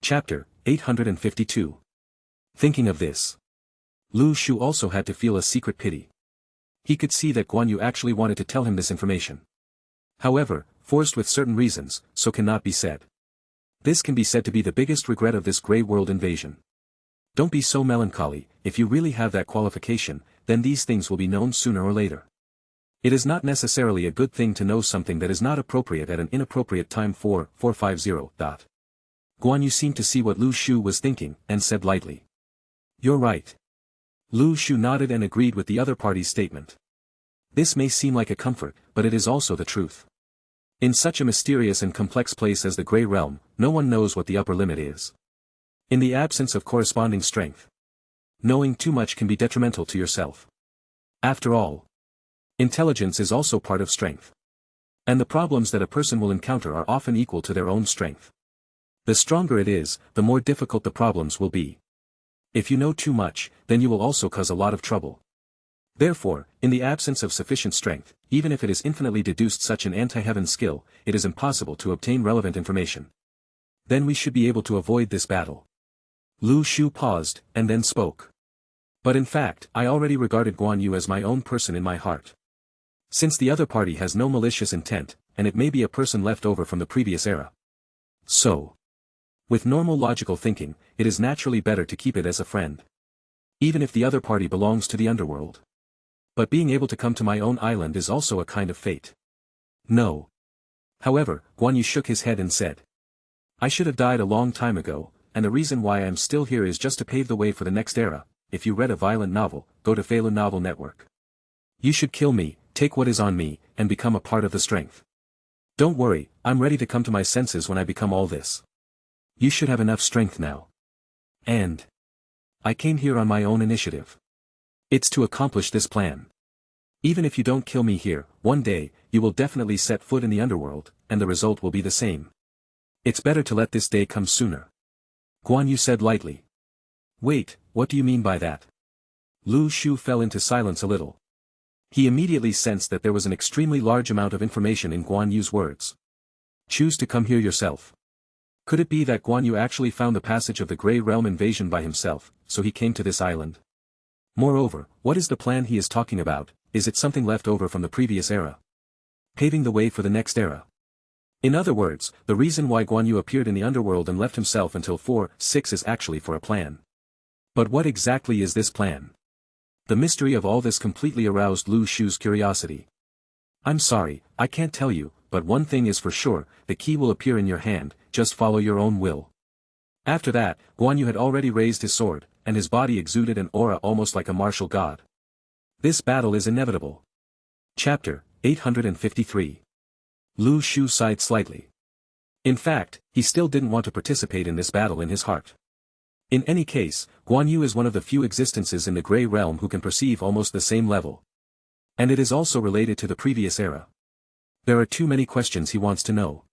Chapter 852. Thinking of this, Lu Shu also had to feel a secret pity. He could see that Guan Yu actually wanted to tell him this information. However, forced with certain reasons, so cannot be said. This can be said to be the biggest regret of this grey world invasion. Don't be so melancholy. If you really have that qualification, then these things will be known sooner or later. It is not necessarily a good thing to know something that is not appropriate at an inappropriate time. 450. Guan Yu seemed to see what Lu Shu was thinking, and said lightly, "You're right." Lu Shu nodded and agreed with the other party's statement. This may seem like a comfort, but it is also the truth. In such a mysterious and complex place as the Grey Realm, no one knows what the upper limit is. In the absence of corresponding strength, knowing too much can be detrimental to yourself. After all, intelligence is also part of strength. And the problems that a person will encounter are often equal to their own strength. The stronger it is, the more difficult the problems will be. If you know too much, then you will also cause a lot of trouble. Therefore, in the absence of sufficient strength, even if it is infinitely deduced such an anti-heaven skill, it is impossible to obtain relevant information. Then we should be able to avoid this battle. Lu Shu paused, and then spoke. But in fact, I already regarded Guan Yu as my own person in my heart. Since the other party has no malicious intent, and it may be a person left over from the previous era. So, with normal logical thinking, it is naturally better to keep it as a friend. Even if the other party belongs to the underworld. But being able to come to my own island is also a kind of fate. No. However, Guan Yu shook his head and said, "I should have died a long time ago, and the reason why I am still here is just to pave the way for the next era. If you read a violent novel, go to Webnovel network. You should kill me, take what is on me, and become a part of the strength. Don't worry, I'm ready to come to my senses when I become all this. You should have enough strength now. And I came here on my own initiative. It's to accomplish this plan. Even if you don't kill me here, one day, you will definitely set foot in the underworld, and the result will be the same. It's better to let this day come sooner." Guan Yu said lightly. "Wait, what do you mean by that?" Lu Shu fell into silence a little. He immediately sensed that there was an extremely large amount of information in Guan Yu's words. Choose to come here yourself. Could it be that Guan Yu actually found the passage of the Grey Realm invasion by himself, so he came to this island? Moreover, what is the plan he is talking about? Is it something left over from the previous era? Paving the way for the next era. In other words, the reason why Guan Yu appeared in the underworld and left himself until 4-6 is actually for a plan. But what exactly is this plan? The mystery of all this completely aroused Lu Shu's curiosity. "I'm sorry, I can't tell you, but one thing is for sure, the key will appear in your hand, just follow your own will." After that, Guan Yu had already raised his sword, and his body exuded an aura almost like a martial god. This battle is inevitable. Chapter 853. Lu Shu sighed slightly. In fact, he still didn't want to participate in this battle in his heart. In any case, Guan Yu is one of the few existences in the Grey Realm who can perceive almost the same level. And it is also related to the previous era. There are too many questions he wants to know.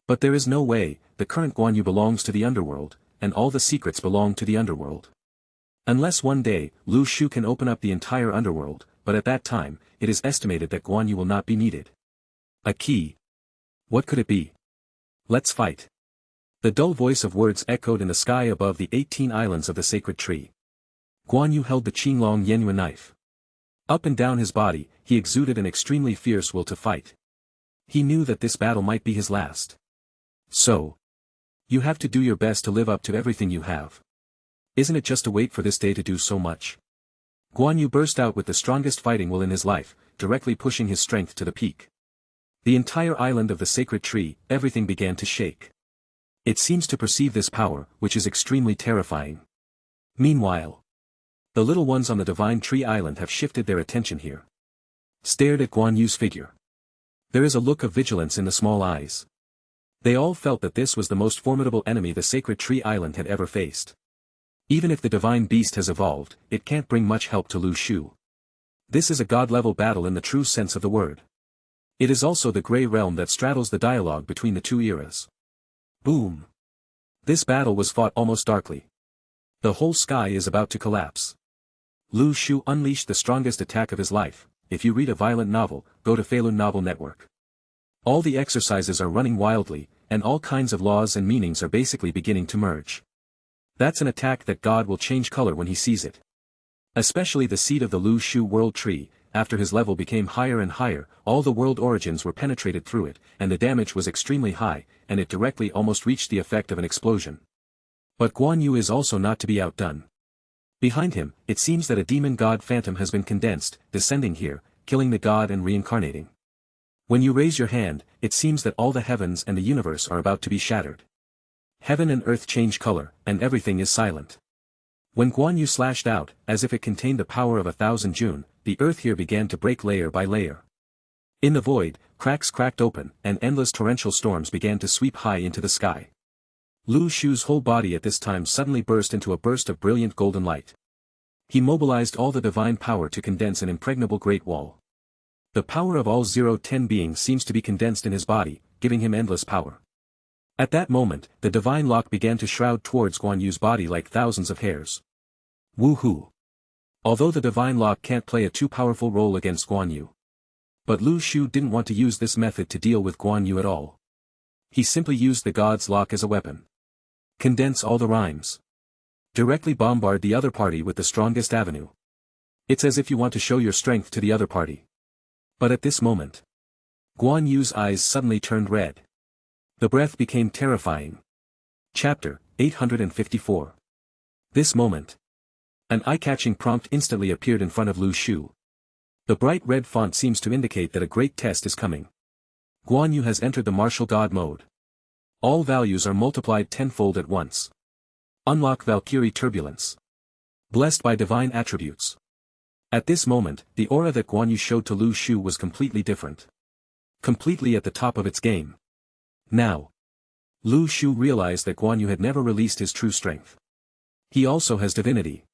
But there is no way, the current Guan Yu belongs to the underworld, and all the secrets belong to the underworld. Unless one day, Lu Shu can open up the entire underworld, but at that time, it is estimated that Guan Yu will not be needed. A key. What could it be? Let's fight. The dull voice of words echoed in the sky above the 18 islands of the sacred tree. Guan Yu held the Qinglong Yenyuan knife. Up and down his body, he exuded an extremely fierce will to fight. He knew that this battle might be his last. So, you have to do your best to live up to everything you have. Isn't it just to wait for this day to do so much? Guan Yu burst out with the strongest fighting will in his life, directly pushing his strength to the peak. The entire island of the sacred tree, everything began to shake. It seems to perceive this power, which is extremely terrifying. Meanwhile, the little ones on the divine tree island have shifted their attention here. Stared at Guan Yu's figure. There is a look of vigilance in the small eyes. They all felt that this was the most formidable enemy the sacred tree island had ever faced. Even if the divine beast has evolved, it can't bring much help to Lu Shu. This is a god-level battle in the true sense of the word. It is also the Grey Realm that straddles the dialogue between the two eras. Boom! This battle was fought almost darkly. The whole sky is about to collapse. Lu Shu unleashed the strongest attack of his life. If you read a violent novel, go to Webnovel network. All the exercises are running wildly, and all kinds of laws and meanings are basically beginning to merge. That's an attack that God will change color when he sees it. Especially the seed of the Lu Shu world tree, after his level became higher and higher, all the world origins were penetrated through it, and the damage was extremely high, and it directly almost reached the effect of an explosion. But Guan Yu is also not to be outdone. Behind him, it seems that a demon god phantom has been condensed, descending here, killing the god and reincarnating. When you raise your hand, it seems that all the heavens and the universe are about to be shattered. Heaven and earth change color, and everything is silent. When Guan Yu slashed out, as if it contained the power of 1,000 June, the earth here began to break layer by layer. In the void, cracks cracked open, and endless torrential storms began to sweep high into the sky. Lu Shu's whole body at this time suddenly burst into a burst of brilliant golden light. He mobilized all the divine power to condense an impregnable great wall. The power of all 0-10 beings seems to be condensed in his body, giving him endless power. At that moment, the divine lock began to shroud towards Guan Yu's body like thousands of hairs. Woohoo! Although the divine lock can't play a too powerful role against Guan Yu. But Lu Shu didn't want to use this method to deal with Guan Yu at all. He simply used the god's lock as a weapon. Condense all the rhymes. Directly bombard the other party with the strongest avenue. It's as if you want to show your strength to the other party. But at this moment, Guan Yu's eyes suddenly turned red. The breath became terrifying. Chapter 854. This moment. An eye-catching prompt instantly appeared in front of Lu Shu. The bright red font seems to indicate that a great test is coming. Guan Yu has entered the martial god mode. All values are multiplied tenfold at once. Unlock Valkyrie Turbulence. Blessed by divine attributes. At this moment, the aura that Guan Yu showed to Lu Shu was completely different. Completely at the top of its game. Now, Lu Shu realized that Guan Yu had never released his true strength. He also has divinity.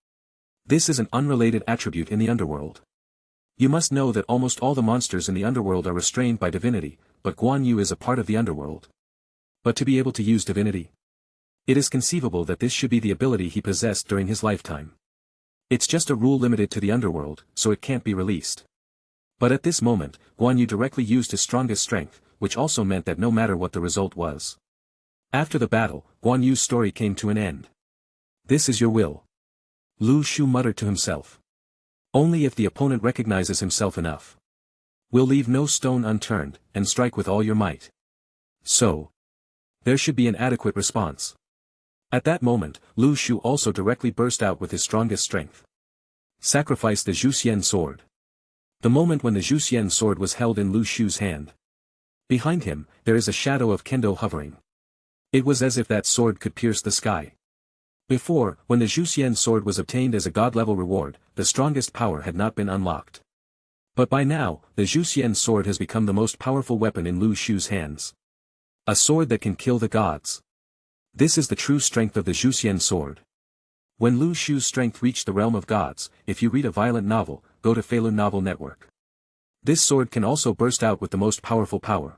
This is an unrelated attribute in the underworld. You must know that almost all the monsters in the underworld are restrained by divinity, but Guan Yu is a part of the underworld. But to be able to use divinity? It is conceivable that this should be the ability he possessed during his lifetime. It's just a rule limited to the underworld, so it can't be released. But at this moment, Guan Yu directly used his strongest strength, which also meant that no matter what the result was. After the battle, Guan Yu's story came to an end. This is your will. Lu Shu muttered to himself. Only if the opponent recognizes himself enough. We'll leave no stone unturned, and strike with all your might. So, there should be an adequate response. At that moment, Lu Shu also directly burst out with his strongest strength. Sacrifice the Zhuxian sword. The moment when the Zhuxian sword was held in Lu Shu's hand. Behind him, there is a shadow of Kendo hovering. It was as if that sword could pierce the sky. Before, when the Zhuxian sword was obtained as a god-level reward, the strongest power had not been unlocked. But by now, the Zhuxian sword has become the most powerful weapon in Lu Shu's hands. A sword that can kill the gods. This is the true strength of the Zhuxian sword. When Lu Shu's strength reached the realm of gods, if you read a violent novel, go to Falun Novel Network. This sword can also burst out with the most powerful power.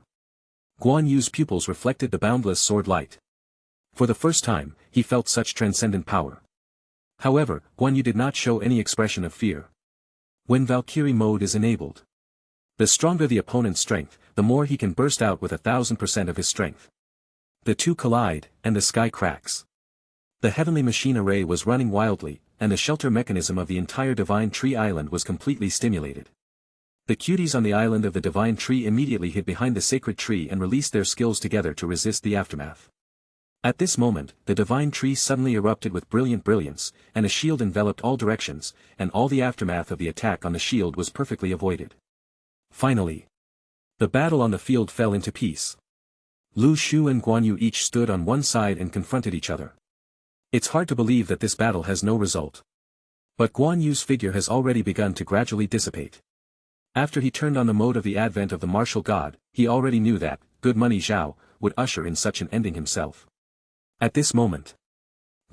Guan Yu's pupils reflected the boundless sword light. For the first time, he felt such transcendent power. However, Guan Yu did not show any expression of fear. When Valkyrie mode is enabled, the stronger the opponent's strength, the more he can burst out with 1,000% of his strength. The two collide, and the sky cracks. The heavenly machine array was running wildly, and the shelter mechanism of the entire Divine Tree Island was completely stimulated. The cuties on the island of the Divine Tree immediately hid behind the sacred tree and released their skills together to resist the aftermath. At this moment, the Divine Tree suddenly erupted with brilliant brilliance, and a shield enveloped all directions, and all the aftermath of the attack on the shield was perfectly avoided. Finally, the battle on the field fell into peace. Lu Shu and Guan Yu each stood on one side and confronted each other. It's hard to believe that this battle has no result. But Guan Yu's figure has already begun to gradually dissipate. After he turned on the mode of the advent of the martial god, he already knew that, Good Money Zhao, would usher in such an ending himself. At this moment,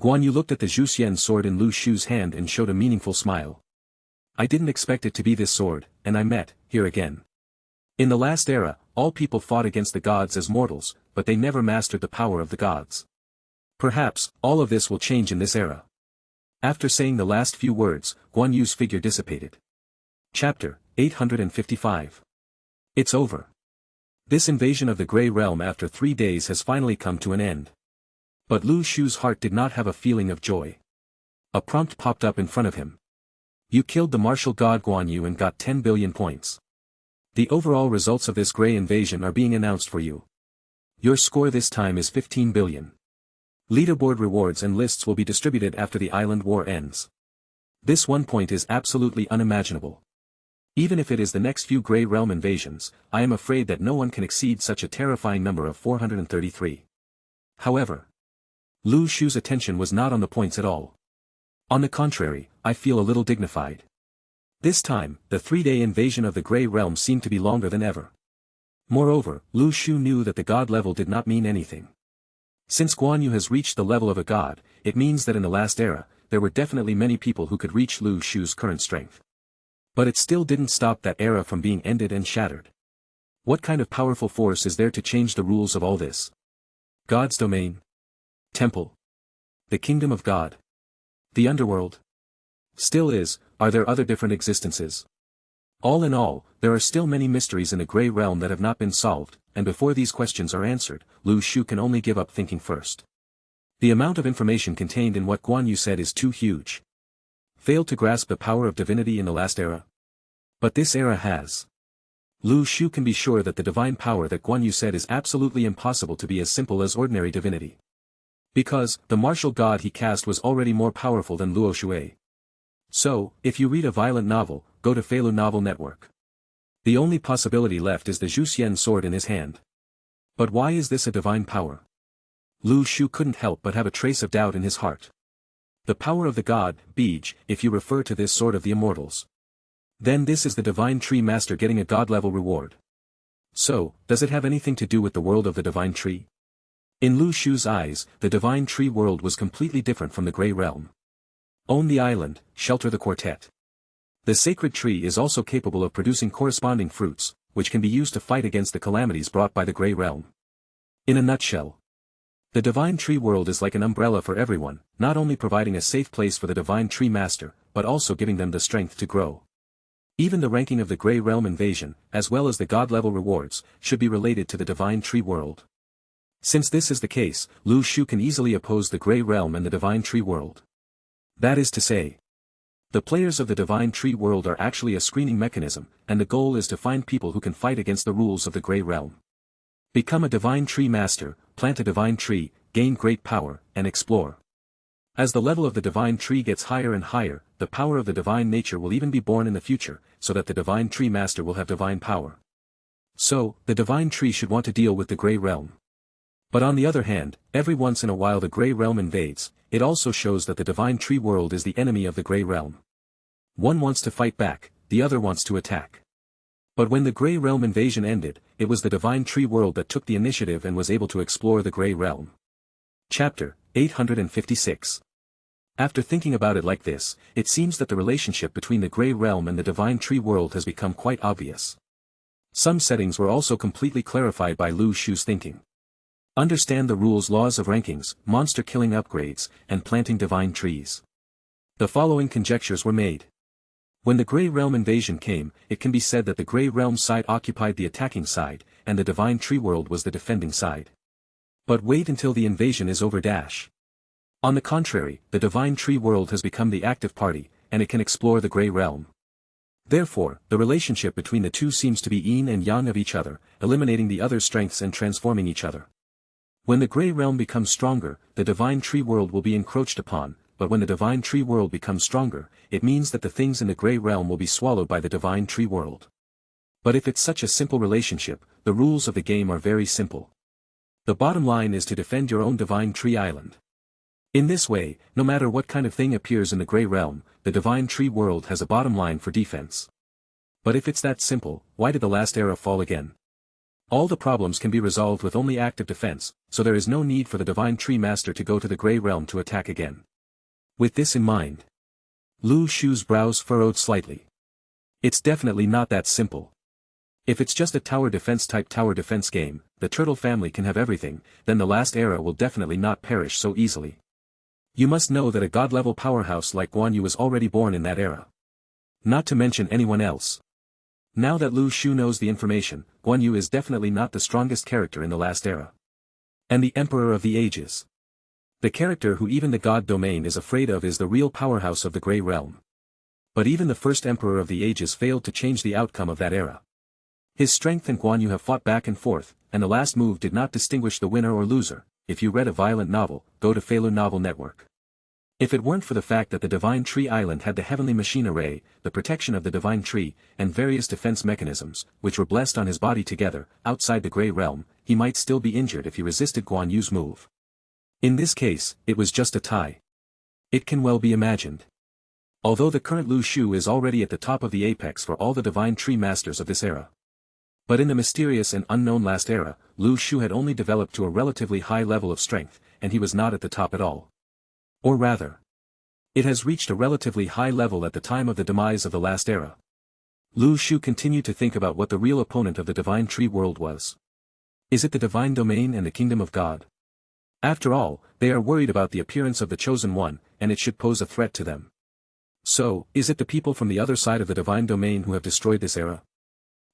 Guan Yu looked at the Zhuxian sword in Lu Shu's hand and showed a meaningful smile. I didn't expect it to be this sword, and I met, here again. In the last era, all people fought against the gods as mortals, but they never mastered the power of the gods. Perhaps, all of this will change in this era. After saying the last few words, Guan Yu's figure dissipated. Chapter 855. It's over. This invasion of the Grey Realm after 3 days has finally come to an end. But Lu Shu's heart did not have a feeling of joy. A prompt popped up in front of him. You killed the martial god Guan Yu and got 10 billion points. The overall results of this Grey invasion are being announced for you. Your score this time is 15 billion. Leaderboard rewards and lists will be distributed after the island war ends. This 1 point is absolutely unimaginable. Even if it is the next few Grey Realm invasions, I am afraid that no one can exceed such a terrifying number of 433. However, Lu Shu's attention was not on the points at all. On the contrary, I feel a little dignified. This time, the 3-day invasion of the Grey Realm seemed to be longer than ever. Moreover, Lu Shu knew that the god level did not mean anything. Since Guan Yu has reached the level of a god, it means that in the last era, there were definitely many people who could reach Lu Shu's current strength. But it still didn't stop that era from being ended and shattered. What kind of powerful force is there to change the rules of all this? God's domain? Temple? The kingdom of God? The underworld? Still is, are there other different existences? All in all, there are still many mysteries in the Grey Realm that have not been solved, and before these questions are answered, Lu Shu can only give up thinking first. The amount of information contained in what Guan Yu said is too huge. Failed to grasp the power of divinity in the last era? But this era has. Lu Shu can be sure that the divine power that Guan Yu said is absolutely impossible to be as simple as ordinary divinity. Because, the martial god he cast was already more powerful than Luo Shui. So, if you read a violent novel, go to Feilu Novel Network. The only possibility left is the Zhuxian sword in his hand. But why is this a divine power? Lu Shu couldn't help but have a trace of doubt in his heart. The power of the god, Bij, if you refer to this sword of the immortals. Then this is the divine tree master getting a god-level reward. So, does it have anything to do with the world of the divine tree? In Lu Shu's eyes, the divine tree world was completely different from the Grey Realm. Own the island, shelter the quartet. The sacred tree is also capable of producing corresponding fruits, which can be used to fight against the calamities brought by the Grey Realm. In a nutshell, the divine tree world is like an umbrella for everyone, not only providing a safe place for the divine tree master, but also giving them the strength to grow. Even the ranking of the Grey Realm invasion, as well as the god-level rewards, should be related to the divine tree world. Since this is the case, Lu Shu can easily oppose the Grey Realm and the divine tree world. That is to say, the players of the divine tree world are actually a screening mechanism, and the goal is to find people who can fight against the rules of the Grey Realm. Become a divine tree master, plant a divine tree, gain great power, and explore. As the level of the divine tree gets higher and higher, the power of the divine nature will even be born in the future, so that the divine tree master will have divine power. So, the divine tree should want to deal with the Grey Realm. But on the other hand, every once in a while the Grey Realm invades, it also shows that the divine tree world is the enemy of the Grey Realm. One wants to fight back, the other wants to attack. But when the Grey Realm invasion ended, it was the divine tree world that took the initiative and was able to explore the Grey Realm. Chapter 856. After thinking about it like this, it seems that the relationship between the Grey Realm and the divine tree world has become quite obvious. Some settings were also completely clarified by Lu Shu's thinking. Understand the rules, laws of rankings, monster killing upgrades, and planting divine trees. The following conjectures were made. When the Grey Realm invasion came, it can be said that the Grey Realm side occupied the attacking side, and the divine tree world was the defending side. But wait until the invasion is over. On the contrary, the divine tree world has become the active party, and it can explore the Grey Realm. Therefore, the relationship between the two seems to be yin and yang of each other, eliminating the other's strengths and transforming each other. When the Grey Realm becomes stronger, the divine tree world will be encroached upon, but when the divine tree world becomes stronger, it means that the things in the Grey Realm will be swallowed by the divine tree world. But if it's such a simple relationship, the rules of the game are very simple. The bottom line is to defend your own divine tree island. In this way, no matter what kind of thing appears in the Grey Realm, the divine tree world has a bottom line for defense. But if it's that simple, why did the last era fall again? All the problems can be resolved with only active defense, so there is no need for the divine tree master to go to the Grey Realm to attack again. With this in mind, Lu Shu's brows furrowed slightly. It's definitely not that simple. If it's just a tower defense type tower defense game, the turtle family can have everything, then the last era will definitely not perish so easily. You must know that a god-level powerhouse like Guan Yu was already born in that era. Not to mention anyone else. Now that Lu Shu knows the information, Guan Yu is definitely not the strongest character in the last era. And the Emperor of the Ages. The character who even the God domain is afraid of is the real powerhouse of the Grey Realm. But even the first Emperor of the Ages failed to change the outcome of that era. His strength and Guan Yu have fought back and forth, and the last move did not distinguish the winner or loser. If you read a violent novel, go to Webnovel Network. If it weren't for the fact that the Divine Tree Island had the Heavenly Machine Array, the protection of the Divine Tree, and various defense mechanisms, which were blessed on his body together, outside the Grey Realm, he might still be injured if he resisted Guan Yu's move. In this case, it was just a tie. It can well be imagined. Although the current Lu Shu is already at the top of the apex for all the Divine Tree Masters of this era. But in the mysterious and unknown last era, Lu Shu had only developed to a relatively high level of strength, and he was not at the top at all. Or rather, it has reached a relatively high level at the time of the demise of the last era. Lu Shu continued to think about what the real opponent of the Divine Tree world was. Is it the Divine Domain and the Kingdom of God? After all, they are worried about the appearance of the Chosen One, and it should pose a threat to them. So, is it the people from the other side of the Divine Domain who have destroyed this era?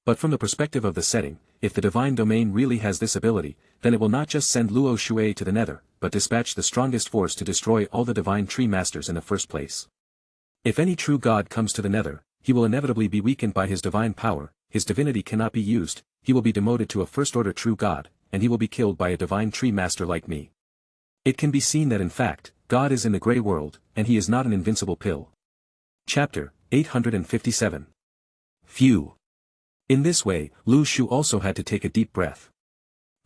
But from the perspective of the setting, if the Divine Domain really has this ability, then it will not just send Luo Shui to the Nether, but dispatch the strongest force to destroy all the Divine Tree Masters in the first place. If any true God comes to the Nether, he will inevitably be weakened by his divine power, his divinity cannot be used, he will be demoted to a first-order true God, and he will be killed by a Divine Tree Master like me. It can be seen that in fact, God is in the Grey World, and he is not an invincible pill. Chapter 857. Phew. In this way, Lu Shu also had to take a deep breath.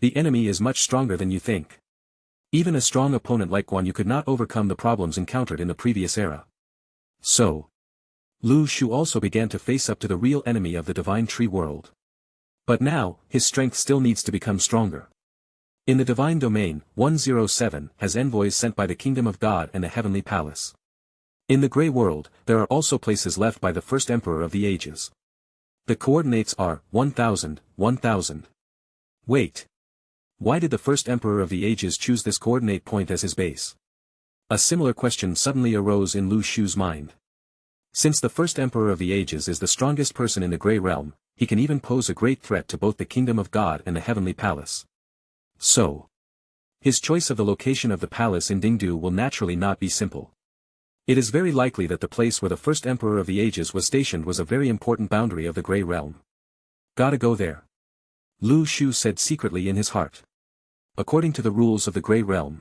The enemy is much stronger than you think. Even a strong opponent like Guan Yu could not overcome the problems encountered in the previous era. So, Lu Shu also began to face up to the real enemy of the Divine Tree world. But now, his strength still needs to become stronger. In the Divine Domain, 107 has envoys sent by the Kingdom of God and the Heavenly Palace. In the Grey World, there are also places left by the first Emperor of the Ages. The coordinates are 1000, 1000. Wait. Why did the first Emperor of the Ages choose this coordinate point as his base? A similar question suddenly arose in Lu Shu's mind. Since the first Emperor of the Ages is the strongest person in the Grey Realm, he can even pose a great threat to both the Kingdom of God and the Heavenly Palace. So, his choice of the location of the palace in Dingdu will naturally not be simple. It is very likely that the place where the first Emperor of the Ages was stationed was a very important boundary of the Grey Realm. Gotta go there. Lu Shu said secretly in his heart. According to the rules of the Grey Realm,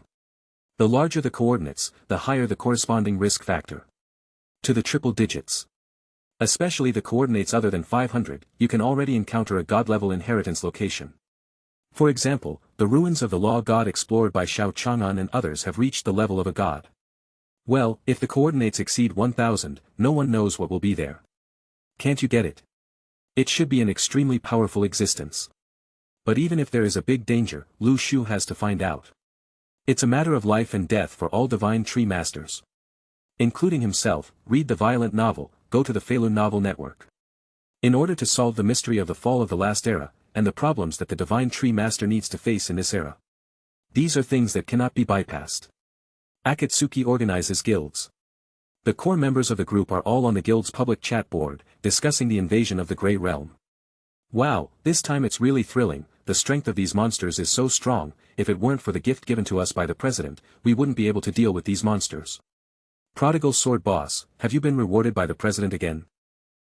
the larger the coordinates, the higher the corresponding risk factor. To the triple digits. Especially the coordinates other than 500, you can already encounter a god-level inheritance location. For example, the ruins of the Law God explored by Xiao Chang'an and others have reached the level of a god. Well, if the coordinates exceed 1000, no one knows what will be there. Can't you get it? It should be an extremely powerful existence. But even if there is a big danger, Lu Shu has to find out. It's a matter of life and death for all Divine Tree Masters. Including himself, read the violent novel, go to the Webnovel Network. In order to solve the mystery of the fall of the last era, and the problems that the Divine Tree Master needs to face in this era. These are things that cannot be bypassed. Akatsuki organizes guilds. The core members of the group are all on the guild's public chat board, discussing the invasion of the Grey Realm. Wow, this time it's really thrilling, the strength of these monsters is so strong, if it weren't for the gift given to us by the President, we wouldn't be able to deal with these monsters. Prodigal Sword Boss, have you been rewarded by the President again?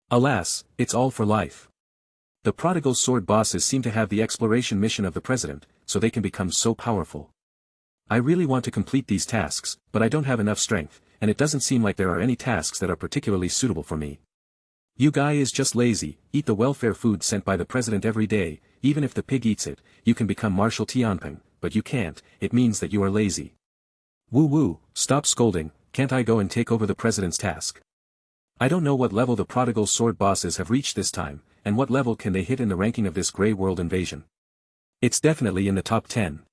Alas, it's all for life. The Prodigal Sword Bosses seem to have the exploration mission of the President, so they can become so powerful. I really want to complete these tasks, but I don't have enough strength, and it doesn't seem like there are any tasks that are particularly suitable for me. You guy is just lazy, eat the welfare food sent by the President every day, even if the pig eats it, you can become Marshal Tianping, but you can't, it means that you are lazy. Woo, stop scolding, can't I go and take over the President's task? I don't know what level the Prodigal Sword Bosses have reached this time, and what level can they hit in the ranking of this Grey World invasion. It's definitely in the top 10.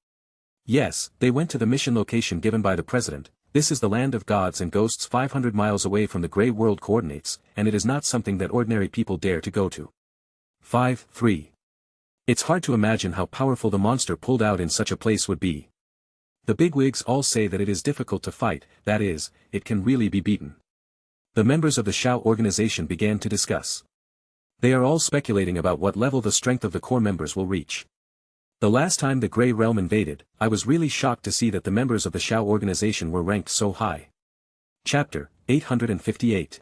Yes, they went to the mission location given by the President. This is the land of gods and ghosts 500 miles away from the Grey World coordinates, and it is not something that ordinary people dare to go to. 5-3. It's hard to imagine how powerful the monster pulled out in such a place would be. The bigwigs all say that it is difficult to fight, that is, it can really be beaten. The members of the Shao organization began to discuss. They are all speculating about what level the strength of the core members will reach. The last time the Grey Realm invaded, I was really shocked to see that the members of the Shao organization were ranked so high. Chapter 858.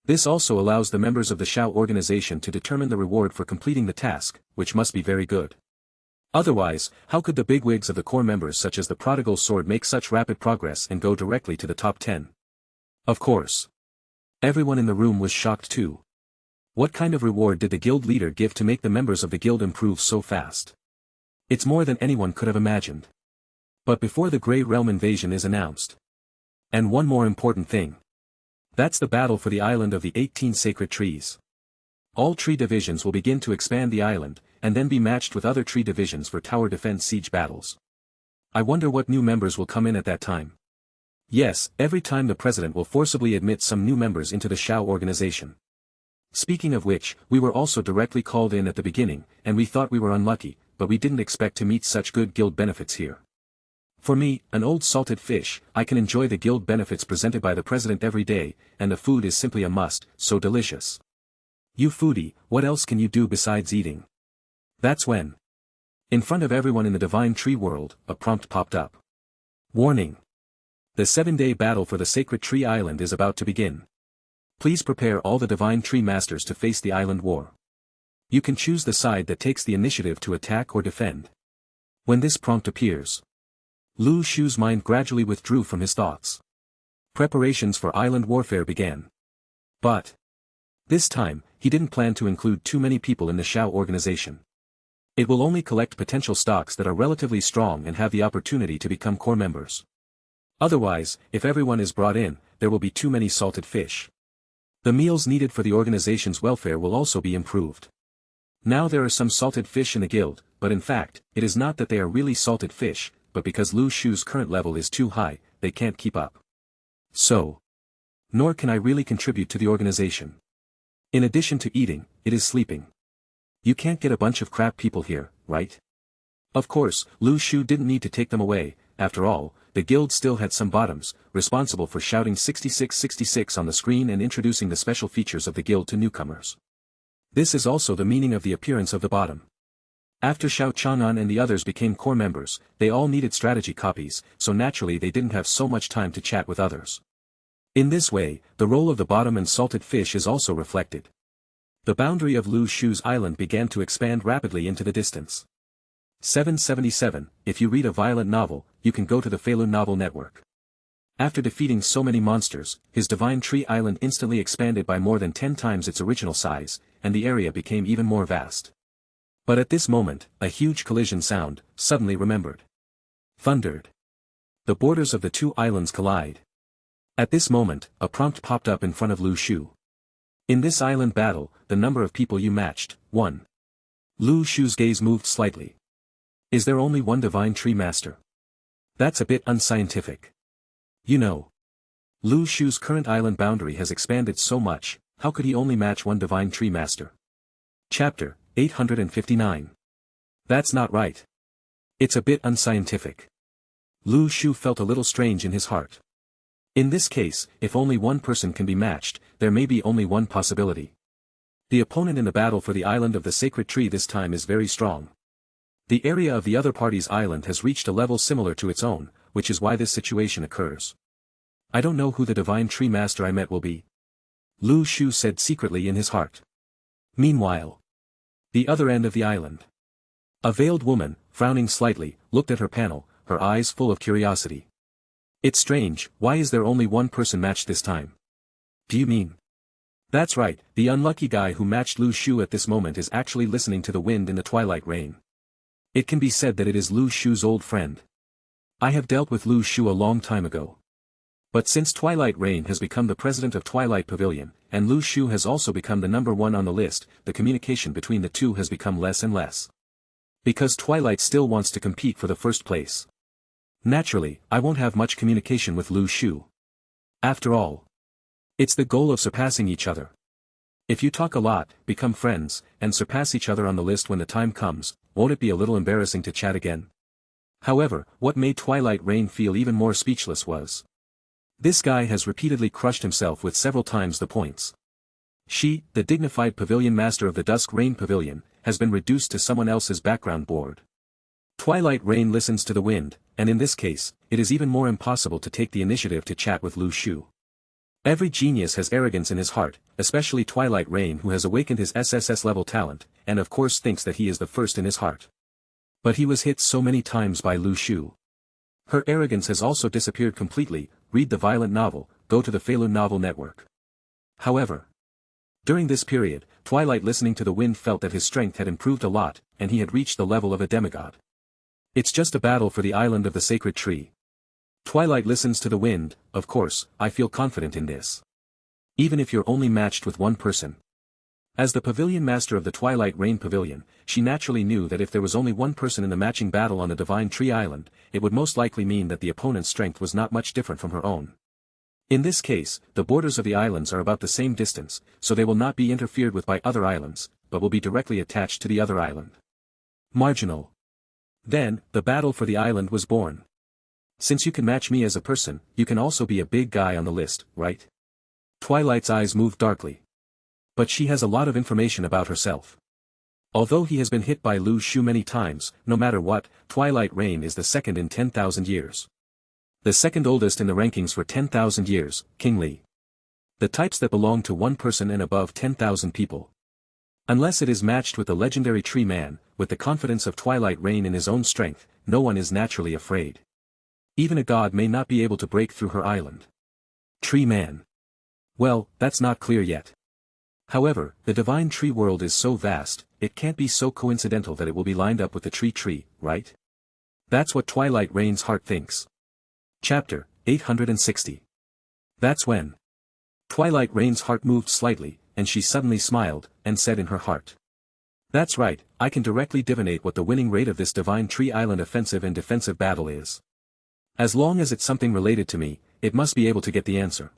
This also allows the members of the Shao organization to determine the reward for completing the task, which must be very good. Otherwise, how could the bigwigs of the core members such as the Prodigal Sword make such rapid progress and go directly to the top 10? Of course. Everyone in the room was shocked too. What kind of reward did the guild leader give to make the members of the guild improve so fast? It's more than anyone could have imagined. But before the Grey Realm invasion is announced. And one more important thing. That's the battle for the island of the 18 sacred trees. All tree divisions will begin to expand the island, and then be matched with other tree divisions for tower defense siege battles. I wonder what new members will come in at that time. Yes, every time the president will forcibly admit some new members into the Shao organization. Speaking of which, we were also directly called in at the beginning, and we thought we were unlucky, but we didn't expect to meet such good guild benefits here. For me, an old salted fish, I can enjoy the guild benefits presented by the president every day, and the food is simply a must, so delicious. You foodie, what else can you do besides eating? That's when. In front of everyone in the Divine Tree world, a prompt popped up. Warning. The 7-day battle for the Sacred Tree Island is about to begin. Please prepare all the Divine Tree Masters to face the island war. You can choose the side that takes the initiative to attack or defend. When this prompt appears, Lu Shu's mind gradually withdrew from his thoughts. Preparations for island warfare began. But this time, he didn't plan to include too many people in the Shao organization. It will only collect potential stocks that are relatively strong and have the opportunity to become core members. Otherwise, if everyone is brought in, there will be too many salted fish. The meals needed for the organization's welfare will also be improved. Now there are some salted fish in the guild, but in fact, it is not that they are really salted fish, but because Lu Shu's current level is too high, they can't keep up. So, nor can I really contribute to the organization. In addition to eating, it is sleeping. You can't get a bunch of crap people here, right? Of course, Lu Shu didn't need to take them away. After all, the guild still had some bottoms, responsible for shouting 6666 on the screen and introducing the special features of the guild to newcomers. This is also the meaning of the appearance of the bottom. After Xiao Chang'an and the others became core members, they all needed strategy copies, so naturally they didn't have so much time to chat with others. In this way, the role of the bottom and salted fish is also reflected. The boundary of Lu Shu's island began to expand rapidly into the distance. 777, if you read a violent novel, you can go to the Feilun Novel Network. After defeating so many monsters, his Divine Tree Island instantly expanded by more than 10 times its original size, and the area became even more vast. But at this moment, a huge collision sound, suddenly remembered. Thundered. The borders of the two islands collide. At this moment, a prompt popped up in front of Lu Shu. In this island battle, the number of people you matched, 1. Lu Shu's gaze moved slightly. Is there only one Divine Tree Master? That's a bit unscientific. You know, Lu Shu's current island boundary has expanded so much, how could he only match one Divine Tree Master? Chapter 859. That's not right. It's a bit unscientific. Lu Shu felt a little strange in his heart. In this case, if only one person can be matched, there may be only one possibility. The opponent in the battle for the island of the Sacred Tree this time is very strong. The area of the other party's island has reached a level similar to its own, which is why this situation occurs. I don't know who the Divine Tree Master I met will be. Lu Shu said secretly in his heart. Meanwhile, the other end of the island. A veiled woman, frowning slightly, looked at her panel, her eyes full of curiosity. It's strange, why is there only one person matched this time? Do you mean? That's right, the unlucky guy who matched Lu Shu at this moment is actually listening to the wind in the twilight rain. It can be said that it is Lu Shu's old friend. I have dealt with Lu Shu a long time ago. But since Twilight Rain has become the president of Twilight Pavilion, and Lu Shu has also become the number one on the list, the communication between the two has become less and less. Because Twilight still wants to compete for the first place. Naturally, I won't have much communication with Lu Shu. After all, it's the goal of surpassing each other. If you talk a lot, become friends, and surpass each other on the list when the time comes, won't it be a little embarrassing to chat again? However, what made Twilight Rain feel even more speechless was, this guy has repeatedly crushed himself with several times the points. She, the dignified pavilion master of the Dusk Rain Pavilion, has been reduced to someone else's background board. Twilight Rain listens to the wind, and in this case, it is even more impossible to take the initiative to chat with Lu Shu. Every genius has arrogance in his heart, especially Twilight Rain, who has awakened his SSS-level talent, and of course thinks that he is the first in his heart. But he was hit so many times by Lu Shu. Her arrogance has also disappeared completely. Read the violent novel, go to the Webnovel network. However, during this period, Twilight listening to the wind felt that his strength had improved a lot, and he had reached the level of a demigod. It's just a battle for the island of the sacred tree. Twilight listens to the wind. Of course, I feel confident in this. Even if you're only matched with one person. As the pavilion master of the Twilight Rain Pavilion, she naturally knew that if there was only one person in the matching battle on the Divine Tree Island, it would most likely mean that the opponent's strength was not much different from her own. In this case, the borders of the islands are about the same distance, so they will not be interfered with by other islands, but will be directly attached to the other island. Marginal. Then, the battle for the island was born. Since you can match me as a person, you can also be a big guy on the list, right? Twilight's eyes moved darkly. But she has a lot of information about herself. Although he has been hit by Lu Shu many times, no matter what, Twilight Rain is the second in 10,000 years. The second oldest in the rankings for 10,000 years, King Li. The types that belong to one person and above 10,000 people. Unless it is matched with the legendary Tree Man, with the confidence of Twilight Rain in his own strength, no one is naturally afraid. Even a god may not be able to break through her island. Tree Man. Well, that's not clear yet. However, the divine tree world is so vast, it can't be so coincidental that it will be lined up with the tree, right? That's what Twilight Rain's heart thinks. Chapter 860. That's when Twilight Rain's heart moved slightly, and she suddenly smiled, and said in her heart. That's right, I can directly divinate what the winning rate of this Divine Tree Island offensive and defensive battle is. As long as it's something related to me, it must be able to get the answer.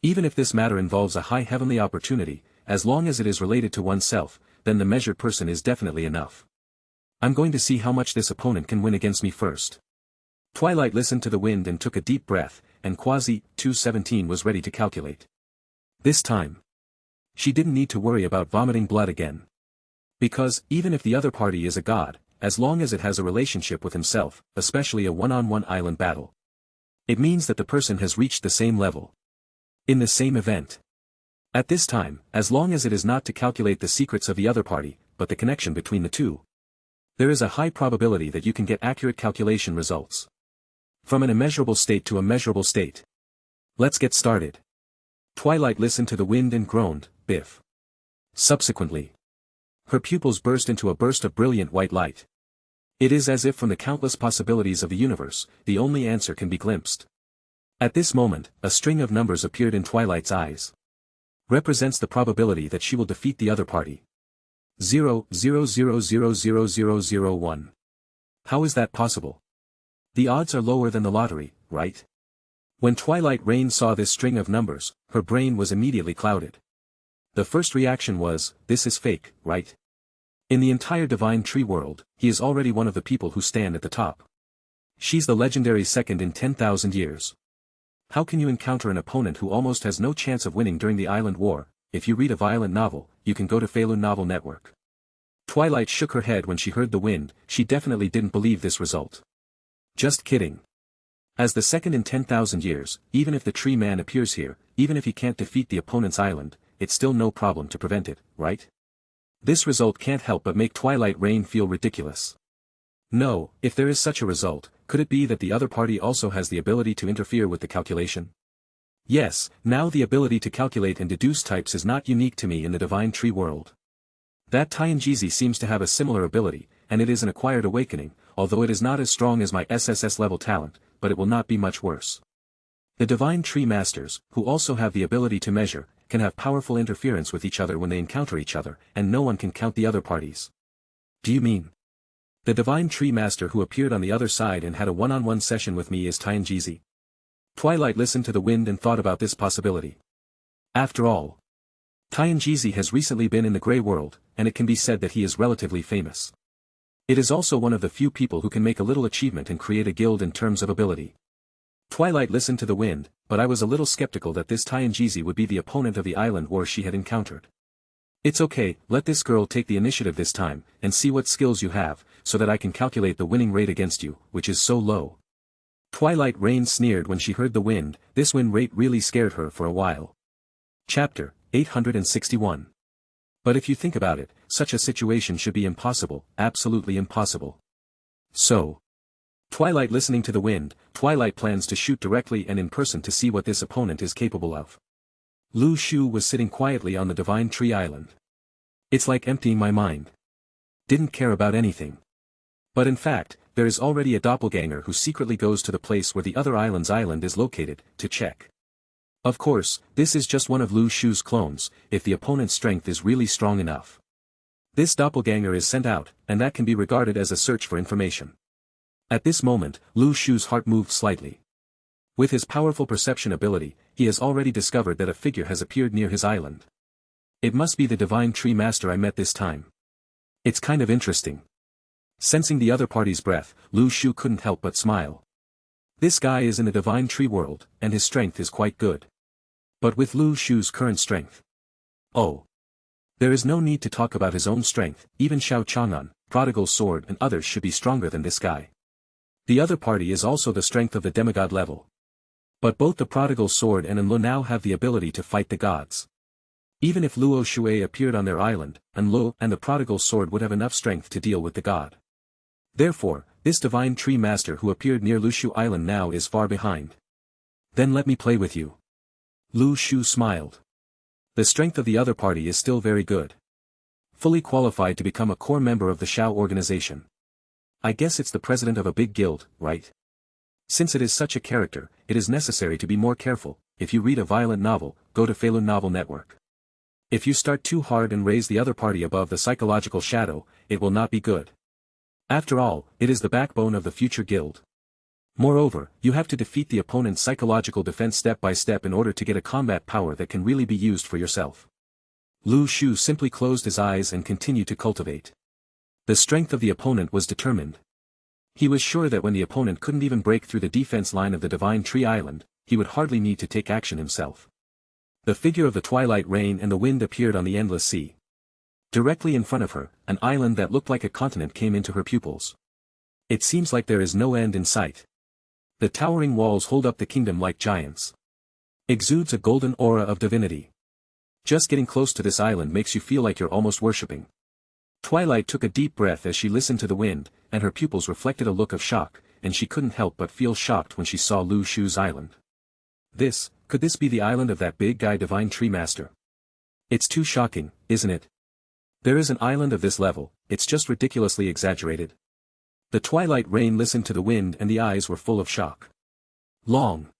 Even if this matter involves a high heavenly opportunity, as long as it is related to oneself, then the measured person is definitely enough. I'm going to see how much this opponent can win against me first. Twilight listened to the wind and took a deep breath, and Quasi 217 was ready to calculate. This time, she didn't need to worry about vomiting blood again. Because, even if the other party is a god, as long as it has a relationship with himself, especially a one-on-one island battle, it means that the person has reached the same level. In the same event. At this time, as long as it is not to calculate the secrets of the other party, but the connection between the two, there is a high probability that you can get accurate calculation results. From an immeasurable state to a measurable state. Let's get started. Twilight listened to the wind and groaned, biff. Subsequently, her pupils burst into a burst of brilliant white light. It is as if from the countless possibilities of the universe, the only answer can be glimpsed. At this moment, a string of numbers appeared in Twilight's eyes. Represents the probability that she will defeat the other party. 0.0000001. How is that possible? The odds are lower than the lottery, right? When Twilight Rain saw this string of numbers, her brain was immediately clouded. The first reaction was, this is fake, right? In the entire Divine Tree world, he is already one of the people who stand at the top. She's the legendary second in 10,000 years. How can you encounter an opponent who almost has no chance of winning during the island war? If you read a violent novel, you can go to Webnovel network. Twilight shook her head when she heard the wind. She definitely didn't believe this result. Just kidding. As the second in 10,000 years, even if the Tree Man appears here, even if he can't defeat the opponent's island, it's still no problem to prevent it, right? This result can't help but make Twilight Rain feel ridiculous. No, if there is such a result, could it be that the other party also has the ability to interfere with the calculation? Yes, now the ability to calculate and deduce types is not unique to me in the Divine Tree world. That Tgthegood seems to have a similar ability, and it is an acquired awakening, although it is not as strong as my SSS-level talent, but it will not be much worse. The Divine Tree Masters, who also have the ability to measure, can have powerful interference with each other when they encounter each other, and no one can count the other parties. Do you mean? The Divine Tree Master who appeared on the other side and had a one-on-one session with me is Tgthegood? Twilight listened to the wind and thought about this possibility. After all, Tgthegood has recently been in the Grey World, and it can be said that he is relatively famous. It is also one of the few people who can make a little achievement and create a guild in terms of ability. Twilight listened to the wind, but I was a little skeptical that this Tgthegood would be the opponent of the island war she had encountered. It's okay, let this girl take the initiative this time, and see what skills you have, so that I can calculate the winning rate against you, which is so low. Twilight Rain sneered when she heard the wind. This win rate really scared her for a while. Chapter 861. But if you think about it, such a situation should be impossible, absolutely impossible. So, Twilight listening to the wind, Twilight plans to shoot directly and in person to see what this opponent is capable of. Lu Shu was sitting quietly on the Divine Tree Island. It's like emptying my mind. Didn't care about anything. But in fact, there is already a doppelganger who secretly goes to the place where the other island's island is located, to check. Of course, this is just one of Lu Shu's clones, if the opponent's strength is really strong enough. This doppelganger is sent out, and that can be regarded as a search for information. At this moment, Lu Shu's heart moved slightly. With his powerful perception ability, he has already discovered that a figure has appeared near his island. It must be the Divine Tree Master I met this time. It's kind of interesting. Sensing the other party's breath, Lu Shu couldn't help but smile. This guy is in the Divine Tree world, and his strength is quite good. But with Lu Shu's current strength. Oh. There is no need to talk about his own strength, even Xiao Chang'an, Prodigal Sword and others should be stronger than this guy. The other party is also the strength of the demigod level. But both the Prodigal Sword and Lu now have the ability to fight the gods. Even if Luo Shui appeared on their island, Lu and the Prodigal Sword would have enough strength to deal with the god. Therefore, this Divine Tree Master who appeared near Lu Shu Island now is far behind. Then let me play with you. Lu Shu smiled. The strength of the other party is still very good. Fully qualified to become a core member of the Shao organization. I guess it's the president of a big guild, right? Since it is such a character, it is necessary to be more careful. If you read a violent novel, go to Falun Novel Network. If you start too hard and raise the other party above the psychological shadow, it will not be good. After all, it is the backbone of the future guild. Moreover, you have to defeat the opponent's psychological defense step by step in order to get a combat power that can really be used for yourself. Lu Shu simply closed his eyes and continued to cultivate. The strength of the opponent was determined. He was sure that when the opponent couldn't even break through the defense line of the Divine Tree Island, he would hardly need to take action himself. The figure of the Twilight Rain and the wind appeared on the endless sea. Directly in front of her, an island that looked like a continent came into her pupils. It seems like there is no end in sight. The towering walls hold up the kingdom like giants. Exudes a golden aura of divinity. Just getting close to this island makes you feel like you're almost worshipping. Twilight took a deep breath as she listened to the wind, and her pupils reflected a look of shock, and she couldn't help but feel shocked when she saw Lu Shu's island. Could this be the island of that big guy Divine Tree Master? It's too shocking, isn't it? There is an island of this level, it's just ridiculously exaggerated. The Twilight Rain listened to the wind and the eyes were full of shock. Long.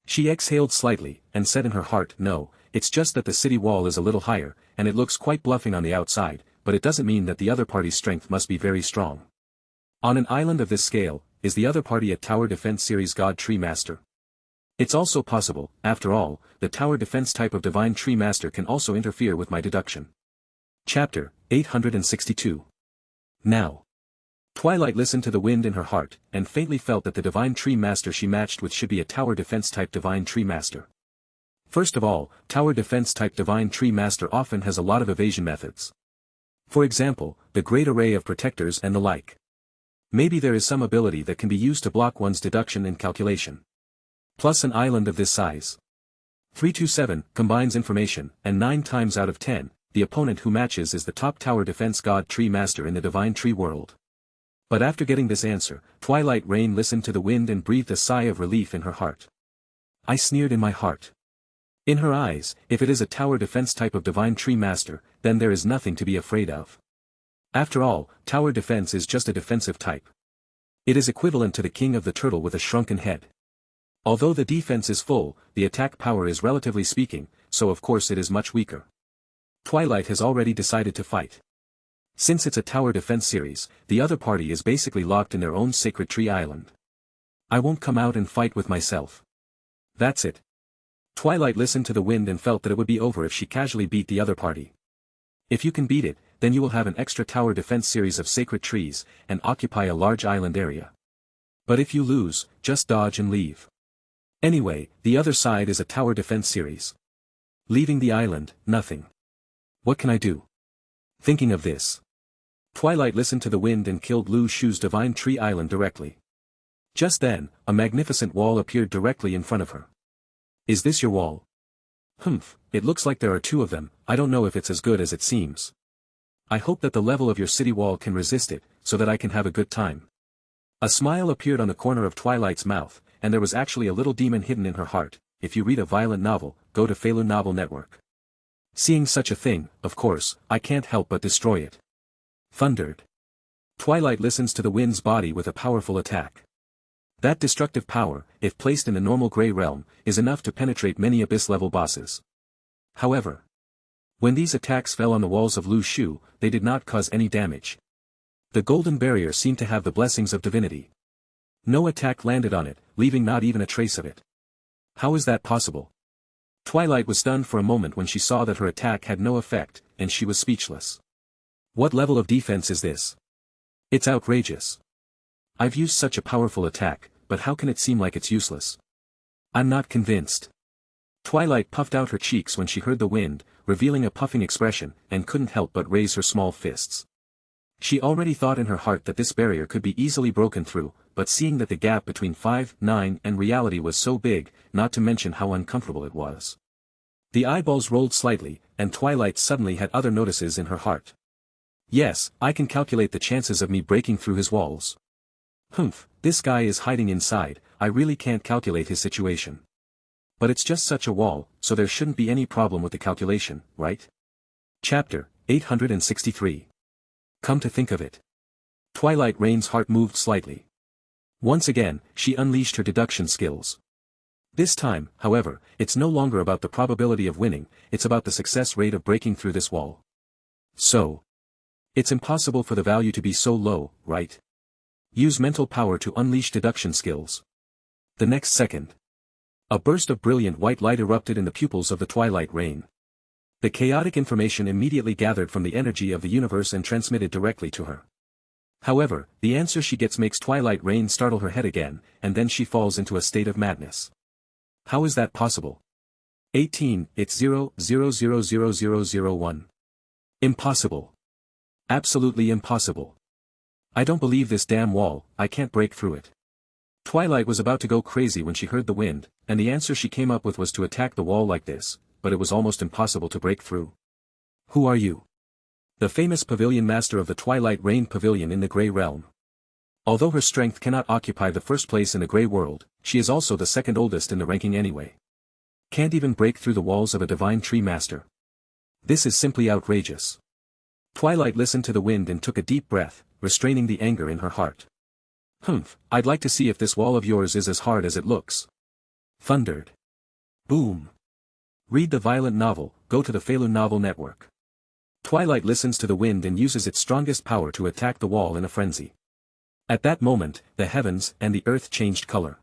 She exhaled slightly, and said in her heart, no, it's just that the city wall is a little higher, and it looks quite bluffing on the outside, but it doesn't mean that the other party's strength must be very strong. On an island of this scale, is the other party a Tower Defense Series God Tree Master? It's also possible, after all, the Tower Defense type of Divine Tree Master can also interfere with my deduction. Chapter 862. Now. Twilight listened to the wind in her heart, and faintly felt that the Divine Tree Master she matched with should be a Tower Defense type Divine Tree Master. First of all, Tower Defense type Divine Tree Master often has a lot of evasion methods. For example, the great array of protectors and the like. Maybe there is some ability that can be used to block one's deduction and calculation. Plus an island of this size. 327 combines information, and 9 times out of 10, the opponent who matches is the top Tower Defense God Tree Master in the Divine Tree world. But after getting this answer, Twilight Rain listened to the wind and breathed a sigh of relief in her heart. I sneered in my heart. In her eyes, if it is a Tower Defense type of Divine Tree Master, then there is nothing to be afraid of. After all, Tower Defense is just a defensive type. It is equivalent to the King of the Turtle with a shrunken head. Although the defense is full, the attack power is relatively speaking, so of course it is much weaker. Twilight has already decided to fight. Since it's a Tower Defense series, the other party is basically locked in their own Sacred Tree Island. I won't come out and fight with myself. That's it. Twilight listened to the wind and felt that it would be over if she casually beat the other party. If you can beat it, then you will have an extra Tower Defense series of Sacred Trees, and occupy a large island area. But if you lose, just dodge and leave. Anyway, the other side is a tower defense series. Leaving the island, nothing. What can I do? Thinking of this, Twilight listened to the wind and killed Lu Shu's divine tree island directly. Just then, a magnificent wall appeared directly in front of her. Is this your wall? Humph, it looks like there are two of them. I don't know if it's as good as it seems. I hope that the level of your city wall can resist it, so that I can have a good time. A smile appeared on the corner of Twilight's mouth, and there was actually a little demon hidden in her heart. If you read a violent novel, go to Webnovel network. Seeing such a thing, of course, I can't help but destroy it. Thundered. Twilight listens to the wind's body with a powerful attack. That destructive power, if placed in the normal gray realm, is enough to penetrate many abyss-level bosses. However, when these attacks fell on the walls of Lu Shu, they did not cause any damage. The golden barrier seemed to have the blessings of divinity. No attack landed on it, leaving not even a trace of it. How is that possible? Twilight was stunned for a moment when she saw that her attack had no effect, and she was speechless. What level of defense is this? It's outrageous. I've used such a powerful attack, but how can it seem like it's useless? I'm not convinced. Twilight puffed out her cheeks when she heard the wind, revealing a puffing expression, and couldn't help but raise her small fists. She already thought in her heart that this barrier could be easily broken through, but seeing that the gap between 5-9 and reality was so big, not to mention how uncomfortable it was. The eyeballs rolled slightly, and Twilight suddenly had other notices in her heart. Yes, I can calculate the chances of me breaking through his walls. Humph, this guy is hiding inside. I really can't calculate his situation. But it's just such a wall, so there shouldn't be any problem with the calculation, right? Chapter 863. Come to think of it. Twilight Rain's heart moved slightly. Once again, she unleashed her deduction skills. This time, however, it's no longer about the probability of winning, it's about the success rate of breaking through this wall. So, it's impossible for the value to be so low, right? Use mental power to unleash deduction skills. The next second, a burst of brilliant white light erupted in the pupils of the Twilight Rain. The chaotic information immediately gathered from the energy of the universe and transmitted directly to her. However, the answer she gets makes Twilight Rain startle her head again, and then she falls into a state of madness. How is that possible? 18, it's 0,000,001. Impossible. Absolutely impossible. I don't believe this damn wall, I can't break through it. Twilight was about to go crazy when she heard the wind, and the answer she came up with was to attack the wall like this, but it was almost impossible to break through. Who are you? The famous pavilion master of the Twilight Rain Pavilion in the Grey Realm. Although her strength cannot occupy the first place in the Grey World, she is also the second oldest in the ranking anyway. Can't even break through the walls of a divine tree master. This is simply outrageous. Twilight listened to the wind and took a deep breath, restraining the anger in her heart. Humph, I'd like to see if this wall of yours is as hard as it looks. Thundered. Boom. Read the violent novel, go to the Webnovel network. Twilight listens to the wind and uses its strongest power to attack the wall in a frenzy. At that moment, the heavens and the earth changed color.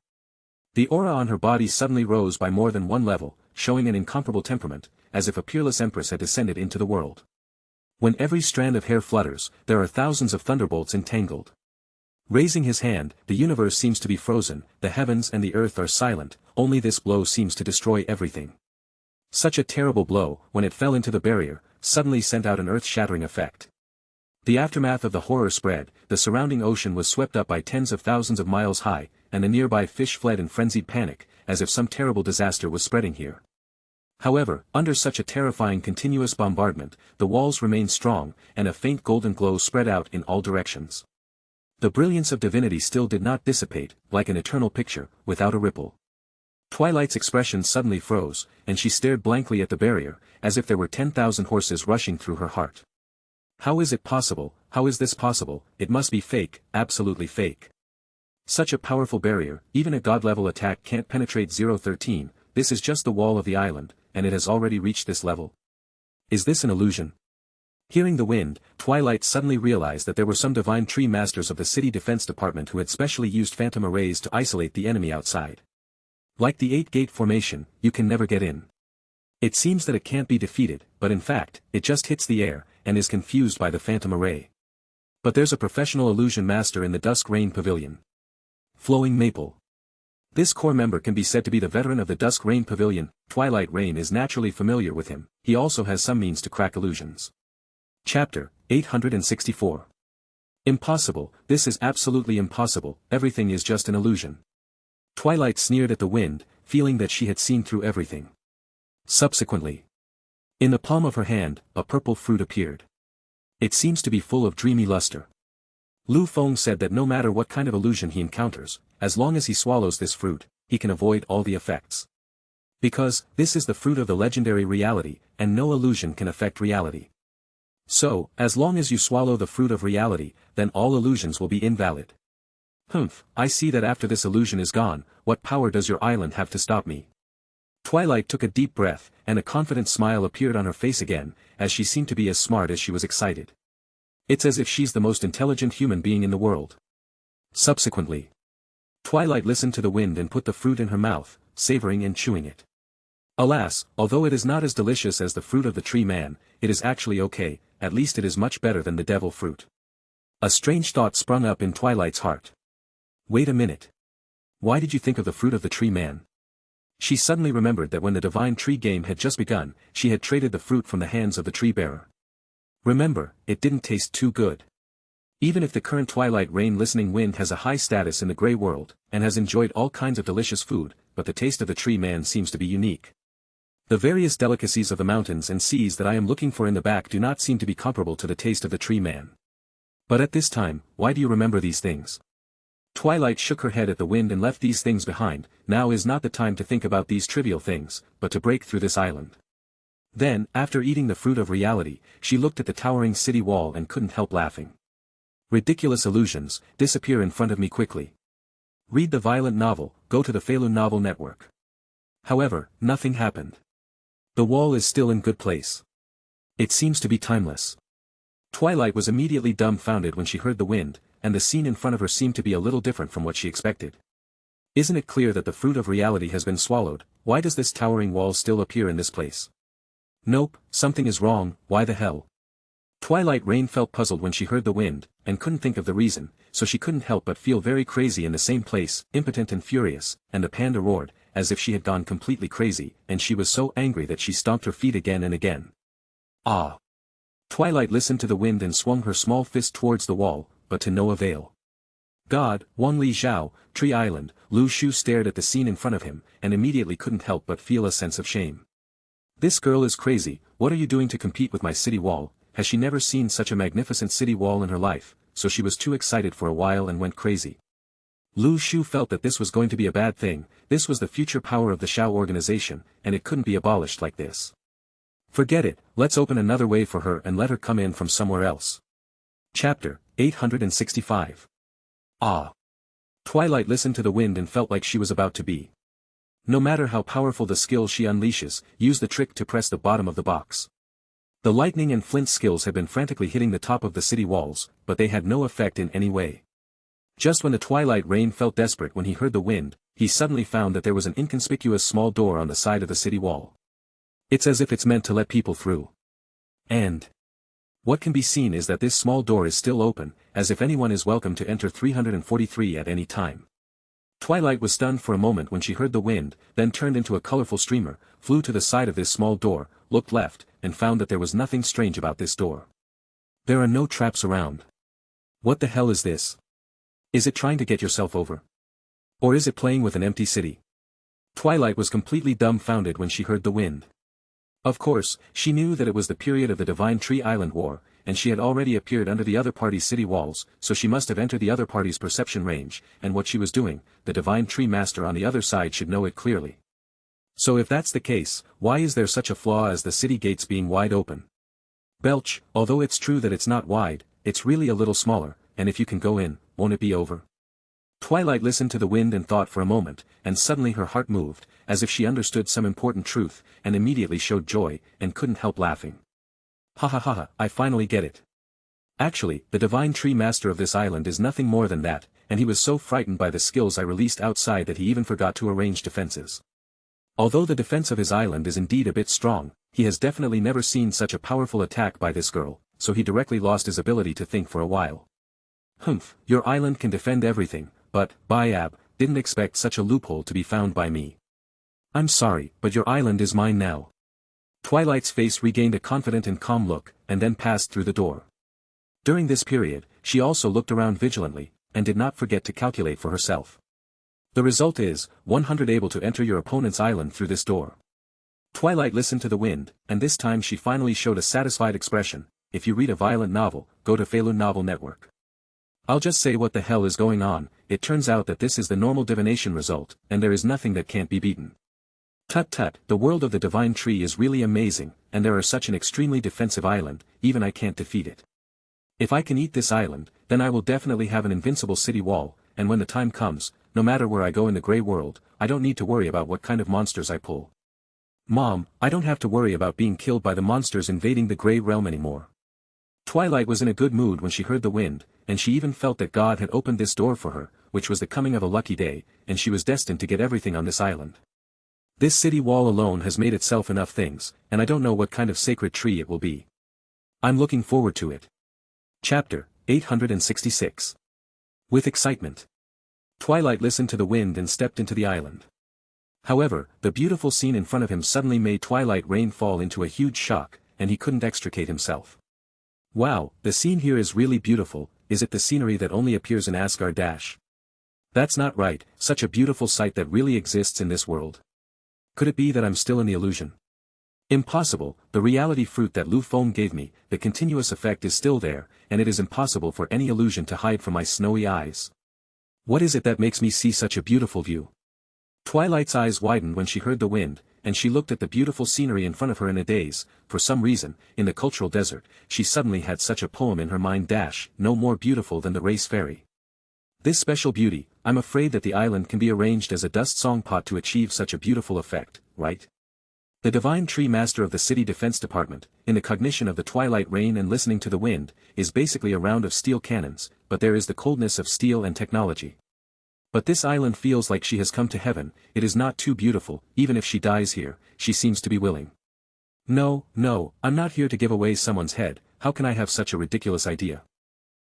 The aura on her body suddenly rose by more than one level, showing an incomparable temperament, as if a peerless empress had descended into the world. When every strand of hair flutters, there are thousands of thunderbolts entangled. Raising his hand, the universe seems to be frozen, the heavens and the earth are silent, only this blow seems to destroy everything. Such a terrible blow, when it fell into the barrier, suddenly sent out an earth-shattering effect. The aftermath of the horror spread, the surrounding ocean was swept up by tens of thousands of miles high, and the nearby fish fled in frenzied panic, as if some terrible disaster was spreading here. However, under such a terrifying continuous bombardment, the walls remained strong, and a faint golden glow spread out in all directions. The brilliance of divinity still did not dissipate, like an eternal picture, without a ripple. Twilight's expression suddenly froze, and she stared blankly at the barrier, as if there were 10,000 horses rushing through her heart. How is it possible? How is this possible? It must be fake, absolutely fake. Such a powerful barrier, even a god-level attack can't penetrate 013, this is just the wall of the island, and it has already reached this level. Is this an illusion? Hearing the wind, Twilight suddenly realized that there were some divine tree masters of the city defense department who had specially used phantom arrays to isolate the enemy outside. Like the 8-gate formation, you can never get in. It seems that it can't be defeated, but in fact, it just hits the air, and is confused by the phantom array. But there's a professional illusion master in the Dusk Rain Pavilion. Flowing Maple. This core member can be said to be the veteran of the Dusk Rain Pavilion. Twilight Rain is naturally familiar with him, he also has some means to crack illusions. Chapter 864. Impossible, this is absolutely impossible, everything is just an illusion. Twilight sneered at the wind, feeling that she had seen through everything. Subsequently, in the palm of her hand, a purple fruit appeared. It seems to be full of dreamy luster. Lu Feng said that no matter what kind of illusion he encounters, as long as he swallows this fruit, he can avoid all the effects. Because, this is the fruit of the legendary reality, and no illusion can affect reality. So, as long as you swallow the fruit of reality, then all illusions will be invalid. Humph, I see that after this illusion is gone, what power does your island have to stop me? Twilight took a deep breath, and a confident smile appeared on her face again, as she seemed to be as smart as she was excited. It's as if she's the most intelligent human being in the world. Subsequently, Twilight listened to the wind and put the fruit in her mouth, savoring and chewing it. Alas, although it is not as delicious as the fruit of the tree man, it is actually okay, at least it is much better than the devil fruit. A strange thought sprung up in Twilight's heart. Wait a minute. Why did you think of the fruit of the tree man? She suddenly remembered that when the divine tree game had just begun, she had traded the fruit from the hands of the tree bearer. Remember, it didn't taste too good. Even if the current Twilight Rain listening wind has a high status in the grey world, and has enjoyed all kinds of delicious food, but the taste of the tree man seems to be unique. The various delicacies of the mountains and seas that I am looking for in the back do not seem to be comparable to the taste of the tree man. But at this time, why do you remember these things? Twilight shook her head at the wind and left these things behind. Now is not the time to think about these trivial things, but to break through this island. Then, after eating the fruit of reality, she looked at the towering city wall and couldn't help laughing. Ridiculous illusions, disappear in front of me quickly. Read the violent novel, go to the Falun Novel Network. However, nothing happened. The wall is still in good place. It seems to be timeless. Twilight was immediately dumbfounded when she heard the wind, and the scene in front of her seemed to be a little different from what she expected. Isn't it clear that the fruit of reality has been swallowed? Why does this towering wall still appear in this place? Nope, something is wrong, why the hell? Twilight Rain felt puzzled when she heard the wind, and couldn't think of the reason, so she couldn't help but feel very crazy in the same place, impotent and furious, and the panda roared, as if she had gone completely crazy, and she was so angry that she stomped her feet again and again. Ah! Twilight listened to the wind and swung her small fist towards the wall, but to no avail. God, Wang Li Zhao, Tree Island, Lu Shu stared at the scene in front of him, and immediately couldn't help but feel a sense of shame. This girl is crazy, what are you doing to compete with my city wall? Has she never seen such a magnificent city wall in her life? So she was too excited for a while and went crazy. Lu Shu felt that this was going to be a bad thing, this was the future power of the Shao organization, and it couldn't be abolished like this. Forget it, let's open another way for her and let her come in from somewhere else. Chapter 865. Ah! Twilight listened to the wind and felt like she was about to be. No matter how powerful the skill she unleashes, use the trick to press the bottom of the box. The lightning and flint skills had been frantically hitting the top of the city walls, but they had no effect in any way. Just when the Twilight Rain felt desperate when he heard the wind, he suddenly found that there was an inconspicuous small door on the side of the city wall. It's as if it's meant to let people through. And what can be seen is that this small door is still open, as if anyone is welcome to enter 343 at any time. Twilight was stunned for a moment when she heard the wind, then turned into a colorful streamer, flew to the side of this small door, looked left, and found that there was nothing strange about this door. There are no traps around. What the hell is this? Is it trying to get yourself over? Or is it playing with an empty city? Twilight was completely dumbfounded when she heard the wind. Of course, she knew that it was the period of the Divine Tree Island War, and she had already appeared under the other party's city walls, so she must have entered the other party's perception range, and what she was doing, the Divine Tree Master on the other side should know it clearly. So if that's the case, why is there such a flaw as the city gates being wide open? Belch, although it's true that it's not wide, it's really a little smaller, and if you can go in, won't it be over? Twilight listened to the wind and thought for a moment, and suddenly her heart moved, as if she understood some important truth, and immediately showed joy, and couldn't help laughing. Ha ha ha ha, I finally get it. Actually, the Divine Tree Master of this island is nothing more than that, and he was so frightened by the skills I released outside that he even forgot to arrange defenses. Although the defense of his island is indeed a bit strong, he has definitely never seen such a powerful attack by this girl, so he directly lost his ability to think for a while. Humph, your island can defend everything, but, Bayab, didn't expect such a loophole to be found by me. I'm sorry, but your island is mine now. Twilight's face regained a confident and calm look, and then passed through the door. During this period, she also looked around vigilantly, and did not forget to calculate for herself. The result is, 100 able to enter your opponent's island through this door. Twilight listened to the wind, and this time she finally showed a satisfied expression. If you read a violent novel, go to Webnovel network. I'll just say what the hell is going on. It turns out that this is the normal divination result, and there is nothing that can't be beaten. Tut tut, the world of the divine tree is really amazing, and there are such an extremely defensive island, even I can't defeat it. If I can eat this island, then I will definitely have an invincible city wall, and when the time comes, no matter where I go in the grey world, I don't need to worry about what kind of monsters I pull. Mom, I don't have to worry about being killed by the monsters invading the grey realm anymore. Twilight was in a good mood when she heard the wind, and she even felt that God had opened this door for her, which was the coming of a lucky day, and she was destined to get everything on this island. This city wall alone has made itself enough things, and I don't know what kind of sacred tree it will be. I'm looking forward to it. Chapter 866. With excitement. Twilight listened to the wind and stepped into the island. However, the beautiful scene in front of him suddenly made Twilight Rain fall into a huge shock, and he couldn't extricate himself. Wow, the scene here is really beautiful. Is it the scenery that only appears in Asgard? That's not right, such a beautiful sight that really exists in this world. Could it be that I'm still in the illusion? Impossible, the reality fruit that Lu Feng gave me, the continuous effect is still there, and it is impossible for any illusion to hide from my snowy eyes. What is it that makes me see such a beautiful view? Twilight's eyes widened when she heard the wind, and she looked at the beautiful scenery in front of her in a daze. For some reason, in the cultural desert, she suddenly had such a poem in her mind. No more beautiful than the race fairy. This special beauty, I'm afraid that the island can be arranged as a dust song pot to achieve such a beautiful effect, right? The divine tree master of the city defense department, in the cognition of the twilight rain and listening to the wind, is basically a round of steel cannons, but there is the coldness of steel and technology. But this island feels like she has come to heaven. It is not too beautiful. Even if she dies here, she seems to be willing. No, I'm not here to give away someone's head. How can I have such a ridiculous idea?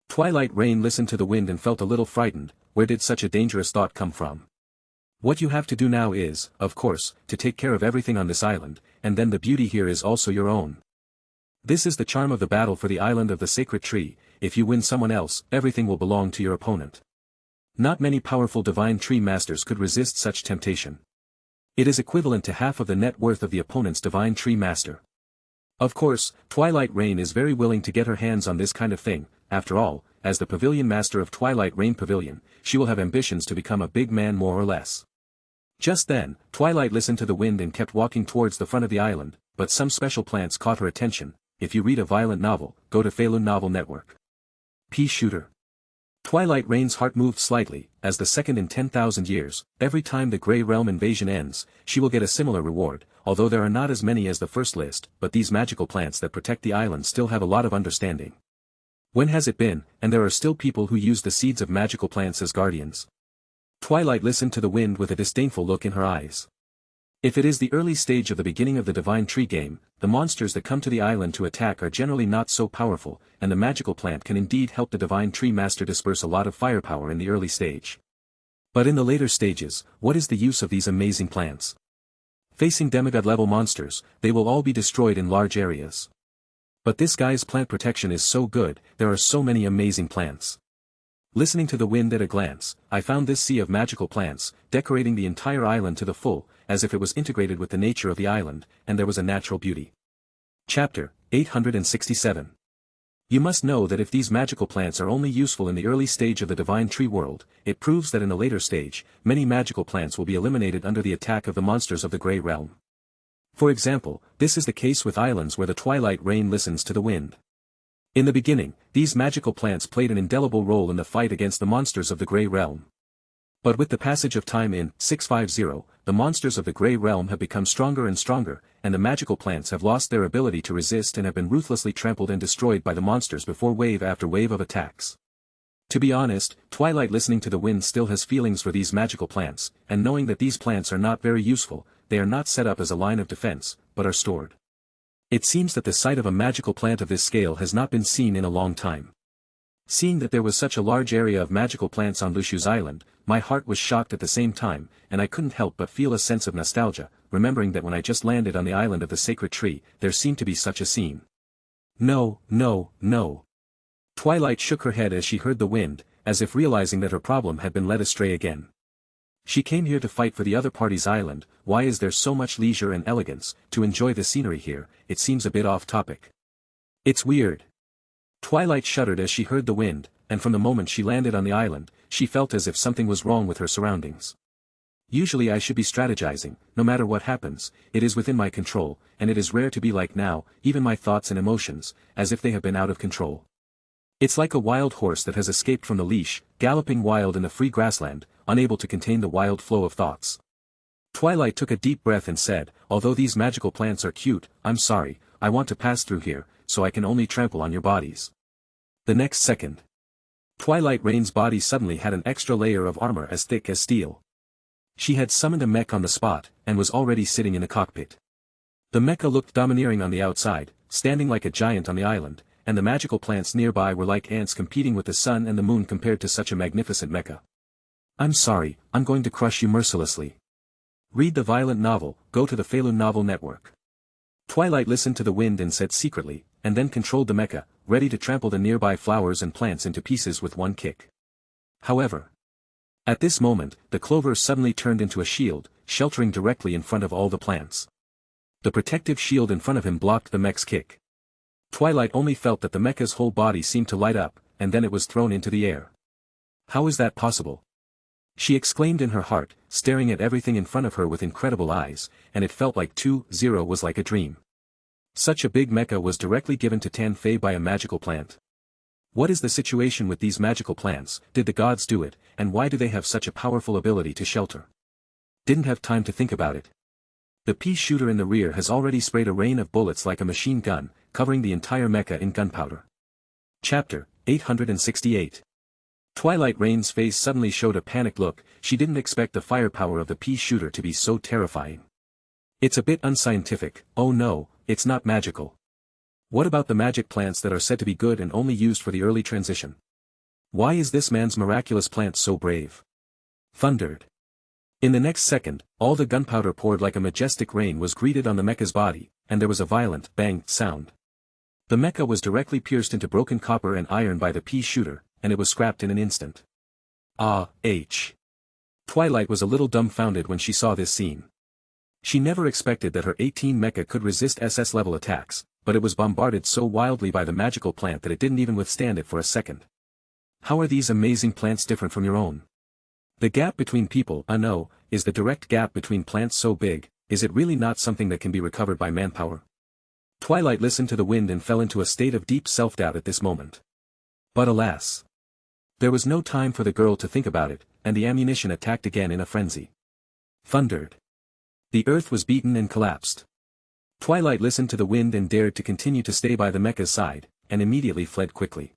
Twilight Rain listened to the wind and felt a little frightened. Where did such a dangerous thought come from? What you have to do now is, of course, to take care of everything on this island, and then the beauty here is also your own. This is the charm of the battle for the island of the sacred tree. If you win someone else, everything will belong to your opponent. Not many powerful divine tree masters could resist such temptation. It is equivalent to half of the net worth of the opponent's divine tree master. Of course, Twilight Rain is very willing to get her hands on this kind of thing. After all, as the pavilion master of Twilight Rain Pavilion, she will have ambitions to become a big man more or less. Just then, Twilight listened to the wind and kept walking towards the front of the island, but some special plants caught her attention. If you read a violent novel, go to Webnovel network. Pea shooter. Twilight Rain's heart moved slightly, as the second in 10,000 years, every time the Grey Realm invasion ends, she will get a similar reward, although there are not as many as the first list, but these magical plants that protect the island still have a lot of understanding. When has it been, and there are still people who use the seeds of magical plants as guardians? Twilight listened to the wind with a disdainful look in her eyes. If it is the early stage of the beginning of the divine tree game, the monsters that come to the island to attack are generally not so powerful, and the magical plant can indeed help the divine tree master disperse a lot of firepower in the early stage. But in the later stages, what is the use of these amazing plants? Facing demigod-level monsters, they will all be destroyed in large areas. But this guy's plant protection is so good, there are so many amazing plants. Listening to the wind at a glance, I found this sea of magical plants, decorating the entire island to the full, as if it was integrated with the nature of the island, and there was a natural beauty. Chapter 867. You must know that if these magical plants are only useful in the early stage of the divine tree world, it proves that in a later stage, many magical plants will be eliminated under the attack of the monsters of the Grey Realm. For example, this is the case with islands where the Twilight Rain listens to the wind. In the beginning, these magical plants played an indelible role in the fight against the monsters of the Grey Realm. But with the passage of time in 650, the monsters of the Grey Realm have become stronger and stronger, and the magical plants have lost their ability to resist and have been ruthlessly trampled and destroyed by the monsters before wave after wave of attacks. To be honest, Twilight listening to the wind still has feelings for these magical plants, and knowing that these plants are not very useful, they are not set up as a line of defense, but are stored. It seems that the sight of a magical plant of this scale has not been seen in a long time. Seeing that there was such a large area of magical plants on Lu Shu's island, my heart was shocked at the same time, and I couldn't help but feel a sense of nostalgia, remembering that when I just landed on the island of the sacred tree, there seemed to be such a scene. No, no, no. Twilight shook her head as she heard the wind, as if realizing that her problem had been led astray again. She came here to fight for the other party's island. Why is there so much leisure and elegance, to enjoy the scenery here? It seems a bit off topic. It's weird. Twilight shuddered as she heard the wind, and from the moment she landed on the island, she felt as if something was wrong with her surroundings. Usually I should be strategizing, no matter what happens, it is within my control, and it is rare to be like now, even my thoughts and emotions, as if they have been out of control. It's like a wild horse that has escaped from the leash, galloping wild in the free grassland, unable to contain the wild flow of thoughts. Twilight took a deep breath and said, although these magical plants are cute, I'm sorry, I want to pass through here, so I can only trample on your bodies. The next second, Twilight Rain's body suddenly had an extra layer of armor as thick as steel. She had summoned a mech on the spot, and was already sitting in a cockpit. The mecha looked domineering on the outside, standing like a giant on the island, and the magical plants nearby were like ants competing with the sun and the moon compared to such a magnificent mecha. I'm sorry, I'm going to crush you mercilessly. Read the violent novel, go to the Webnovel network. Twilight listened to the wind and said secretly, and then controlled the mecha, ready to trample the nearby flowers and plants into pieces with one kick. However, at this moment, the clover suddenly turned into a shield, sheltering directly in front of all the plants. The protective shield in front of him blocked the mech's kick. Twilight only felt that the mecha's whole body seemed to light up, and then it was thrown into the air. How is that possible? She exclaimed in her heart, staring at everything in front of her with incredible eyes, and it felt like 2-0 was like a dream. Such a big mecha was directly given to Tan Fei by a magical plant. What is the situation with these magical plants? Did the gods do it, and why do they have such a powerful ability to shelter? Didn't have time to think about it. The pea shooter in the rear has already sprayed a rain of bullets like a machine gun, covering the entire mecha in gunpowder. Chapter 868. Twilight Rain's face suddenly showed a panicked look. She didn't expect the firepower of the pea shooter to be so terrifying. It's a bit unscientific. Oh no, it's not magical. What about the magic plants that are said to be good and only used for the early transition? Why is this man's miraculous plant so brave? Thundered. In the next second, all the gunpowder poured like a majestic rain was greeted on the mecha's body, and there was a violent bang sound. The mecha was directly pierced into broken copper and iron by the pea shooter, and it was scrapped in an instant. Twilight was a little dumbfounded when she saw this scene. She never expected that her 18 mecha could resist SS-level attacks, but it was bombarded so wildly by the magical plant that it didn't even withstand it for a second. How are these amazing plants different from your own? The gap between people, no, is the direct gap between plants so big, is it really not something that can be recovered by manpower? Twilight listened to the wind and fell into a state of deep self-doubt at this moment. But alas! There was no time for the girl to think about it, and the ammunition attacked again in a frenzy. Thundered. The earth was beaten and collapsed. Twilight listened to the wind and dared to continue to stay by the mecha's side, and immediately fled quickly.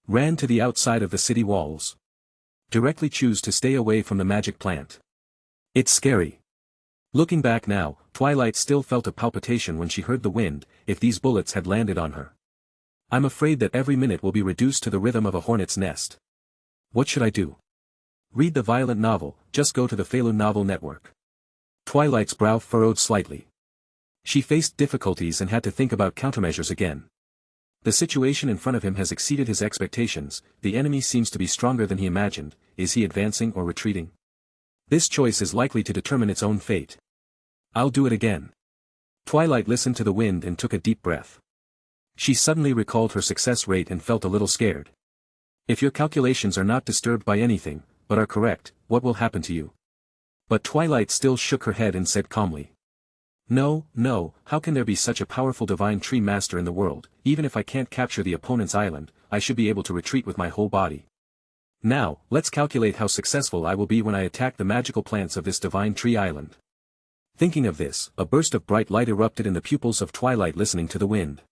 Ran to the outside of the city walls. Directly choose to stay away from the magic plant. It's scary. Looking back now, Twilight still felt a palpitation when she heard the wind. If these bullets had landed on her. I'm afraid that every minute will be reduced to the rhythm of a hornet's nest. What should I do? Read the violent novel, just go to the Webnovel network. Twilight's brow furrowed slightly. She faced difficulties and had to think about countermeasures again. The situation in front of him has exceeded his expectations. The enemy seems to be stronger than he imagined. Is he advancing or retreating? This choice is likely to determine its own fate. I'll do it again. Twilight listened to the wind and took a deep breath. She suddenly recalled her success rate and felt a little scared. If your calculations are not disturbed by anything, but are correct, what will happen to you? But Twilight still shook her head and said calmly. No, how can there be such a powerful divine tree master in the world? Even if I can't capture the opponent's island, I should be able to retreat with my whole body. Now, let's calculate how successful I will be when I attack the magical plants of this divine tree island. Thinking of this, a burst of bright light erupted in the pupils of Twilight listening to the wind.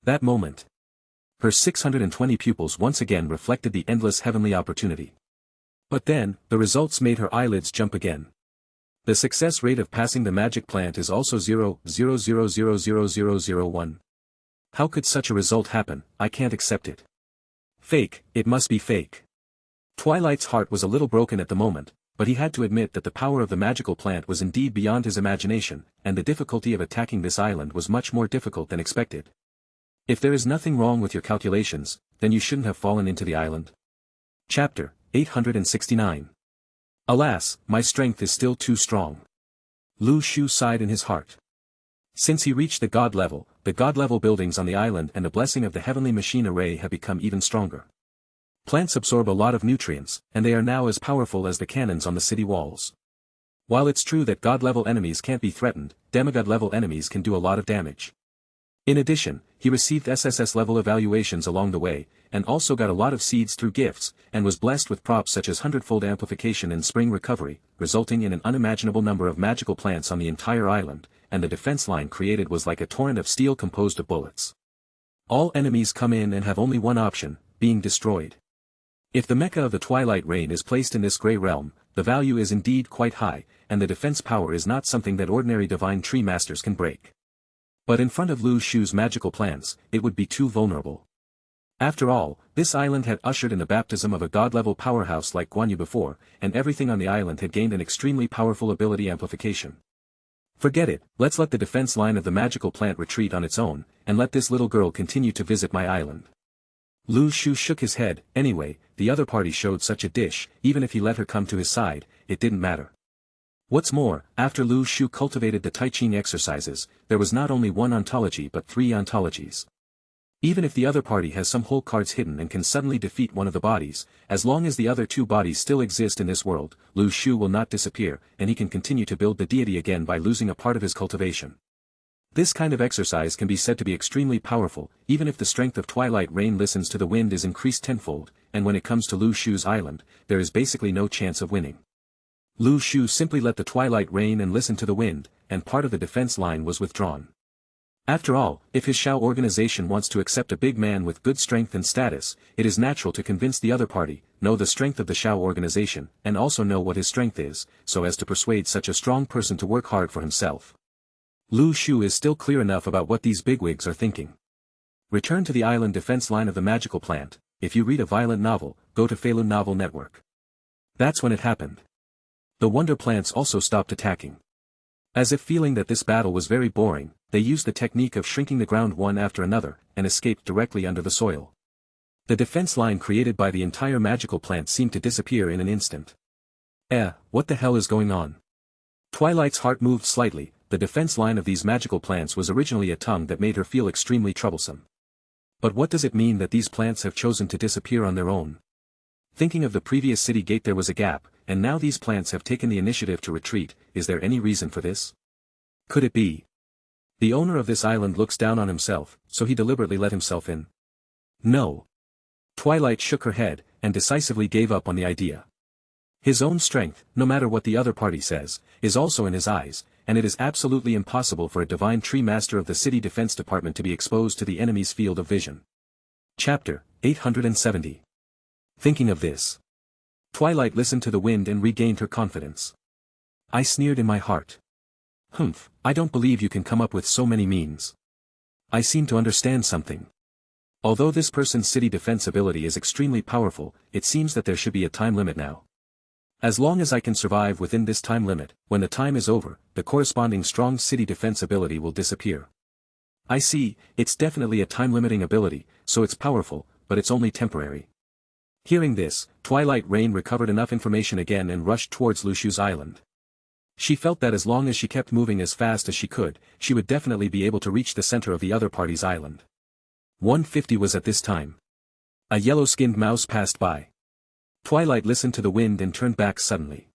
That moment, her 620 pupils once again reflected the endless heavenly opportunity. But then, the results made her eyelids jump again. The success rate of passing the magic plant is also 0.00000001. How could such a result happen? I can't accept it. Fake, it must be fake. Twilight's heart was a little broken at the moment, but he had to admit that the power of the magical plant was indeed beyond his imagination, and the difficulty of attacking this island was much more difficult than expected. If there is nothing wrong with your calculations, then you shouldn't have fallen into the island. Chapter 869. Alas, my strength is still too strong. Lu Shu sighed in his heart. Since he reached the god level buildings on the island and the blessing of the heavenly machine array have become even stronger. Plants absorb a lot of nutrients, and they are now as powerful as the cannons on the city walls. While it's true that god-level enemies can't be threatened, demigod-level enemies can do a lot of damage. In addition, he received SSS-level evaluations along the way, and also got a lot of seeds through gifts, and was blessed with props such as Hundredfold Amplification and Spring Recovery, resulting in an unimaginable number of magical plants on the entire island, and the defense line created was like a torrent of steel composed of bullets. All enemies come in and have only one option, being destroyed. If the mecha of the Twilight Rain is placed in this grey realm, the value is indeed quite high, and the defense power is not something that ordinary divine tree masters can break. But in front of Lu Shu's magical plants, it would be too vulnerable. After all, this island had ushered in the baptism of a god-level powerhouse like Guan Yu before, and everything on the island had gained an extremely powerful ability amplification. Forget it, let's let the defense line of the magical plant retreat on its own, and let this little girl continue to visit my island. Lu Shu shook his head. Anyway, the other party showed such a dish, even if he let her come to his side, it didn't matter. What's more, after Lu Shu cultivated the Tai Ching exercises, there was not only one ontology but 3 ontologies. Even if the other party has some whole cards hidden and can suddenly defeat one of the bodies, as long as the other 2 bodies still exist in this world, Lu Shu will not disappear, and he can continue to build the deity again by losing a part of his cultivation. This kind of exercise can be said to be extremely powerful, even if the strength of Twilight Rain listens to the wind is increased tenfold, and when it comes to Lu Shu's island, there is basically no chance of winning. Lu Shu simply let the Twilight Rain and listen to the wind, and part of the defense line was withdrawn. After all, if his Shao organization wants to accept a big man with good strength and status, it is natural to convince the other party, know the strength of the Shao organization, and also know what his strength is, so as to persuade such a strong person to work hard for himself. Lu Shu is still clear enough about what these bigwigs are thinking. Return to the island defense line of the magical plant. If you read a violent novel, go to Falun Novel Network. That's when it happened. The wonder plants also stopped attacking. As if feeling that this battle was very boring, they used the technique of shrinking the ground one after another, and escaped directly under the soil. The defense line created by the entire magical plant seemed to disappear in an instant. What the hell is going on? Twilight's heart moved slightly. The defense line of these magical plants was originally a tongue that made her feel extremely troublesome. But what does it mean that these plants have chosen to disappear on their own? Thinking of the previous city gate, there was a gap, and now these plants have taken the initiative to retreat. Is there any reason for this? Could it be? The owner of this island looks down on himself, so he deliberately let himself in. No. Twilight shook her head, and decisively gave up on the idea. His own strength, no matter what the other party says, is also in his eyes, and it is absolutely impossible for a divine tree master of the city defense department to be exposed to the enemy's field of vision. Chapter 870. Thinking of this, Twilight listened to the wind and regained her confidence. I sneered in my heart. Humph, I don't believe you can come up with so many means. I seem to understand something. Although this person's city defense ability is extremely powerful, it seems that there should be a time limit now. As long as I can survive within this time limit, when the time is over, the corresponding strong city defense ability will disappear. I see, it's definitely a time-limiting ability, so it's powerful, but it's only temporary. Hearing this, Twilight Rain recovered enough information again and rushed towards Lu Shu's island. She felt that as long as she kept moving as fast as she could, she would definitely be able to reach the center of the other party's island. 150 was at this time. A yellow-skinned mouse passed by. Twilight listened to the wind and turned back suddenly.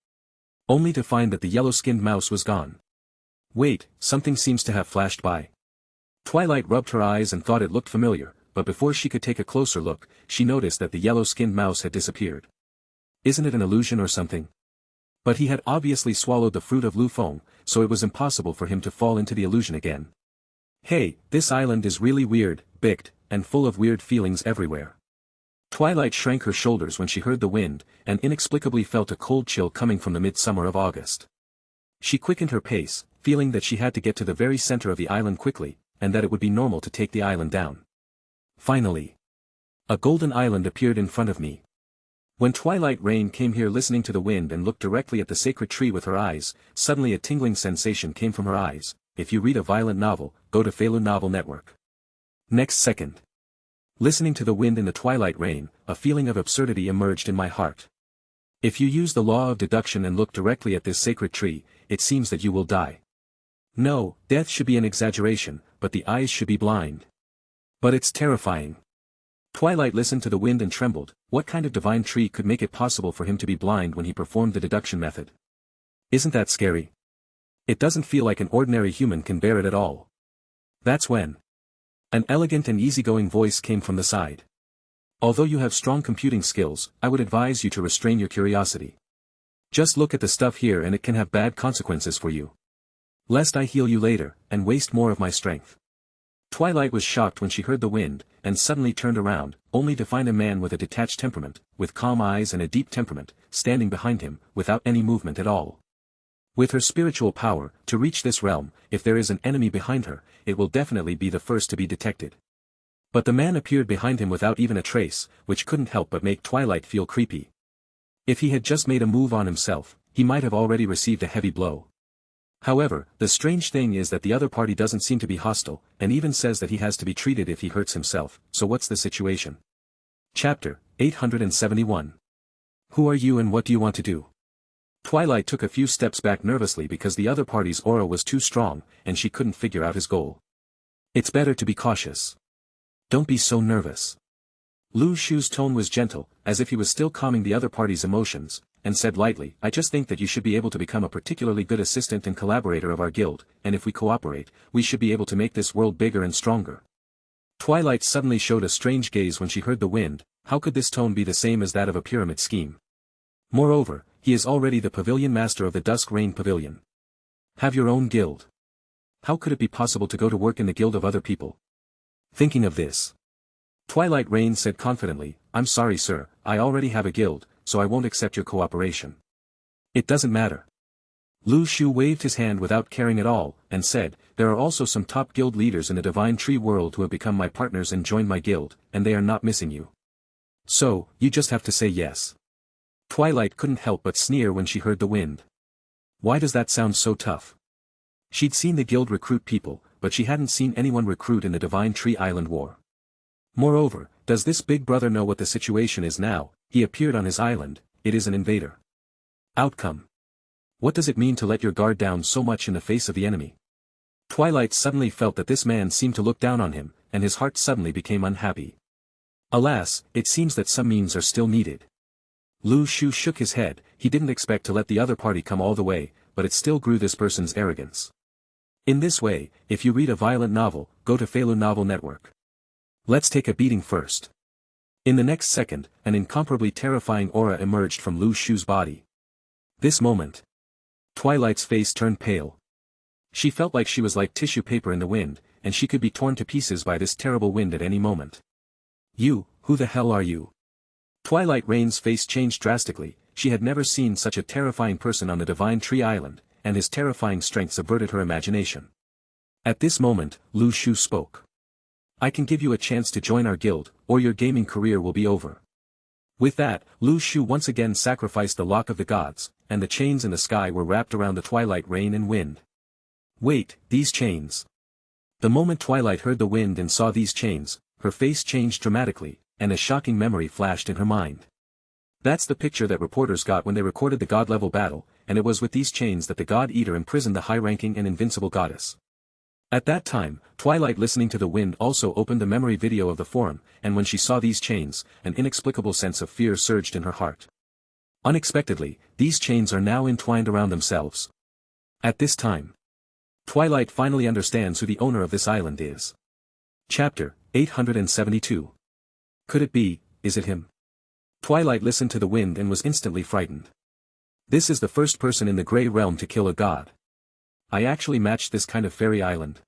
Only to find that the yellow-skinned mouse was gone. Wait, something seems to have flashed by. Twilight rubbed her eyes and thought it looked familiar, but before she could take a closer look, she noticed that the yellow-skinned mouse had disappeared. Isn't it an illusion or something? But he had obviously swallowed the fruit of Lu Feng, so it was impossible for him to fall into the illusion again. Hey, this island is really weird, bicked, and full of weird feelings everywhere. Twilight shrank her shoulders when she heard the wind, and inexplicably felt a cold chill coming from the midsummer of August. She quickened her pace, feeling that she had to get to the very center of the island quickly, and that it would be normal to take the island down. Finally, a golden island appeared in front of me. When Twilight Rain came here listening to the wind and looked directly at the sacred tree with her eyes, suddenly a tingling sensation came from her eyes. If you read a violent novel, go to Webnovel network. Next second. Listening to the wind in the Twilight Rain, a feeling of absurdity emerged in my heart. If you use the law of deduction and look directly at this sacred tree, it seems that you will die. No, death should be an exaggeration, but the eyes should be blind. But it's terrifying. Twilight listened to the wind and trembled. What kind of divine tree could make it possible for him to be blind when he performed the deduction method? Isn't that scary? It doesn't feel like an ordinary human can bear it at all. That's when an elegant and easygoing voice came from the side. Although you have strong computing skills, I would advise you to restrain your curiosity. Just look at the stuff here and it can have bad consequences for you. Lest I heal you later, and waste more of my strength. Twilight was shocked when she heard the wind, and suddenly turned around, only to find a man with a detached temperament, with calm eyes and a deep temperament, standing behind him, without any movement at all. With her spiritual power, to reach this realm, if there is an enemy behind her, it will definitely be the first to be detected. But the man appeared behind him without even a trace, which couldn't help but make Twilight feel creepy. If he had just made a move on himself, he might have already received a heavy blow. However, the strange thing is that the other party doesn't seem to be hostile, and even says that he has to be treated if he hurts himself, so what's the situation? Chapter 871. Who are you and what do you want to do? Twilight took a few steps back nervously because the other party's aura was too strong, and she couldn't figure out his goal. It's better to be cautious. Don't be so nervous. Lu Shu's tone was gentle, as if he was still calming the other party's emotions, and said lightly, I just think that you should be able to become a particularly good assistant and collaborator of our guild, and if we cooperate, we should be able to make this world bigger and stronger. Twilight suddenly showed a strange gaze when she heard the wind. How could this tone be the same as that of a pyramid scheme? Moreover, he is already the pavilion master of the Dusk Rain Pavilion. Have your own guild. How could it be possible to go to work in the guild of other people? Thinking of this, Twilight Rain said confidently, I'm sorry sir, I already have a guild, so I won't accept your cooperation. It doesn't matter. Lu Shu waved his hand without caring at all, and said, there are also some top guild leaders in the Divine Tree world who have become my partners and joined my guild, and they are not missing you. So, you just have to say yes. Twilight couldn't help but sneer when she heard the wind. Why does that sound so tough? She'd seen the guild recruit people, but she hadn't seen anyone recruit in the Divine Tree Island War. Moreover, does this big brother know what the situation is now? He appeared on his island, it is an invader. Outcome. What does it mean to let your guard down so much in the face of the enemy? Twilight suddenly felt that this man seemed to look down on him, and his heart suddenly became unhappy. Alas, it seems that some means are still needed. Lu Shu shook his head, he didn't expect to let the other party come all the way, but it still grew this person's arrogance. In this way, if you read a violent novel, go to Webnovel network. Let's take a beating first. In the next second, an incomparably terrifying aura emerged from Lu Shu's body. This moment, Twilight's face turned pale. She felt like she was like tissue paper in the wind, and she could be torn to pieces by this terrible wind at any moment. You, who the hell are you? Twilight Rain's face changed drastically, she had never seen such a terrifying person on the Divine Tree Island, and his terrifying strength subverted her imagination. At this moment, Lu Shu spoke. I can give you a chance to join our guild, or your gaming career will be over. With that, Lu Shu once again sacrificed the lock of the gods, and the chains in the sky were wrapped around the Twilight Rain and wind. Wait, these chains. The moment Twilight heard the wind and saw these chains, her face changed dramatically, and a shocking memory flashed in her mind. That's the picture that reporters got when they recorded the god-level battle, and it was with these chains that the God-Eater imprisoned the high-ranking and invincible goddess. At that time, Twilight listening to the wind also opened the memory video of the forum, and when she saw these chains, an inexplicable sense of fear surged in her heart. Unexpectedly, these chains are now entwined around themselves. At this time, Twilight finally understands who the owner of this island is. Chapter 872. Could it be, is it him? Twilight listened to the wind and was instantly frightened. This is the first person in the Grey Realm to kill a god. I actually matched this kind of fairy island.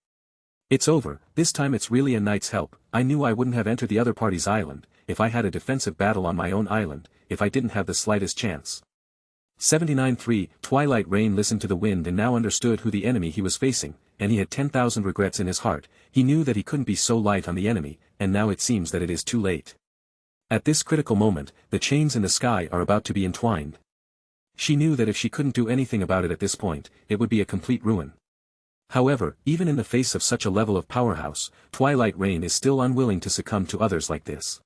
It's over, this time it's really a knight's help. I knew I wouldn't have entered the other party's island, if I had a defensive battle on my own island, if I didn't have the slightest chance. 79-3, Twilight Rain listened to the wind and now understood who the enemy he was facing, and he had 10,000 regrets in his heart. He knew that he couldn't be so light on the enemy, and now it seems that it is too late. At this critical moment, the chains in the sky are about to be entwined. She knew that if she couldn't do anything about it at this point, it would be a complete ruin. However, even in the face of such a level of powerhouse, Twilight Rain is still unwilling to succumb to others like this.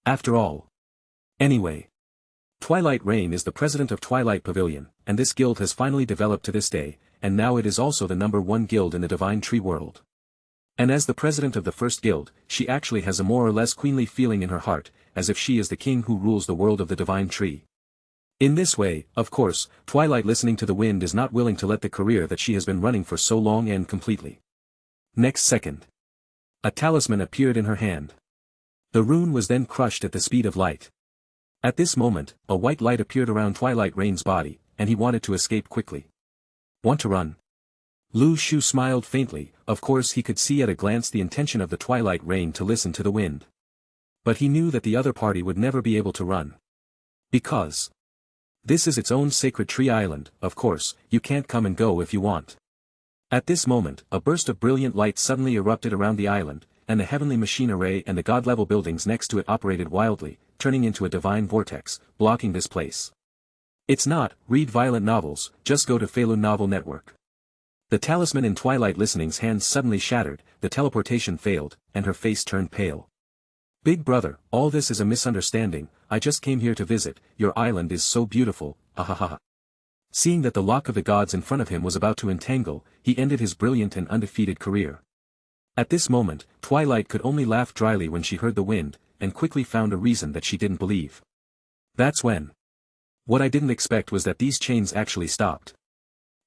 After all. Anyway. Twilight Rain is the president of Twilight Pavilion, and this guild has finally developed to this day, and now it is also the #1 guild in the Divine Tree world. And as the president of the first guild, she actually has a more or less queenly feeling in her heart, as if she is the king who rules the world of the Divine Tree. In this way, of course, Twilight listening to the wind is not willing to let the career that she has been running for so long end completely. Next second. A talisman appeared in her hand. The rune was then crushed at the speed of light. At this moment, a white light appeared around Twilight Rain's body, and he wanted to escape quickly. Want to run? Lu Shu smiled faintly. Of course he could see at a glance the intention of the Twilight Rain to listen to the wind. But he knew that the other party would never be able to run. Because this is its own sacred tree island, of course, you can't come and go if you want. At this moment, a burst of brilliant light suddenly erupted around the island, and the heavenly machine array and the god-level buildings next to it operated wildly, turning into a divine vortex, blocking this place. It's not, read violent novels, just go to Falun Novel Network. The talisman in Twilight Listening's hands suddenly shattered, the teleportation failed, and her face turned pale. Big brother, all this is a misunderstanding, I just came here to visit, your island is so beautiful, ahaha. Seeing that the lock of the gods in front of him was about to entangle, he ended his brilliant and undefeated career. At this moment, Twilight could only laugh dryly when she heard the wind, and quickly found a reason that she didn't believe. That's when. What I didn't expect was that these chains actually stopped.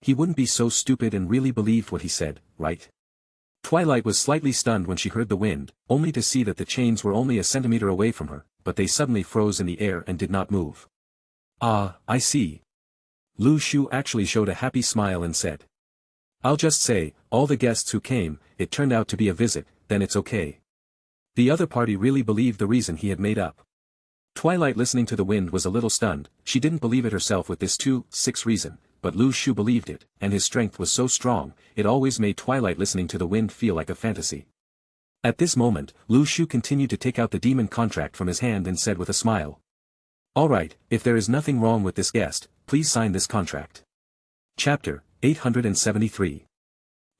He wouldn't be so stupid and really believed what he said, right? Twilight was slightly stunned when she heard the wind, only to see that the chains were only a centimeter away from her, but they suddenly froze in the air and did not move. Ah, I see. Lu Shu actually showed a happy smile and said. I'll just say, all the guests who came, it turned out to be a visit, then it's okay. The other party really believed the reason he had made up. Twilight listening to the wind was a little stunned, she didn't believe it herself with this 2-6 reason. But Lu Shu believed it, and his strength was so strong, it always made Twilight listening to the wind feel like a fantasy. At this moment, Lu Shu continued to take out the demon contract from his hand and said with a smile. Alright, if there is nothing wrong with this guest, please sign this contract. Chapter 873.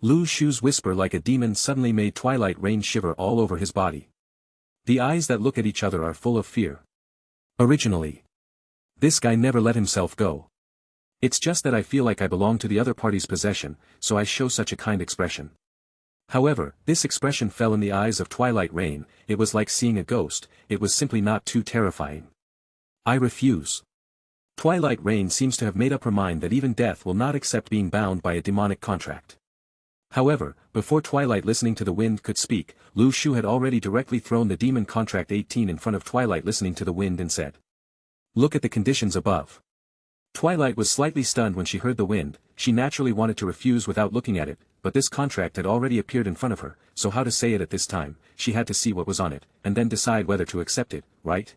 Lu Shu's whisper like a demon suddenly made Twilight Rain shiver all over his body. The eyes that look at each other are full of fear. Originally. This guy never let himself go. It's just that I feel like I belong to the other party's possession, so I show such a kind expression. However, this expression fell in the eyes of Twilight Rain, it was like seeing a ghost, it was simply not too terrifying. I refuse. Twilight Rain seems to have made up her mind that even death will not accept being bound by a demonic contract. However, before Twilight listening to the wind could speak, Lu Shu had already directly thrown the demon contract 18 in front of Twilight listening to the wind and said. Look at the conditions above. Twilight was slightly stunned when she heard the wind, she naturally wanted to refuse without looking at it, but this contract had already appeared in front of her, so how to say it at this time, she had to see what was on it, and then decide whether to accept it, right?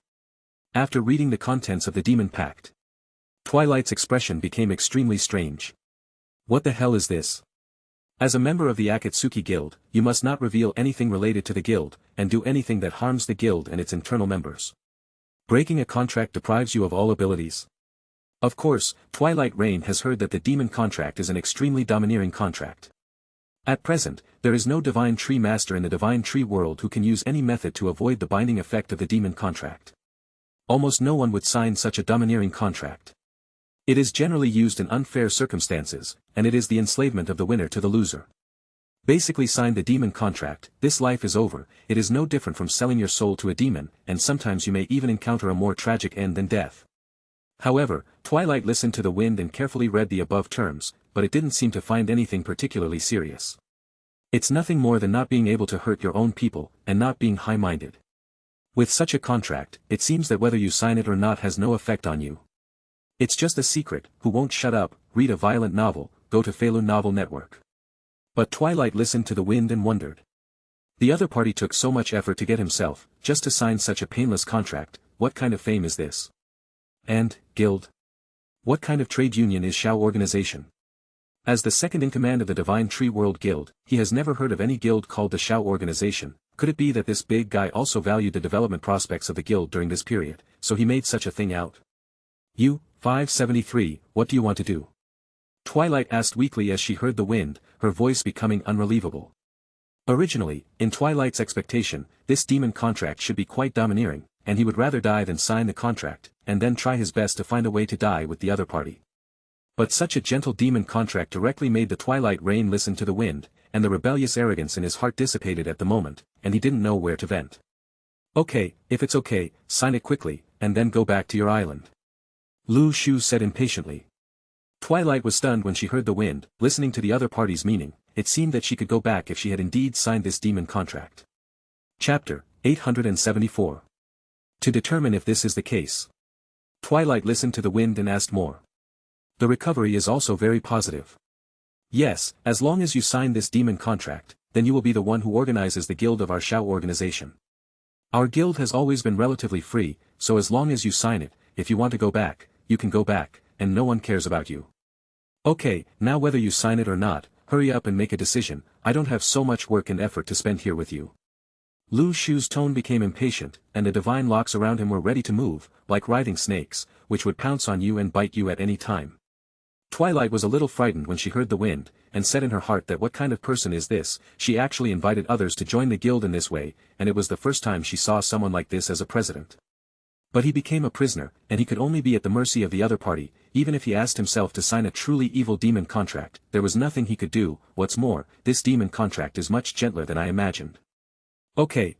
After reading the contents of the demon pact, Twilight's expression became extremely strange. What the hell is this? As a member of the Akatsuki Guild, you must not reveal anything related to the guild, and do anything that harms the guild and its internal members. Breaking a contract deprives you of all abilities. Of course, Twilight Rain has heard that the demon contract is an extremely domineering contract. At present, there is no Divine Tree Master in the Divine Tree world who can use any method to avoid the binding effect of the demon contract. Almost no one would sign such a domineering contract. It is generally used in unfair circumstances, and it is the enslavement of the winner to the loser. Basically sign the demon contract, this life is over, it is no different from selling your soul to a demon, and sometimes you may even encounter a more tragic end than death. However, Twilight listened to the wind and carefully read the above terms, but it didn't seem to find anything particularly serious. It's nothing more than not being able to hurt your own people, and not being high-minded. With such a contract, it seems that whether you sign it or not has no effect on you. It's just a secret, who won't shut up, read a violent novel, go to Falun Novel Network. But Twilight listened to the wind and wondered. The other party took so much effort to get himself, just to sign such a painless contract, what kind of fame is this? And, guild? What kind of trade union is Shao organization? As the second in command of the Divine Tree World Guild, he has never heard of any guild called the Shao organization, Could it be that this big guy also valued the development prospects of the guild during this period, so he made such a thing out? You, 573, what do you want to do? Twilight asked weakly as she heard the wind, her voice becoming unrelievable. Originally, in Twilight's expectation, this demon contract should be quite domineering, and he would rather die than sign the contract, and then try his best to find a way to die with the other party. But such a gentle demon contract directly made the Twilight Rain listen to the wind, and the rebellious arrogance in his heart dissipated at the moment, and he didn't know where to vent. Okay, if it's okay, sign it quickly, and then go back to your island. Lu Shu said impatiently. Twilight was stunned when she heard the wind, listening to the other party's meaning. It seemed that she could go back if she had indeed signed this demon contract. Chapter 874. To determine if this is the case. Twilight listened to the wind and asked more. The recovery is also very positive. Yes, as long as you sign this demon contract, then you will be the one who organizes the guild of our Shao organization. Our guild has always been relatively free, so as long as you sign it, if you want to go back, you can go back, and no one cares about you. Okay, now whether you sign it or not, hurry up and make a decision, I don't have so much work and effort to spend here with you. Lu Shu's tone became impatient, and the divine locks around him were ready to move, like writhing snakes, which would pounce on you and bite you at any time. Twilight was a little frightened when she heard the wind, and said in her heart that what kind of person is this? She actually invited others to join the guild in this way, and it was the first time she saw someone like this as a president. But he became a prisoner, and he could only be at the mercy of the other party. Even if he asked himself to sign a truly evil demon contract, there was nothing he could do. What's more, this demon contract is much gentler than I imagined. Okay,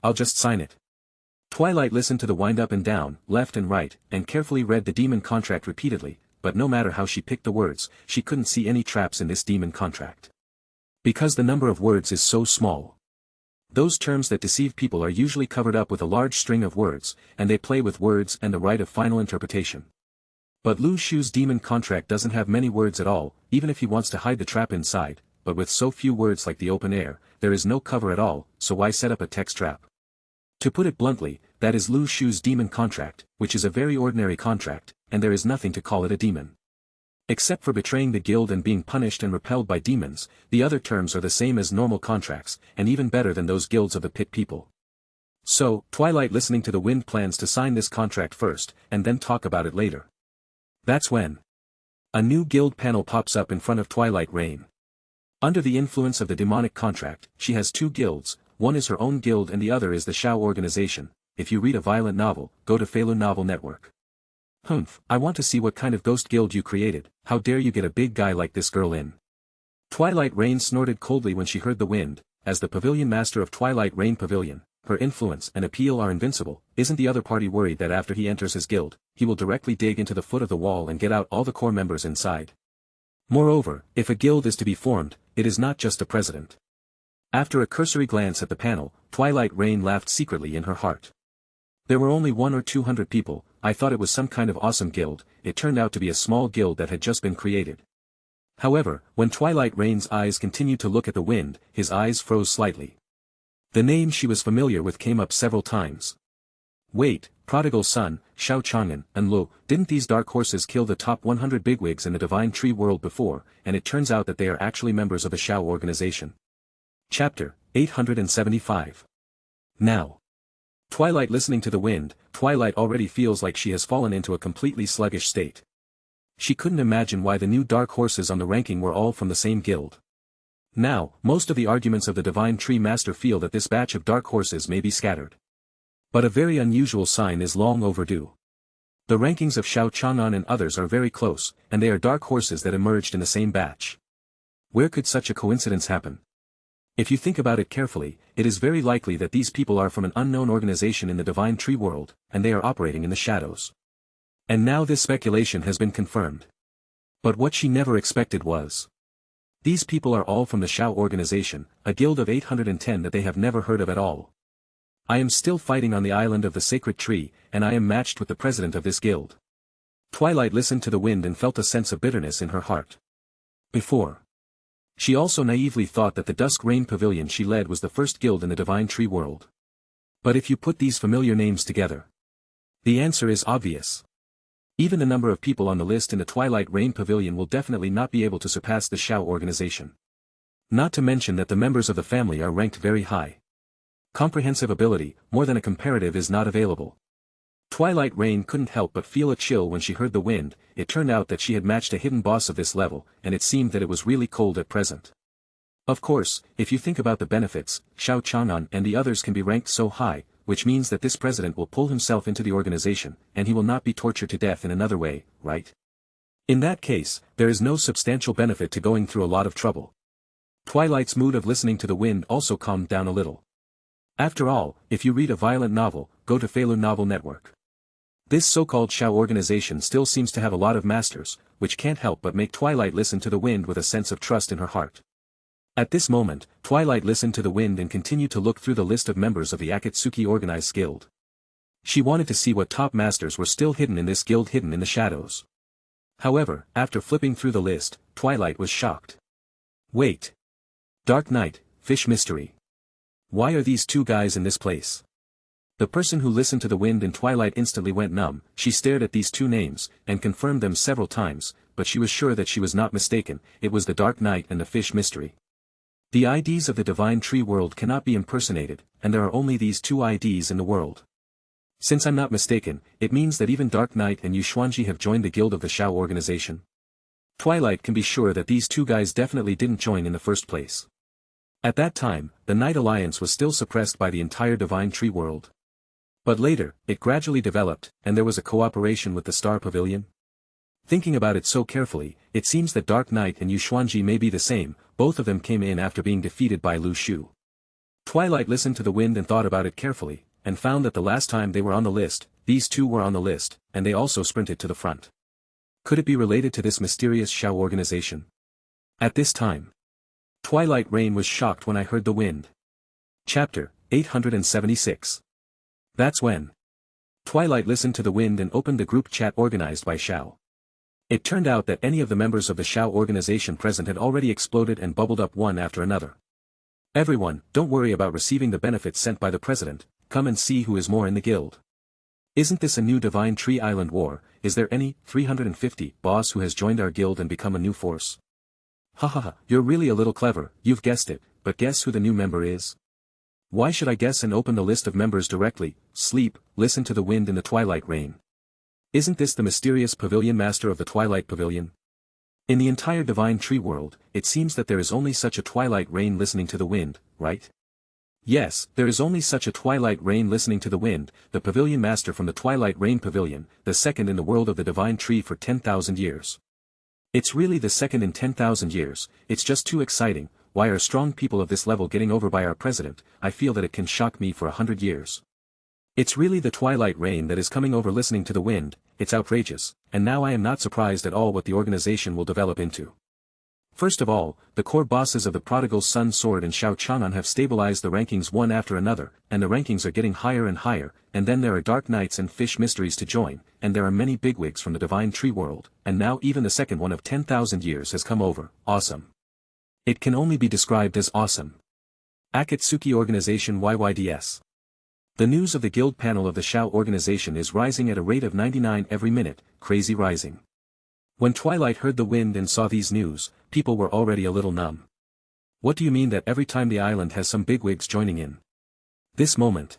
I'll just sign it. Twilight listened to the wind up and down, left and right, and carefully read the demon contract repeatedly, but no matter how she picked the words, she couldn't see any traps in this demon contract. Because the number of words is so small. Those terms that deceive people are usually covered up with a large string of words, and they play with words and the right of final interpretation. But Lu Shu's demon contract doesn't have many words at all, even if he wants to hide the trap inside, but with so few words like the open air, there is no cover at all, so why set up a text trap? To put it bluntly, that is Lu Shu's demon contract, which is a very ordinary contract, and there is nothing to call it a demon. Except for betraying the guild and being punished and repelled by demons, the other terms are the same as normal contracts, and even better than those guilds of the pit people. So, Twilight listening to the wind plans to sign this contract first, and then talk about it later. That's when a new guild panel pops up in front of Twilight Rain. Under the influence of the demonic contract, she has two guilds, one is her own guild and the other is the Shao organization. If you read a violent novel, go to Falun Novel Network. Humph, I want to see what kind of ghost guild you created. How dare you get a big guy like this girl in? Twilight Rain snorted coldly when she heard the wind. As the pavilion master of Twilight Rain Pavilion, her influence and appeal are invincible. Isn't the other party worried that after he enters his guild, he will directly dig into the foot of the wall and get out all the core members inside? Moreover, if a guild is to be formed, it is not just a president. After a cursory glance at the panel, Twilight Rain laughed secretly in her heart. There were only 100 or 200 people. I thought it was some kind of awesome guild. It turned out to be a small guild that had just been created. However, when Twilight Rain's eyes continued to look at the wind, his eyes froze slightly. The name she was familiar with came up several times. Wait, Prodigal Son, Shao Chang'an, and Lu, didn't these dark horses kill the top 100 bigwigs in the Divine Tree world before, and it turns out that they are actually members of the Shao organization. Chapter 875. Now. Twilight listening to the wind, Twilight already feels like she has fallen into a completely sluggish state. She couldn't imagine why the new dark horses on the ranking were all from the same guild. Now, most of the arguments of the Divine Tree Master feel that this batch of dark horses may be scattered. But a very unusual sign is long overdue. The rankings of Shao Chang'an and others are very close, and they are dark horses that emerged in the same batch. Where could such a coincidence happen? If you think about it carefully, it is very likely that these people are from an unknown organization in the Divine Tree world, and they are operating in the shadows. And now this speculation has been confirmed. But what she never expected was, these people are all from the Shao organization, a guild of 810 that they have never heard of at all. I am still fighting on the island of the sacred tree, and I am matched with the president of this guild. Twilight listened to the wind and felt a sense of bitterness in her heart. Before. She also naively thought that the Dusk Rain Pavilion she led was the first guild in the Divine Tree world. But if you put these familiar names together, the answer is obvious. Even the number of people on the list in the Twilight Rain Pavilion will definitely not be able to surpass the Shao organization. Not to mention that the members of the family are ranked very high. Comprehensive ability, more than a comparative, is not available. Twilight Rain couldn't help but feel a chill when she heard the wind. It turned out that she had matched a hidden boss of this level, and it seemed that it was really cold at present. Of course, if you think about the benefits, Xiao Chang'an and the others can be ranked so high, which means that this president will pull himself into the organization, and he will not be tortured to death in another way, right? In that case, there is no substantial benefit to going through a lot of trouble. Twilight's mood of listening to the wind also calmed down a little. After all, if you read a violent novel, go to Feilu Novel Network. This so-called Xiao organization still seems to have a lot of masters, which can't help but make Twilight listen to the wind with a sense of trust in her heart. At this moment, Twilight listened to the wind and continued to look through the list of members of the Akatsuki organized guild. She wanted to see what top masters were still hidden in this guild, hidden in the shadows. However, after flipping through the list, Twilight was shocked. Wait. Dark Knight, Fish Mystery. Why are these two guys in this place? The person who listened to the wind in Twilight instantly went numb. She stared at these two names, and confirmed them several times, but she was sure that she was not mistaken. It was the Dark Knight and the Fish Mystery. The IDs of the Divine Tree world cannot be impersonated, and there are only these two IDs in the world. Since I'm not mistaken, it means that even Dark Knight and Yu Xuanji have joined the guild of the Xiao organization. Twilight can be sure that these two guys definitely didn't join in the first place. At that time, the Night Alliance was still suppressed by the entire Divine Tree world. But later, it gradually developed, and there was a cooperation with the Star Pavilion. Thinking about it so carefully, it seems that Dark Knight and Yu Xuanji may be the same. Both of them came in after being defeated by Lu Shu. Twilight listened to the wind and thought about it carefully, and found that the last time they were on the list, these two were on the list, and they also sprinted to the front. Could it be related to this mysterious Xiao organization? At this time, Twilight Rain was shocked when I heard the wind. Chapter 876. That's when Twilight listened to the wind and opened the group chat organized by Xiao. It turned out that any of the members of the Xiao organization present had already exploded and bubbled up one after another. Everyone, don't worry about receiving the benefits sent by the president, come and see who is more in the guild. Isn't this a new Divine Tree Island war? Is there any 350 boss who has joined our guild and become a new force? Hahaha, you're really a little clever, you've guessed it, but guess who the new member is? Why should I guess and open the list of members directly? Sleep, listen to the wind in the Twilight Rain. Isn't this the mysterious pavilion master of the Twilight Pavilion? In the entire Divine Tree world, it seems that there is only such a Twilight Rain listening to the wind, right? Yes, there is only such a Twilight Rain listening to the wind, the pavilion master from the Twilight Rain Pavilion, the second in the world of the Divine Tree for 10,000 years. It's really the second in 10,000 years, it's just too exciting. Why are strong people of this level getting over by our president? I feel that it can shock me for 100 years. It's really the Twilight Rain that is coming over listening to the wind. It's outrageous, and now I am not surprised at all what the organization will develop into. First of all, the core bosses of the Prodigal Sun Sword and Xiao Chang'an have stabilized the rankings one after another, and the rankings are getting higher and higher, and then there are Dark Knights and Fish Mysteries to join, and there are many bigwigs from the Divine Tree world, and now even the second one of 10,000 years has come over. Awesome. It can only be described as awesome. Akatsuki Organization YYDS. The news of the guild panel of the Xiao organization is rising at a rate of 99 every minute, crazy rising. When Twilight heard the wind and saw these news, people were already a little numb. What do you mean that every time the island has some bigwigs joining in? This moment.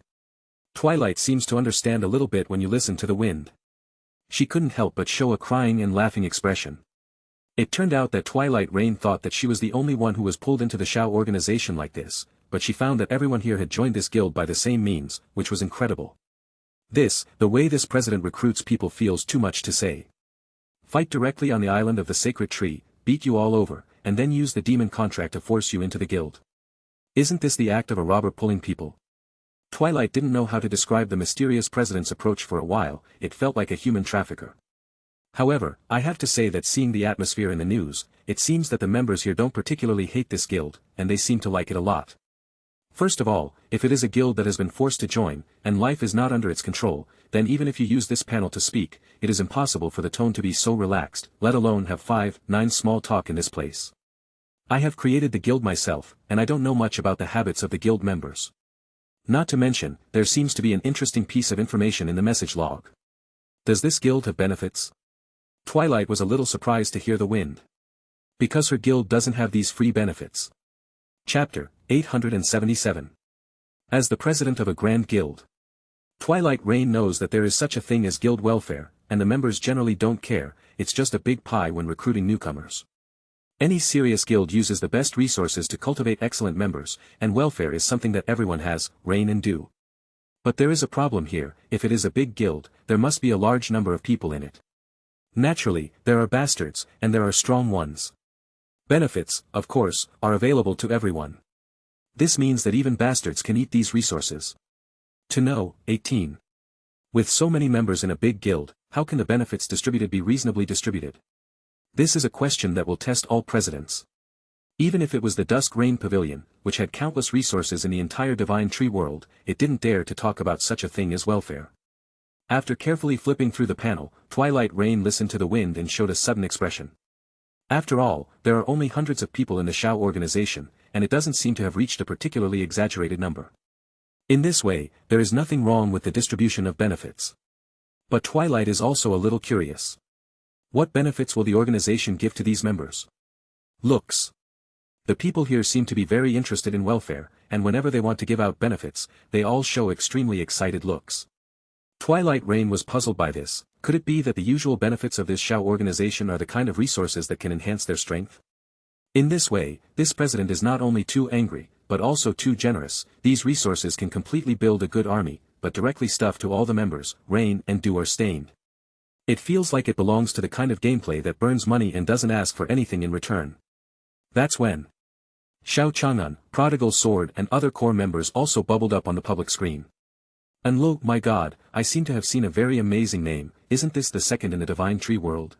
Twilight seems to understand a little bit when you listen to the wind. She couldn't help but show a crying and laughing expression. It turned out that Twilight Rain thought that she was the only one who was pulled into the Xiao organization like this, but she found that everyone here had joined this guild by the same means, which was incredible. The way this president recruits people feels too much to say. Fight directly on the island of the Sacred Tree, beat you all over, and then use the demon contract to force you into the guild. Isn't this the act of a robber pulling people? Twilight didn't know how to describe the mysterious president's approach for a while. It felt like a human trafficker. However, I have to say that seeing the atmosphere in the news, it seems that the members here don't particularly hate this guild, and they seem to like it a lot. First of all, if it is a guild that has been forced to join, and life is not under its control, then even if you use this panel to speak, it is impossible for the tone to be so relaxed, let alone have 5-9 small talk in this place. I have created the guild myself, and I don't know much about the habits of the guild members. Not to mention, there seems to be an interesting piece of information in the message log. Does this guild have benefits? Twilight was a little surprised to hear the wind. Because her guild doesn't have these free benefits. Chapter 877. As the president of a grand guild, Twilight Rain knows that there is such a thing as guild welfare, and the members generally don't care, it's just a big pie when recruiting newcomers. Any serious guild uses the best resources to cultivate excellent members, and welfare is something that everyone has, Rain and do. But there is a problem here, if it is a big guild, there must be a large number of people in it. Naturally, there are bastards, and there are strong ones. Benefits, of course, are available to everyone. This means that even bastards can eat these resources. To know, 18. With so many members in a big guild, how can the benefits distributed be reasonably distributed? This is a question that will test all presidents. Even if it was the Dusk Rain Pavilion, which had countless resources in the entire Divine Tree world, it didn't dare to talk about such a thing as welfare. After carefully flipping through the panel, Twilight Rain listened to the wind and showed a sudden expression. After all, there are only hundreds of people in the Shao organization, and it doesn't seem to have reached a particularly exaggerated number. In this way, there is nothing wrong with the distribution of benefits. But Twilight is also a little curious. What benefits will the organization give to these members? Looks. The people here seem to be very interested in welfare, and whenever they want to give out benefits, they all show extremely excited looks. Twilight Rain was puzzled by this. Could it be that the usual benefits of this Shao organization are the kind of resources that can enhance their strength? In this way, this president is not only too angry, but also too generous. These resources can completely build a good army, but directly stuff to all the members, Rain and Do are stained. It feels like it belongs to the kind of gameplay that burns money and doesn't ask for anything in return. That's when Xiao Chang'an, Prodigal Sword and other core members also bubbled up on the public screen. And lo, my god, I seem to have seen a very amazing name, isn't this the second in the Divine Tree world?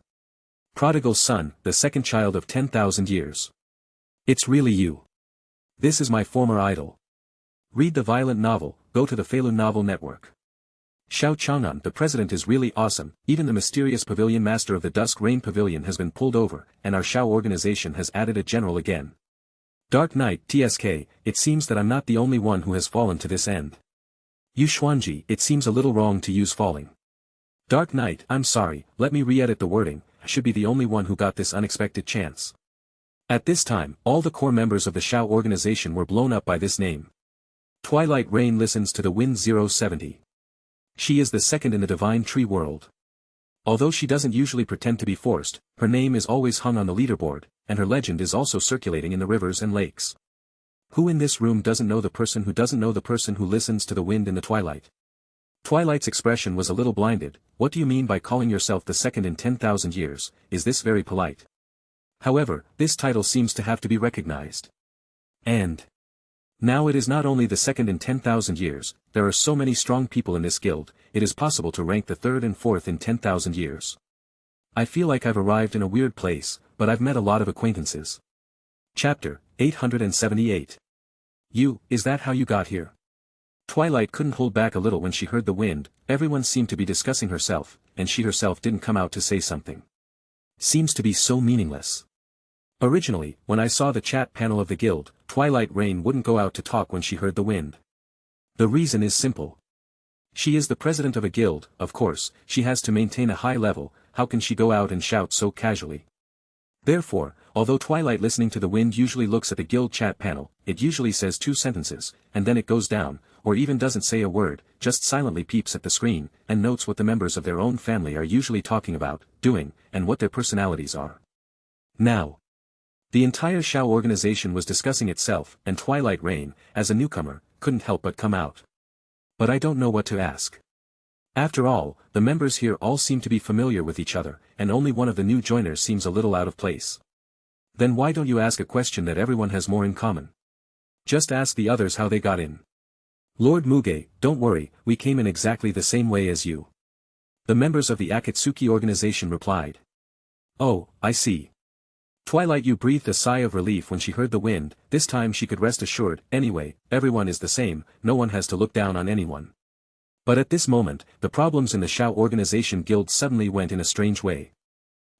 Prodigal Son, the second child of 10,000 years. It's really you. This is my former idol. Read the violent novel, go to the Feilun Novel Network. Xiao Chang'an, the president, is really awesome. Even the mysterious pavilion master of the Dusk Rain Pavilion has been pulled over, and our Shao organization has added a general again. Dark Knight, TSK, it seems that I'm not the only one who has fallen to this end. Yu Xuanji, it seems a little wrong to use falling. Dark Knight, I'm sorry, let me re-edit the wording, I should be the only one who got this unexpected chance. At this time, all the core members of the Shao organization were blown up by this name. Twilight Rain listens to the Wind 070. She is the second in the Divine Tree world. Although she doesn't usually pretend to be forced, her name is always hung on the leaderboard, and her legend is also circulating in the rivers and lakes. Who in this room doesn't know the person who doesn't know the person who listens to the wind in the twilight? Twilight's expression was a little blinded. What do you mean by calling yourself the second in 10,000 years, is this very polite? However, this title seems to have to be recognized. And now it is not only the second in 10,000 years, there are so many strong people in this guild, it is possible to rank the third and fourth in 10,000 years. I feel like I've arrived in a weird place, but I've met a lot of acquaintances. Chapter 878. Is that how you got here? Twilight couldn't hold back a little when she heard the wind. Everyone seemed to be discussing herself, and she herself didn't come out to say something. Seems to be so meaningless. Originally, when I saw the chat panel of the guild, Twilight Rain wouldn't go out to talk when she heard the wind. The reason is simple. She is the president of a guild, of course, she has to maintain a high level, how can she go out and shout so casually? Therefore, although Twilight listening to the wind usually looks at the guild chat panel, it usually says 2 sentences, and then it goes down, or even doesn't say a word, just silently peeps at the screen, and notes what the members of their own family are usually talking about, doing, and what their personalities are. Now, the entire Shao organization was discussing itself, and Twilight Rain, as a newcomer, couldn't help but come out. But I don't know what to ask. After all, the members here all seem to be familiar with each other, and only one of the new joiners seems a little out of place. Then why don't you ask a question that everyone has more in common? Just ask the others how they got in. Lord Muge, don't worry, we came in exactly the same way as you. The members of the Akatsuki organization replied. Oh, I see. Twilight Yu breathed a sigh of relief when she heard the wind. This time she could rest assured, anyway, everyone is the same, no one has to look down on anyone. But at this moment, the problems in the Shao organization guild suddenly went in a strange way.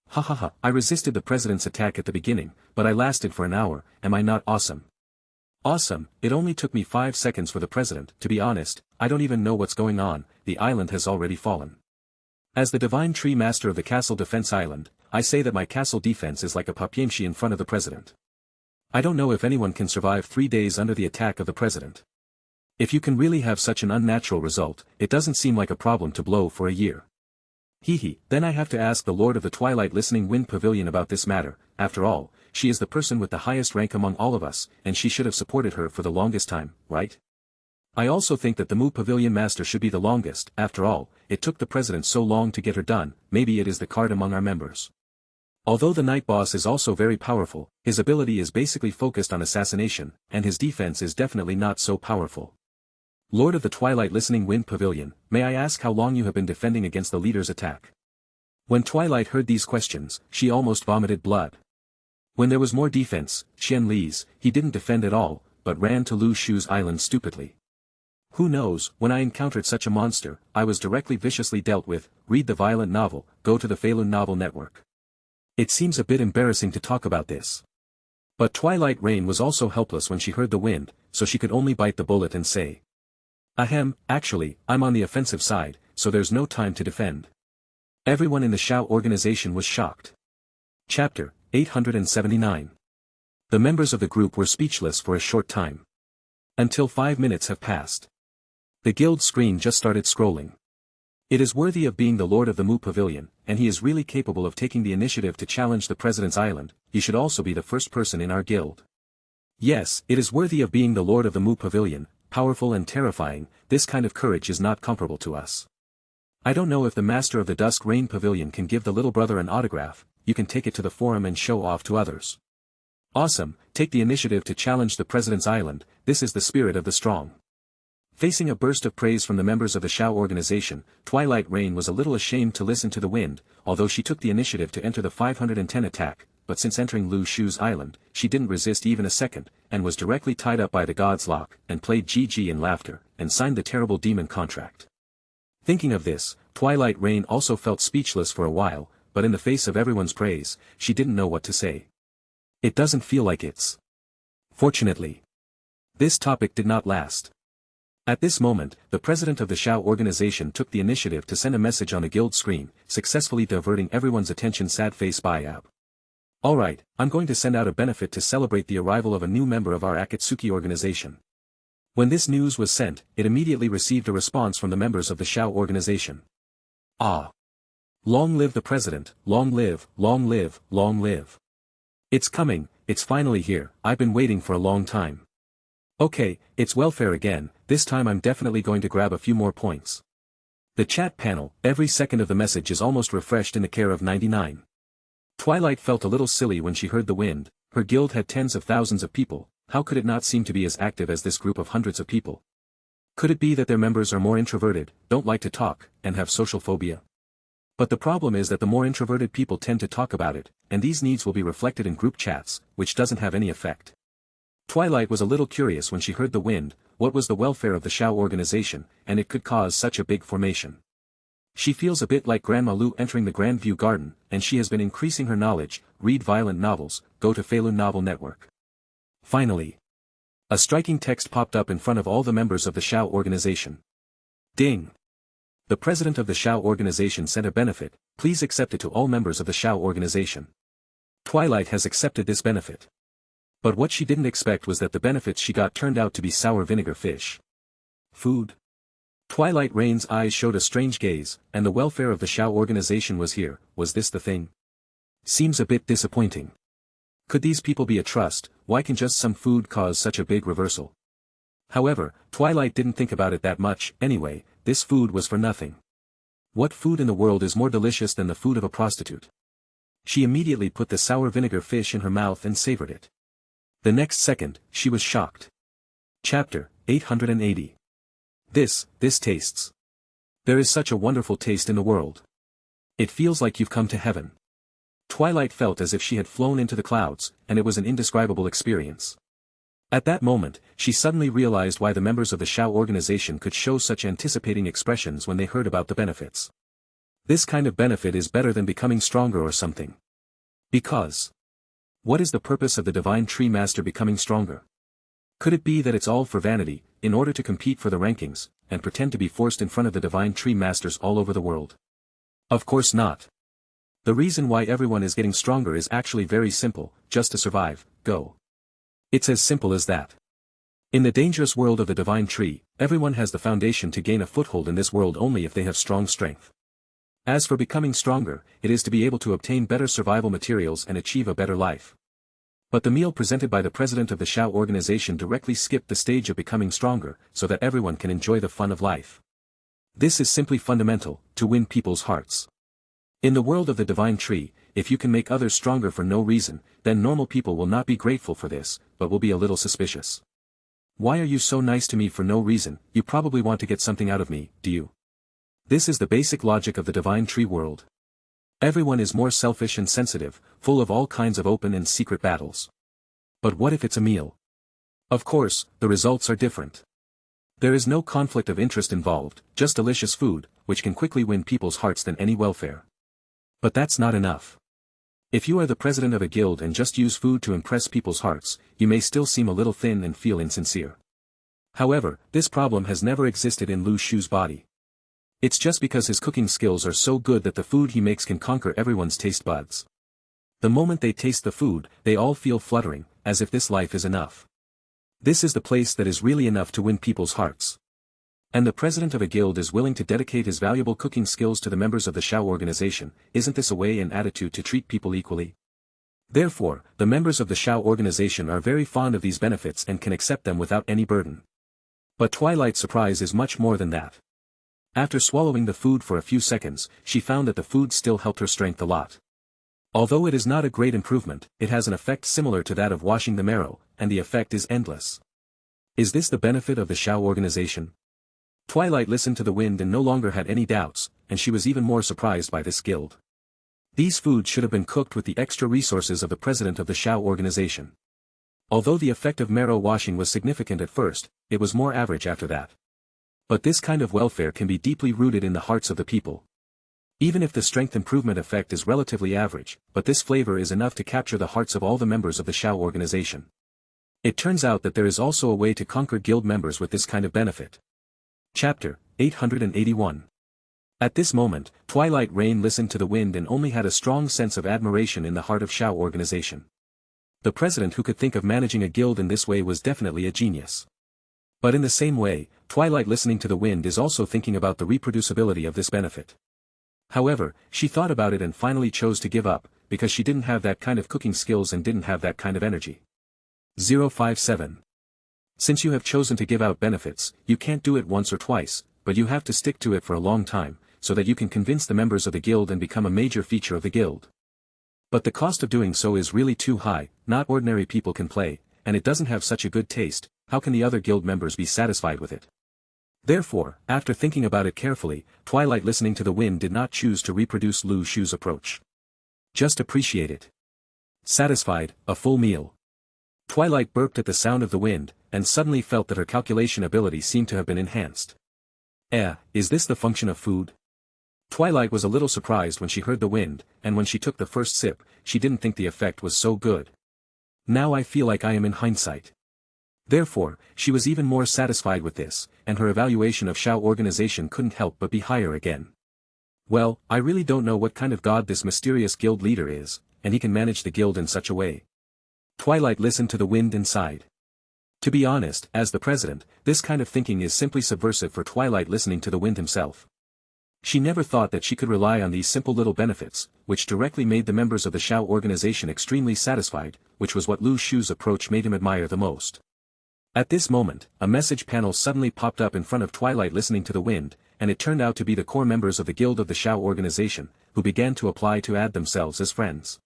Ha ha ha, I resisted the president's attack at the beginning, but I lasted for an hour, am I not awesome? Awesome, it only took me 5 seconds for the president, to be honest, I don't even know what's going on, the island has already fallen. As the Divine Tree Master of the Castle Defense Island, I say that my castle defense is like a papiamshi in front of the president. I don't know if anyone can survive 3 days under the attack of the president. If you can really have such an unnatural result, it doesn't seem like a problem to blow for a year. Hehe, then I have to ask the Lord of the Twilight Listening Wind Pavilion about this matter. After all, she is the person with the highest rank among all of us, and she should have supported her for the longest time, right? I also think that the Mu Pavilion Master should be the longest. After all, it took the president so long to get her done. Maybe it is the card among our members. Although the Night Boss is also very powerful, his ability is basically focused on assassination, and his defense is definitely not so powerful. Lord of the Twilight Listening Wind Pavilion, may I ask how long you have been defending against the leader's attack? When Twilight heard these questions, she almost vomited blood. When there was more defense, Qian Li's, he didn't defend at all, but ran to Lu Shu's island stupidly. Who knows, when I encountered such a monster, I was directly viciously dealt with. Read the violent novel, go to the Falun Novel Network. It seems a bit embarrassing to talk about this. But Twilight Rain was also helpless when she heard the wind, so she could only bite the bullet and say, "Ahem, actually, I'm on the offensive side, so there's no time to defend." Everyone in the Shao organization was shocked. Chapter 879. The members of the group were speechless for a short time. Until 5 minutes have passed. The guild screen just started scrolling. It is worthy of being the Lord of the Mu Pavilion, and he is really capable of taking the initiative to challenge the President's Island. He should also be the first person in our guild. Yes, it is worthy of being the Lord of the Mu Pavilion, powerful and terrifying. This kind of courage is not comparable to us. I don't know if the Master of the Dusk Rain Pavilion can give the little brother an autograph. You can take it to the forum and show off to others. Awesome, take the initiative to challenge the President's Island. This is the spirit of the strong. Facing a burst of praise from the members of the Shao organization, Twilight Rain was a little ashamed to listen to the wind, although she took the initiative to enter the 510 attack, but since entering Lu Shu's island, she didn't resist even a second, and was directly tied up by the God's Lock, and played GG in laughter, and signed the terrible demon contract. Thinking of this, Twilight Rain also felt speechless for a while, but in the face of everyone's praise, she didn't know what to say. It doesn't feel like it's. Fortunately, this topic did not last. At this moment, the president of the Shao organization took the initiative to send a message on the guild screen, successfully diverting everyone's attention. Sad face by Ab. Alright, I'm going to send out a benefit to celebrate the arrival of a new member of our Akatsuki organization. When this news was sent, it immediately received a response from the members of the Shao organization. Ah! Long live the president, long live, long live, long live. It's coming, it's finally here. I've been waiting for a long time. Okay, it's welfare again. This time I'm definitely going to grab a few more points. The chat panel, every second of the message is almost refreshed in the care of 99. Twilight felt a little silly when she heard the wind. Her guild had tens of thousands of people. How could it not seem to be as active as this group of hundreds of people? Could it be that their members are more introverted, don't like to talk, and have social phobia? But the problem is that the more introverted people tend to talk about it, and these needs will be reflected in group chats, which doesn't have any effect. Twilight was a little curious when she heard the wind. What was the welfare of the Shao organization, and it could cause such a big formation. She feels a bit like Grandma Lu entering the Grandview Garden, and she has been increasing her knowledge. Read violent novels, go to Falun Novel Network. Finally, a striking text popped up in front of all the members of the Shao organization. Ding! The president of the Shao organization sent a benefit. Please accept it to all members of the Shao organization. Twilight has accepted this benefit. But what she didn't expect was that the benefits she got turned out to be sour vinegar fish. Food. Twilight Rain's eyes showed a strange gaze, and the welfare of the Shao organization was here. Was this the thing? Seems a bit disappointing. Could these people be a trust? Why can just some food cause such a big reversal? However, Twilight didn't think about it that much. Anyway, this food was for nothing. What food in the world is more delicious than the food of a prostitute? She immediately put the sour vinegar fish in her mouth and savored it. The next second, she was shocked. Chapter 880. This tastes. There is such a wonderful taste in the world. It feels like you've come to heaven. Twilight felt as if she had flown into the clouds, and it was an indescribable experience. At that moment, she suddenly realized why the members of the Shao organization could show such anticipating expressions when they heard about the benefits. This kind of benefit is better than becoming stronger or something. Because. What is the purpose of the Divine Tree Master becoming stronger? Could it be that it's all for vanity, in order to compete for the rankings, and pretend to be forced in front of the Divine Tree Masters all over the world? Of course not. The reason why everyone is getting stronger is actually very simple, just to survive, go. It's as simple as that. In the dangerous world of the Divine Tree, Everyone has the foundation to gain a foothold in this world only if they have strong strength. As for becoming stronger, it is to be able to obtain better survival materials and achieve a better life. But the meal presented by the president of the Shao organization directly skipped the stage of becoming stronger, so that everyone can enjoy the fun of life. This is simply fundamental, to win people's hearts. In the world of the divine tree, if you can make others stronger for no reason, then normal people will not be grateful for this, but will be a little suspicious. Why are you so nice to me for no reason? You probably want to get something out of me, do you? This is the basic logic of the divine tree world. Everyone is more selfish and sensitive, full of all kinds of open and secret battles. But what if it's a meal? Of course, the results are different. There is no conflict of interest involved, just delicious food, which can quickly win people's hearts than any welfare. But that's not enough. If you are the president of a guild and just use food to impress people's hearts, you may still seem a little thin and feel insincere. However, this problem has never existed in Lu Shu's body. It's just because his cooking skills are so good that the food he makes can conquer everyone's taste buds. The moment they taste the food, they all feel fluttering, as if this life is enough. This is the place that is really enough to win people's hearts. And the president of a guild is willing to dedicate his valuable cooking skills to the members of the Shao organization. Isn't this a way and attitude to treat people equally? Therefore, the members of the Shao organization are very fond of these benefits and can accept them without any burden. But Twilight's surprise is much more than that. After swallowing the food for a few seconds, she found that the food still helped her strength a lot. Although it is not a great improvement, it has an effect similar to that of washing the marrow, and the effect is endless. Is this the benefit of the Shao organization? Twilight listened to the wind and no longer had any doubts, and she was even more surprised by this guild. These foods should have been cooked with the extra resources of the president of the Shao organization. Although the effect of marrow washing was significant at first, it was more average after that. But this kind of welfare can be deeply rooted in the hearts of the people. Even if the strength improvement effect is relatively average, but this flavor is enough to capture the hearts of all the members of the Shao organization. It turns out that there is also a way to conquer guild members with this kind of benefit. Chapter 881. At this moment, Twilight Rain listened to the wind and only had a strong sense of admiration in the heart of Shao organization. The president who could think of managing a guild in this way was definitely a genius. But in the same way, Twilight listening to the wind is also thinking about the reproducibility of this benefit. However, she thought about it and finally chose to give up, because she didn't have that kind of cooking skills and didn't have that kind of energy. 057. Since you have chosen to give out benefits, you can't do it once or twice, but you have to stick to it for a long time, so that you can convince the members of the guild and become a major feature of the guild. But the cost of doing so is really too high, not ordinary people can play, and it doesn't have such a good taste. How can the other guild members be satisfied with it? Therefore, after thinking about it carefully, Twilight listening to the wind did not choose to reproduce Lu Shu's approach. Just appreciate it. Satisfied, a full meal. Twilight burped at the sound of the wind, and suddenly felt that her calculation ability seemed to have been enhanced. Is this the function of food? Twilight was a little surprised when she heard the wind, and when she took the first sip, she didn't think the effect was so good. Now I feel like I am in hindsight. Therefore, she was even more satisfied with this, and her evaluation of Shao organization couldn't help but be higher again. Well, I really don't know what kind of god this mysterious guild leader is, and he can manage the guild in such a way. Twilight listened to the wind and sighed. To be honest, as the president, this kind of thinking is simply subversive for Twilight listening to the wind himself. She never thought that she could rely on these simple little benefits, which directly made the members of the Shao organization extremely satisfied, which was what Lu Shu's approach made him admire the most. At this moment, a message panel suddenly popped up in front of Twilight listening to the wind, and it turned out to be the core members of the guild of the Shao organization, who began to apply to add themselves as friends.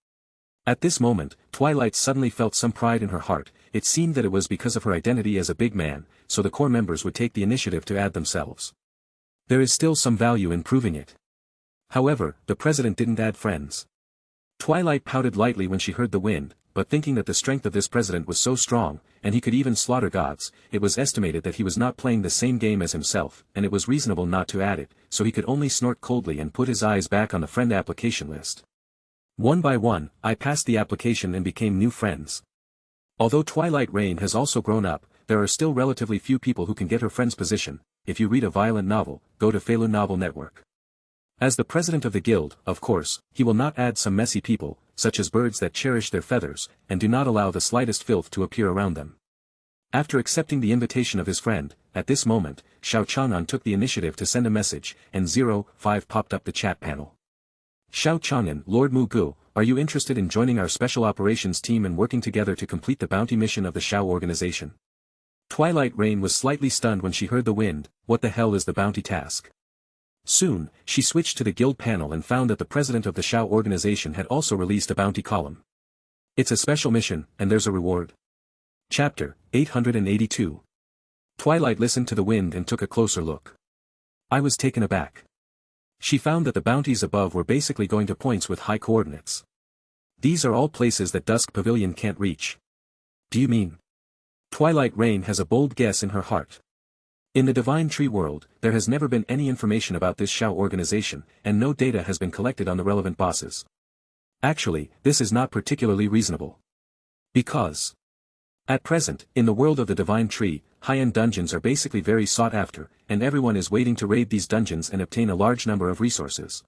At this moment, Twilight suddenly felt some pride in her heart. It seemed that it was because of her identity as a big man, so the core members would take the initiative to add themselves. There is still some value in proving it. However, the president didn't add friends. Twilight pouted lightly when she heard the wind, but thinking that the strength of this president was so strong, and he could even slaughter gods, it was estimated that he was not playing the same game as himself, and it was reasonable not to add it, so he could only snort coldly and put his eyes back on the friend application list. One by one, I passed the application and became new friends. Although Twilight Rain has also grown up, there are still relatively few people who can get her friend's position. If you read a violent novel, go to Lu Novel Network. As the president of the guild, of course, he will not add some messy people, such as birds that cherish their feathers, and do not allow the slightest filth to appear around them. After accepting the invitation of his friend, at this moment, Xiao Chang'an took the initiative to send a message, and 05 popped up the chat panel. Xiao Chang'an, Lord Mu Gu, are you interested in joining our special operations team and working together to complete the bounty mission of the Xiao organization? Twilight Rain was slightly stunned when she heard the wind. What the hell is the bounty task? Soon, she switched to the guild panel and found that the president of the Xiao organization had also released a bounty column. It's a special mission, and there's a reward. Chapter 882. Twilight listened to the wind and took a closer look. I was taken aback. She found that the bounties above were basically going to points with high coordinates. These are all places that Dusk Pavilion can't reach. Do you mean? Twilight Rain has a bold guess in her heart. In the Divine Tree world, there has never been any information about this Xiao organization, and no data has been collected on the relevant bosses. Actually, this is not particularly reasonable. Because at present, in the world of the Divine Tree, high-end dungeons are basically very sought after, and everyone is waiting to raid these dungeons and obtain a large number of resources.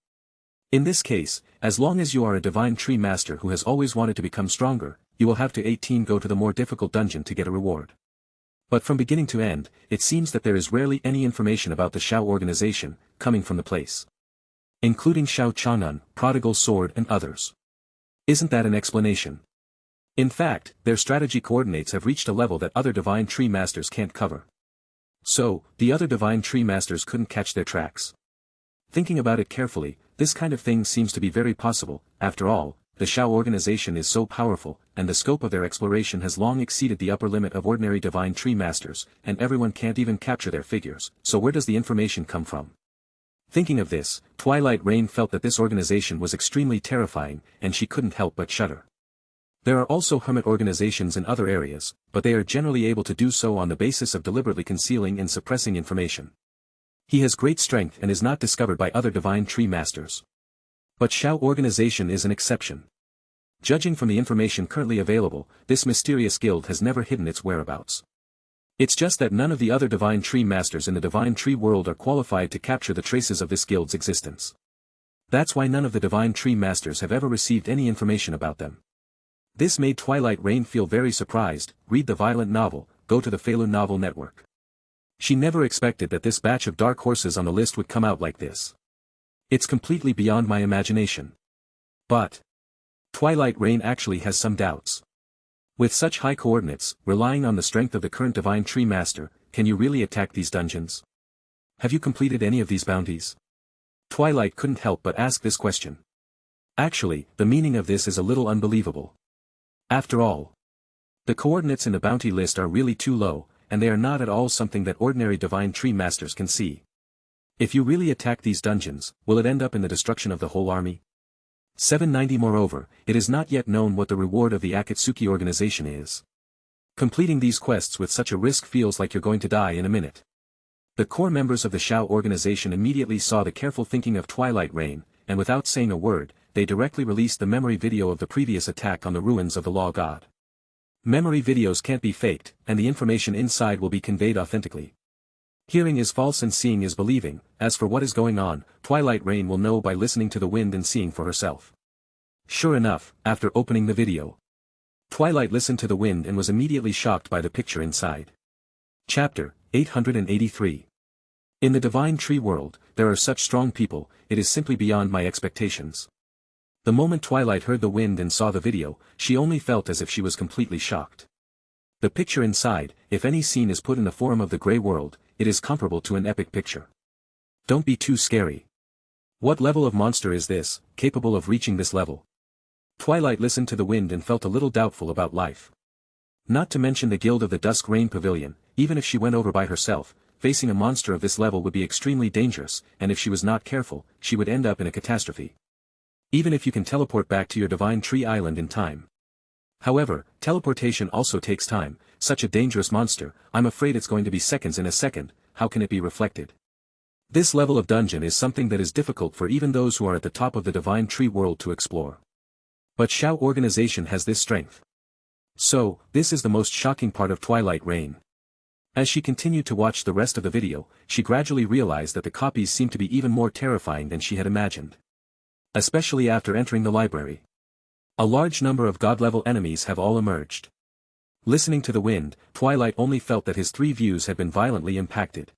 In this case, as long as you are a Divine Tree master who has always wanted to become stronger, you will have to 18 go to the more difficult dungeon to get a reward. But from beginning to end, it seems that there is rarely any information about the Xiao organization, coming from the place. Including Xiao Chang'an, Prodigal Sword and others. Isn't that an explanation? In fact, their strategy coordinates have reached a level that other Divine Tree Masters can't cover. So, the other Divine Tree Masters couldn't catch their tracks. Thinking about it carefully, this kind of thing seems to be very possible. After all, the Xiao organization is so powerful, and the scope of their exploration has long exceeded the upper limit of ordinary Divine Tree Masters, and everyone can't even capture their figures, so where does the information come from? Thinking of this, Twilight Rain felt that this organization was extremely terrifying, and she couldn't help but shudder. There are also hermit organizations in other areas, but they are generally able to do so on the basis of deliberately concealing and suppressing information. He has great strength and is not discovered by other Divine Tree Masters. But Xiao organization is an exception. Judging from the information currently available, this mysterious guild has never hidden its whereabouts. It's just that none of the other Divine Tree Masters in the Divine Tree world are qualified to capture the traces of this guild's existence. That's why none of the Divine Tree Masters have ever received any information about them. This made Twilight Rain feel very surprised. Read the Violent novel, go to the Falun Novel Network. She never expected that this batch of dark horses on the list would come out like this. It's completely beyond my imagination. But Twilight Rain actually has some doubts. With such high coordinates, relying on the strength of the current Divine Tree Master, can you really attack these dungeons? Have you completed any of these bounties? Twilight couldn't help but ask this question. Actually, the meaning of this is a little unbelievable. After all, the coordinates in the bounty list are really too low, and they are not at all something that ordinary Divine Tree Masters can see. If you really attack these dungeons, will it end up in the destruction of the whole army? 790 Moreover, it is not yet known what the reward of the Akatsuki organization is. Completing these quests with such a risk feels like you're going to die in a minute. The core members of the Xiao organization immediately saw the careful thinking of Twilight Rain, and without saying a word, they directly released the memory video of the previous attack on the ruins of the Law God. Memory videos can't be faked, and the information inside will be conveyed authentically. Hearing is false and seeing is believing. As for what is going on, Twilight Rain will know by listening to the wind and seeing for herself. Sure enough, after opening the video, Twilight listened to the wind and was immediately shocked by the picture inside. Chapter 883. In the Divine Tree world, there are such strong people, it is simply beyond my expectations. The moment Twilight heard the wind and saw the video, she only felt as if she was completely shocked. The picture inside, if any scene is put in the form of the Grey World, it is comparable to an epic picture. Don't be too scary. What level of monster is this, capable of reaching this level? Twilight listened to the wind and felt a little doubtful about life. Not to mention the guild of the Dusk Rain Pavilion, even if she went over by herself, facing a monster of this level would be extremely dangerous, and if she was not careful, she would end up in a catastrophe. Even if you can teleport back to your Divine Tree Island in time. However, teleportation also takes time. Such a dangerous monster, I'm afraid it's going to be seconds in a second. How can it be reflected? This level of dungeon is something that is difficult for even those who are at the top of the Divine Tree world to explore. But Xiao organization has this strength. So, this is the most shocking part of Twilight Rain. As she continued to watch the rest of the video, she gradually realized that the copies seemed to be even more terrifying than she had imagined. Especially after entering the library. A large number of god-level enemies have all emerged. Listening to the wind, Twilight only felt that his three views had been violently impacted.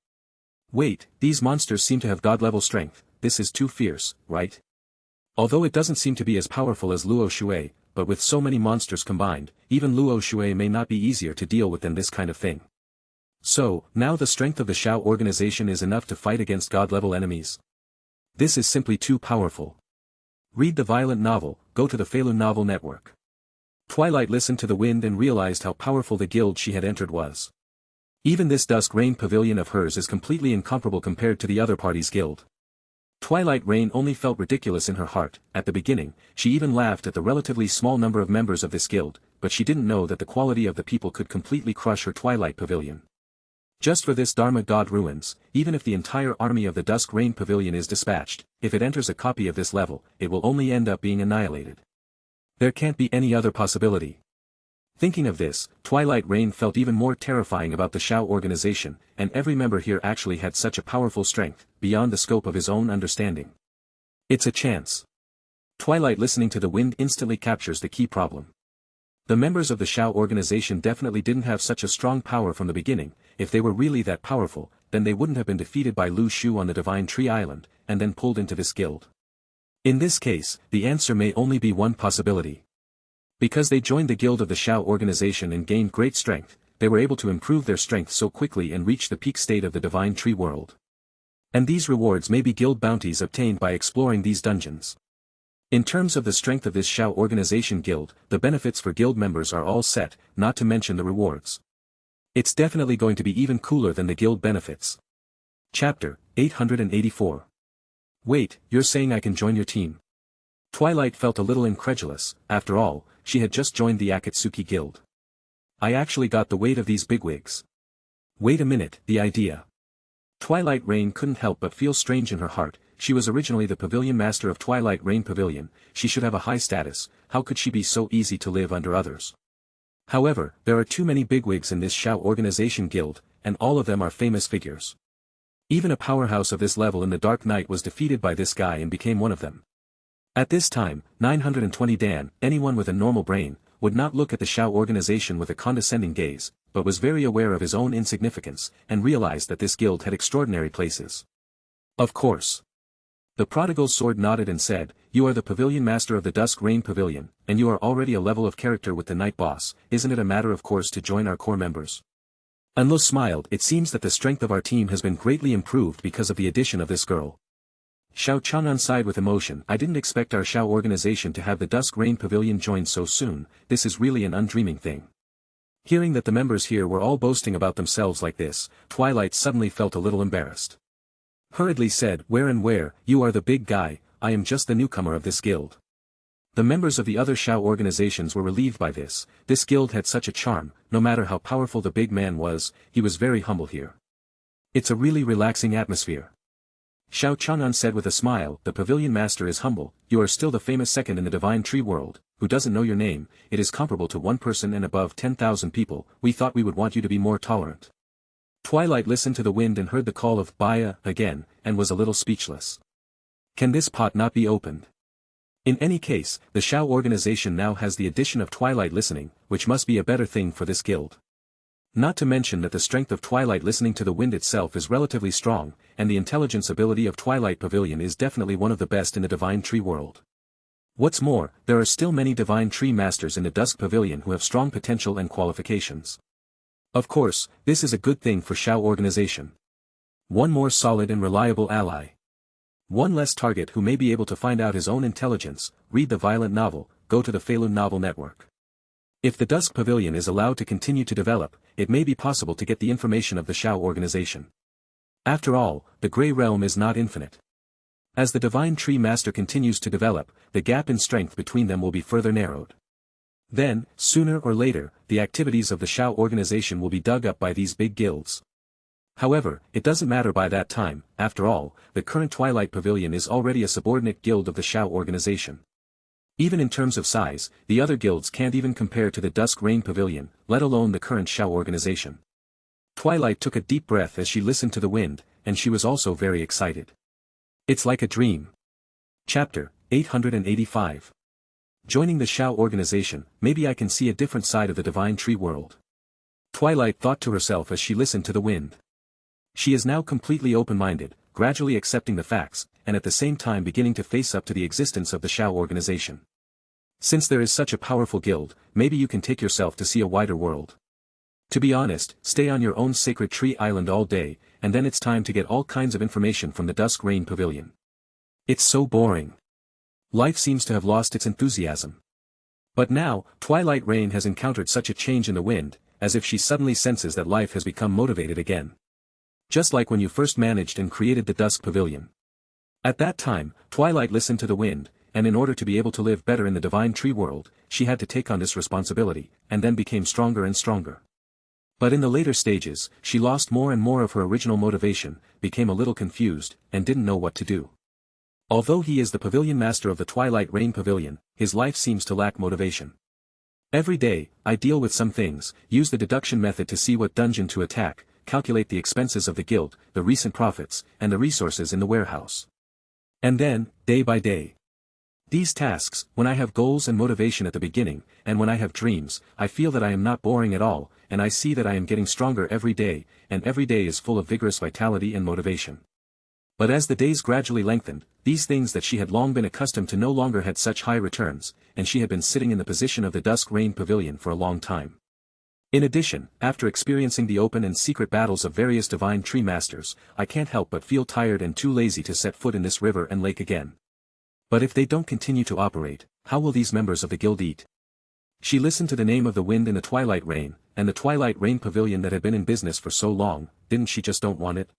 Wait, these monsters seem to have god-level strength, this is too fierce, right? Although it doesn't seem to be as powerful as Luo Shui, but with so many monsters combined, even Luo Shui may not be easier to deal with than this kind of thing. So, now the strength of the Shao organization is enough to fight against god-level enemies? This is simply too powerful. Read the violent novel, go to the Webnovel network. Twilight listened to the wind and realized how powerful the guild she had entered was. Even this Dusk Rain pavilion of hers is completely incomparable compared to the other party's guild. Twilight Rain only felt ridiculous in her heart. At the beginning, she even laughed at the relatively small number of members of this guild, but she didn't know that the quality of the people could completely crush her Twilight Pavilion. Just for this Dharma God ruins, even if the entire army of the Dusk Rain Pavilion is dispatched, if it enters a copy of this level, it will only end up being annihilated. There can't be any other possibility. Thinking of this, Twilight Rain felt even more terrifying about the Shao organization, and every member here actually had such a powerful strength, beyond the scope of his own understanding. It's a chance. Twilight listening to the wind instantly captures the key problem. The members of the Shao organization definitely didn't have such a strong power from the beginning. If they were really that powerful, then they wouldn't have been defeated by Lu Shu on the Divine Tree Island, and then pulled into this guild. In this case, the answer may only be one possibility. Because they joined the guild of the Shao organization and gained great strength, they were able to improve their strength so quickly and reach the peak state of the Divine Tree world. And these rewards may be guild bounties obtained by exploring these dungeons. In terms of the strength of this Shao organization guild, the benefits for guild members are all set, not to mention the rewards. It's definitely going to be even cooler than the guild benefits. Chapter 884. Wait, you're saying I can join your team? Twilight felt a little incredulous. After all, she had just joined the Akatsuki guild. I actually got the weight of these bigwigs. Wait a minute, the idea. Twilight Rain couldn't help but feel strange in her heart. She was originally the pavilion master of Twilight Rain Pavilion, she should have a high status, how could she be so easy to live under others? However, there are too many bigwigs in this Shao organization guild, and all of them are famous figures. Even a powerhouse of this level in the Dark Knight was defeated by this guy and became one of them. At this time, 920 Dan, anyone with a normal brain, would not look at the Shao organization with a condescending gaze, but was very aware of his own insignificance, and realized that this guild had extraordinary places. Of course. The prodigal sword nodded and said, you are the pavilion master of the Dusk Rain Pavilion, and you are already a level of character with the Night Boss, isn't it a matter of course to join our core members? Unlo smiled, it seems that the strength of our team has been greatly improved because of the addition of this girl. Xiao Chang'an sighed with emotion, I didn't expect our Shao organization to have the Dusk Rain Pavilion join so soon, this is really an undreaming thing. Hearing that the members here were all boasting about themselves like this, Twilight suddenly felt a little embarrassed. Hurriedly said, where, you are the big guy, I am just the newcomer of this guild. The members of the other Shao organizations were relieved by this guild had such a charm, no matter how powerful the big man was, he was very humble here. It's a really relaxing atmosphere. Xiao Chang'an said with a smile, the pavilion master is humble, you are still the famous second in the Divine Tree world, who doesn't know your name, it is comparable to one person and above 10,000 people, we thought we would want you to be more tolerant. Twilight listened to the wind and heard the call of Baya again, and was a little speechless. Can this pot not be opened? In any case, the Shao organization now has the addition of Twilight listening, which must be a better thing for this guild. Not to mention that the strength of Twilight listening to the wind itself is relatively strong, and the intelligence ability of Twilight Pavilion is definitely one of the best in the Divine Tree world. What's more, there are still many Divine Tree masters in the Dusk Pavilion who have strong potential and qualifications. Of course, this is a good thing for Shao organization. One more solid and reliable ally. One less target who may be able to find out his own intelligence, read the violent novel, go to the Webnovel network. If the Dusk Pavilion is allowed to continue to develop, it may be possible to get the information of the Shao organization. After all, the Grey Realm is not infinite. As the Divine Tree Master continues to develop, the gap in strength between them will be further narrowed. Then, sooner or later, the activities of the Shao organization will be dug up by these big guilds. However, it doesn't matter by that time, after all, the current Twilight Pavilion is already a subordinate guild of the Shao organization. Even in terms of size, the other guilds can't even compare to the Dusk Rain Pavilion, let alone the current Shao organization. Twilight took a deep breath as she listened to the wind, and she was also very excited. It's like a dream. Chapter 885. Joining the Shao organization, maybe I can see a different side of the divine tree world. Twilight thought to herself as she listened to the wind. She is now completely open-minded, gradually accepting the facts, and at the same time beginning to face up to the existence of the Shao organization. Since there is such a powerful guild, maybe you can take yourself to see a wider world. To be honest, stay on your own sacred tree island all day, and then it's time to get all kinds of information from the Dusk Rain Pavilion. It's so boring. Life seems to have lost its enthusiasm. But now, Twilight Rain has encountered such a change in the wind, as if she suddenly senses that life has become motivated again. Just like when you first managed and created the Dusk Pavilion. At that time, Twilight listened to the wind, and in order to be able to live better in the divine tree world, she had to take on this responsibility, and then became stronger and stronger. But in the later stages, she lost more and more of her original motivation, became a little confused, and didn't know what to do. Although he is the pavilion master of the Twilight Rain Pavilion, his life seems to lack motivation. Every day, I deal with some things, use the deduction method to see what dungeon to attack, calculate the expenses of the guild, the recent profits, and the resources in the warehouse. And then, day by day. These tasks, when I have goals and motivation at the beginning, and when I have dreams, I feel that I am not boring at all, and I see that I am getting stronger every day, and every day is full of vigorous vitality and motivation. But as the days gradually lengthened, these things that she had long been accustomed to no longer had such high returns, and she had been sitting in the position of the Dusk Rain Pavilion for a long time. In addition, after experiencing the open and secret battles of various divine tree masters, I can't help but feel tired and too lazy to set foot in this river and lake again. But if they don't continue to operate, how will these members of the guild eat? She listened to the name of the wind in the Twilight Rain, and the Twilight Rain Pavilion that had been in business for so long, didn't she just don't want it?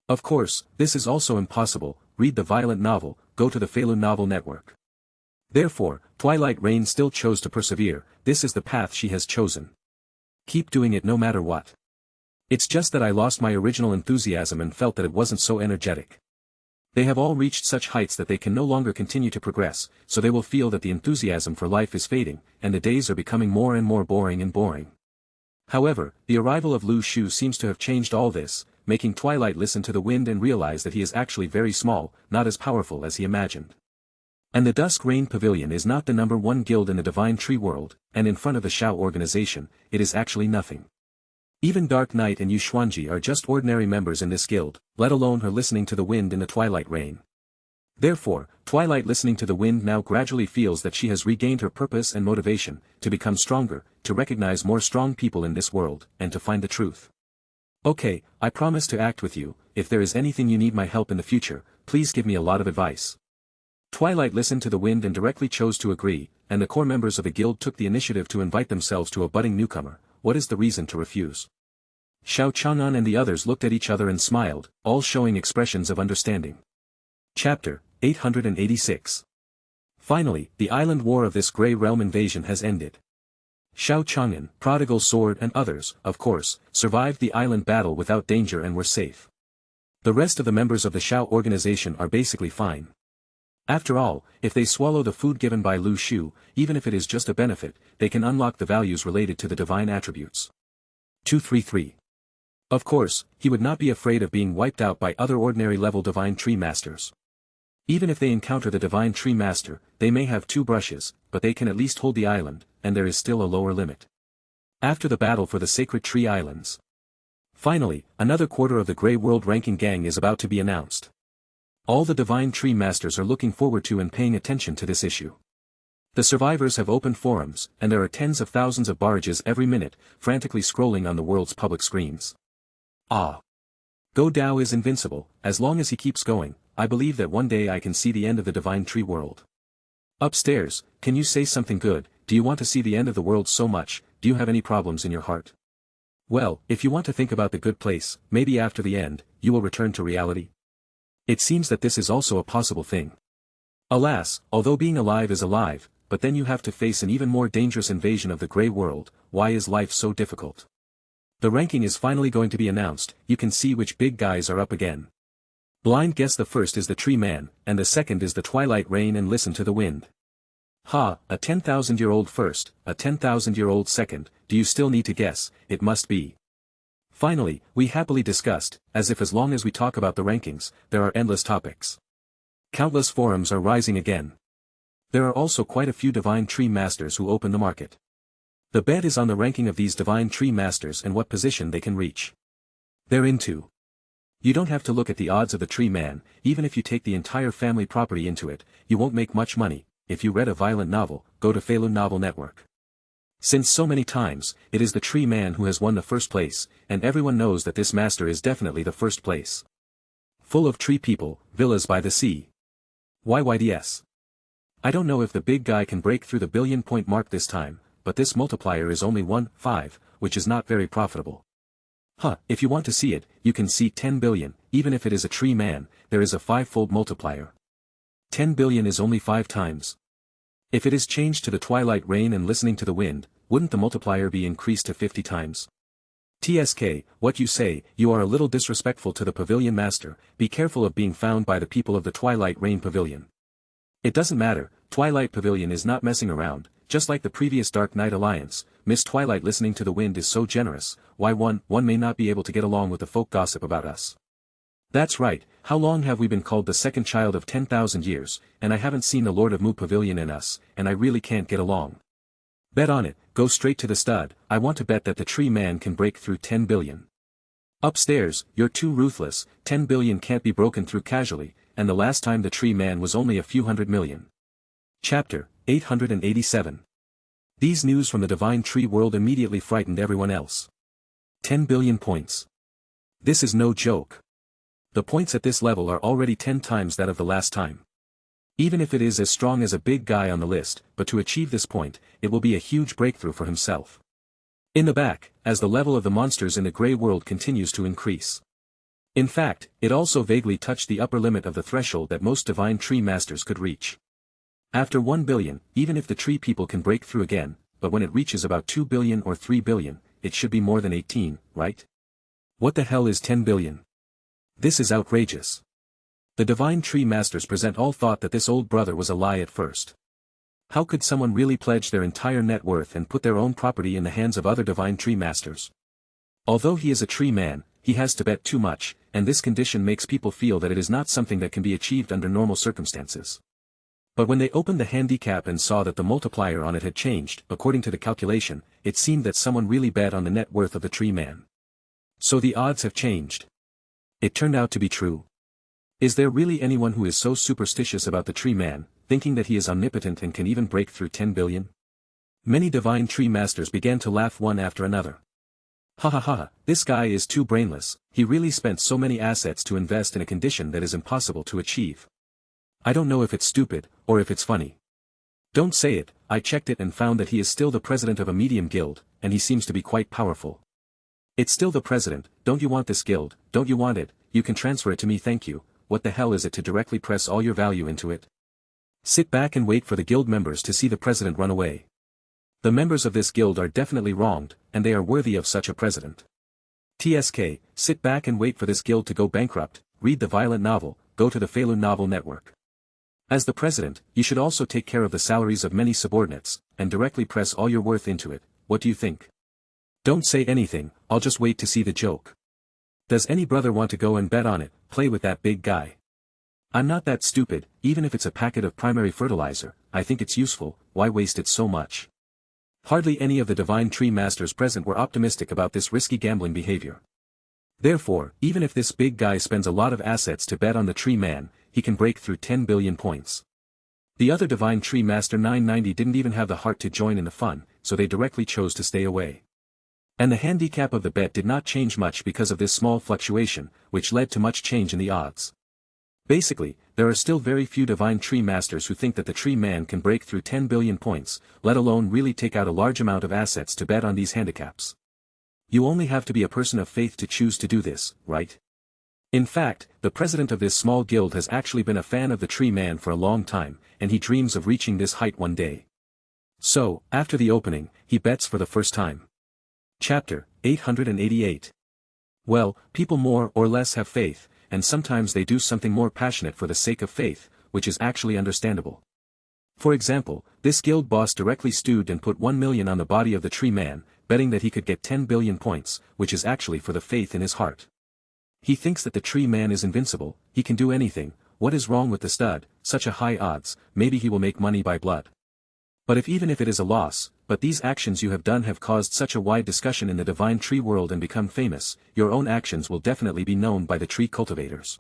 Of course, this is also impossible, read the violent novel, go to the Falun Novel Network. Therefore, Twilight Rain still chose to persevere, this is the path she has chosen. Keep doing it no matter what. It's just that I lost my original enthusiasm and felt that it wasn't so energetic. They have all reached such heights that they can no longer continue to progress, so they will feel that the enthusiasm for life is fading, and the days are becoming more and more boring and boring. However, the arrival of Lu Shu seems to have changed all this, making Twilight listen to the wind and realize that he is actually very small, not as powerful as he imagined. And the Dusk Rain Pavilion is not the #1 guild in the divine tree world, and in front of the Shao organization, it is actually nothing. Even Dark Knight and Yu Xuanji are just ordinary members in this guild, let alone her listening to the wind in the Twilight Rain. Therefore, Twilight listening to the wind now gradually feels that she has regained her purpose and motivation, to become stronger, to recognize more strong people in this world, and to find the truth. Okay, I promise to act with you, if there is anything you need my help in the future, please give me a lot of advice. Twilight listened to the wind and directly chose to agree, and the core members of the guild took the initiative to invite themselves to a budding newcomer. What is the reason to refuse? Xiao Chang'an and the others looked at each other and smiled, all showing expressions of understanding. Chapter 886. Finally, the island war of this Grey Realm invasion has ended. Xiao Chang'an, Prodigal Sword and others, of course, survived the island battle without danger and were safe. The rest of the members of the Shao organization are basically fine. After all, if they swallow the food given by Lu Shu, even if it is just a benefit, they can unlock the values related to the divine attributes. 233. Of course, he would not be afraid of being wiped out by other ordinary level divine tree masters. Even if they encounter the divine tree master, they may have 2 brushes, but they can at least hold the island, and there is still a lower limit. After the battle for the sacred tree islands. Finally, another quarter of the Grey World ranking gang is about to be announced. All the divine tree masters are looking forward to and paying attention to this issue. The survivors have opened forums, and there are tens of thousands of barrages every minute, frantically scrolling on the world's public screens. Ah! Go Dao is invincible, as long as he keeps going, I believe that one day I can see the end of the divine tree world. Upstairs, can you say something good? Do you want to see the end of the world so much? Do you have any problems in your heart? Well, if you want to think about the good place, maybe after the end, you will return to reality. It seems that this is also a possible thing. Alas, although being alive is alive, but then you have to face an even more dangerous invasion of the Grey World. Why is life so difficult? The ranking is finally going to be announced, you can see which big guys are up again. Blind guess the first is the Tree Man, and the second is the Twilight Rain and Listen to the Wind. Ha, a 10,000-year-old first, a 10,000-year-old second, do you still need to guess? It must be. Finally, we happily discussed, as if as long as we talk about the rankings, there are endless topics. Countless forums are rising again. There are also quite a few divine tree masters who open the market. The bet is on the ranking of these divine tree masters and what position they can reach. They're into. You don't have to look at the odds of the tree man, even if you take the entire family property into it, you won't make much money. If you read a violent novel, go to Webnovel network. Since so many times, it is the tree man who has won the first place, and everyone knows that this master is definitely the first place. Full of tree people, villas by the sea. YYDS. I don't know if the big guy can break through the billion-point mark this time, but this multiplier is only 1.5, which is not very profitable. If you want to see it, you can see 10 billion, even if it is a tree man, there is a 5-fold multiplier. 10 billion is only 5 times. If it is changed to the twilight rain and listening to the wind, wouldn't the multiplier be increased to 50 times? TSK, what you say, you are a little disrespectful to the pavilion master, be careful of being found by the people of the Twilight Rain Pavilion. It doesn't matter, Twilight Pavilion is not messing around, just like the previous Dark Knight Alliance, Miss Twilight listening to the wind is so generous, why one may not be able to get along with the folk gossip about us. That's right, how long have we been called the second child of 10,000 years, and I haven't seen the Lord of Mu Pavilion in us, and I really can't get along. Bet on it, go straight to the stud, I want to bet that the tree man can break through 10 billion. Upstairs, you're too ruthless, 10 billion can't be broken through casually, and the last time the tree man was only a few hundred million. Chapter 887. These news from the divine tree world immediately frightened everyone else. 10 billion points. This is no joke. The points at this level are already 10 times that of the last time. Even if it is as strong as a big guy on the list, but to achieve this point, it will be a huge breakthrough for himself. In the back, as the level of the monsters in the grey world continues to increase. In fact, it also vaguely touched the upper limit of the threshold that most divine tree masters could reach. After 1 billion, even if the tree people can break through again, but when it reaches about 2 billion or 3 billion, it should be more than 18, right? What the hell is 10 billion? This is outrageous. The divine tree masters present all thought that this old brother was a lie at first. How could someone really pledge their entire net worth and put their own property in the hands of other divine tree masters? Although he is a tree man, he has to bet too much, and this condition makes people feel that it is not something that can be achieved under normal circumstances. But when they opened the handicap and saw that the multiplier on it had changed, according to the calculation, it seemed that someone really bet on the net worth of the tree man. So the odds have changed. It turned out to be true. Is there really anyone who is so superstitious about the tree man, thinking that he is omnipotent and can even break through 10 billion? Many divine tree masters began to laugh one after another. Ha ha ha, this guy is too brainless, he really spent so many assets to invest in a condition that is impossible to achieve. I don't know if it's stupid, or if it's funny. Don't say it, I checked it and found that he is still the president of a medium guild, and he seems to be quite powerful. It's still the president, don't you want this guild, don't you want it, you can transfer it to me thank you, what the hell is it to directly press all your value into it? Sit back and wait for the guild members to see the president run away. The members of this guild are definitely wronged, and they are worthy of such a president. TSK, sit back and wait for this guild to go bankrupt, read the violent novel, go to the Webnovel network. As the president, you should also take care of the salaries of many subordinates, and directly press all your worth into it, what do you think? Don't say anything, I'll just wait to see the joke. Does any brother want to go and bet on it, play with that big guy? I'm not that stupid, even if it's a packet of primary fertilizer, I think it's useful, why waste it so much? Hardly any of the divine tree masters present were optimistic about this risky gambling behavior. Therefore, even if this big guy spends a lot of assets to bet on the tree man, he can break through 10 billion points. The other divine tree master 990 didn't even have the heart to join in the fun, so they directly chose to stay away. And the handicap of the bet did not change much because of this small fluctuation, which led to much change in the odds. Basically, there are still very few divine tree masters who think that the tree man can break through 10 billion points, let alone really take out a large amount of assets to bet on these handicaps. You only have to be a person of faith to choose to do this, right? In fact, the president of this small guild has actually been a fan of the tree man for a long time, and he dreams of reaching this height one day. So, after the opening, he bets for the first time. Chapter 888. Well, people more or less have faith, and sometimes they do something more passionate for the sake of faith, which is actually understandable. For example, this guild boss directly stewed and put 1 million on the body of the tree man, betting that he could get 10 billion points, which is actually for the faith in his heart. He thinks that the tree man is invincible, he can do anything, what is wrong with the stud, such a high odds, maybe he will make money by blood. But even if it is a loss, but these actions you have done have caused such a wide discussion in the divine tree world and become famous, your own actions will definitely be known by the tree cultivators.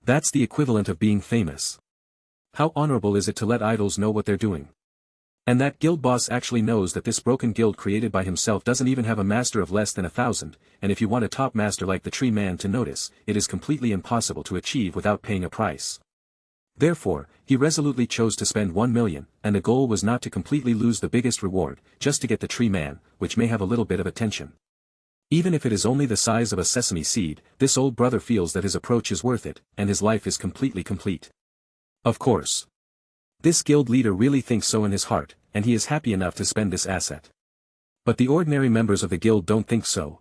That's the equivalent of being famous. How honorable is it to let idols know what they're doing? And that guild boss actually knows that this broken guild created by himself doesn't even have a master of less than 1,000, and if you want a top master like the tree man to notice, it is completely impossible to achieve without paying a price. Therefore, he resolutely chose to spend 1 million, and the goal was not to completely lose the biggest reward, just to get the tree man, which may have a little bit of attention. Even if it is only the size of a sesame seed, this old brother feels that his approach is worth it, and his life is completely complete. Of course. This guild leader really thinks so in his heart, and he is happy enough to spend this asset. But the ordinary members of the guild don't think so.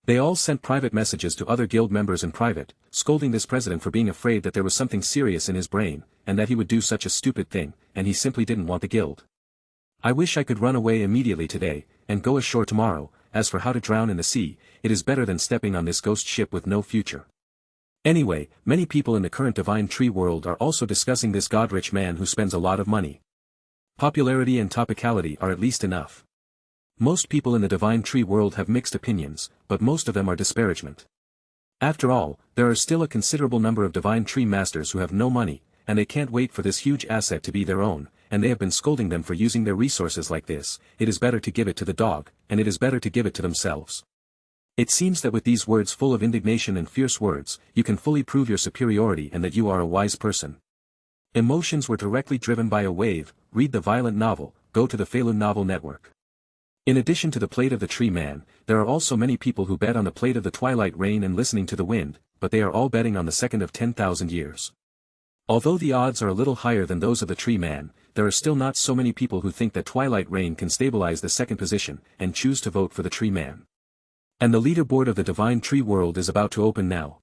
They all sent private messages to other guild members in private, scolding this president for being afraid that there was something serious in his brain, and that he would do such a stupid thing, and he simply didn't want the guild. I wish I could run away immediately today, and go ashore tomorrow. As for how to drown in the sea, it is better than stepping on this ghost ship with no future. Anyway, many people in the current divine tree world are also discussing this god-rich man who spends a lot of money. Popularity and topicality are at least enough. Most people in the divine tree world have mixed opinions, but most of them are disparagement. After all, there are still a considerable number of divine tree masters who have no money, and they can't wait for this huge asset to be their own, and they have been scolding them for using their resources like this. It is better to give it to the dog, and it is better to give it to themselves. It seems that with these words full of indignation and fierce words, you can fully prove your superiority and that you are a wise person. Emotions were directly driven by a wave. Read the violent novel, go to the Webnovel network. In addition to the plate of the tree man, there are also many people who bet on the plate of the twilight rain and listening to the wind, but they are all betting on the second of 10,000 years. Although the odds are a little higher than those of the tree man, there are still not so many people who think that twilight rain can stabilize the second position, and choose to vote for the tree man. And the leaderboard of the divine tree world is about to open now.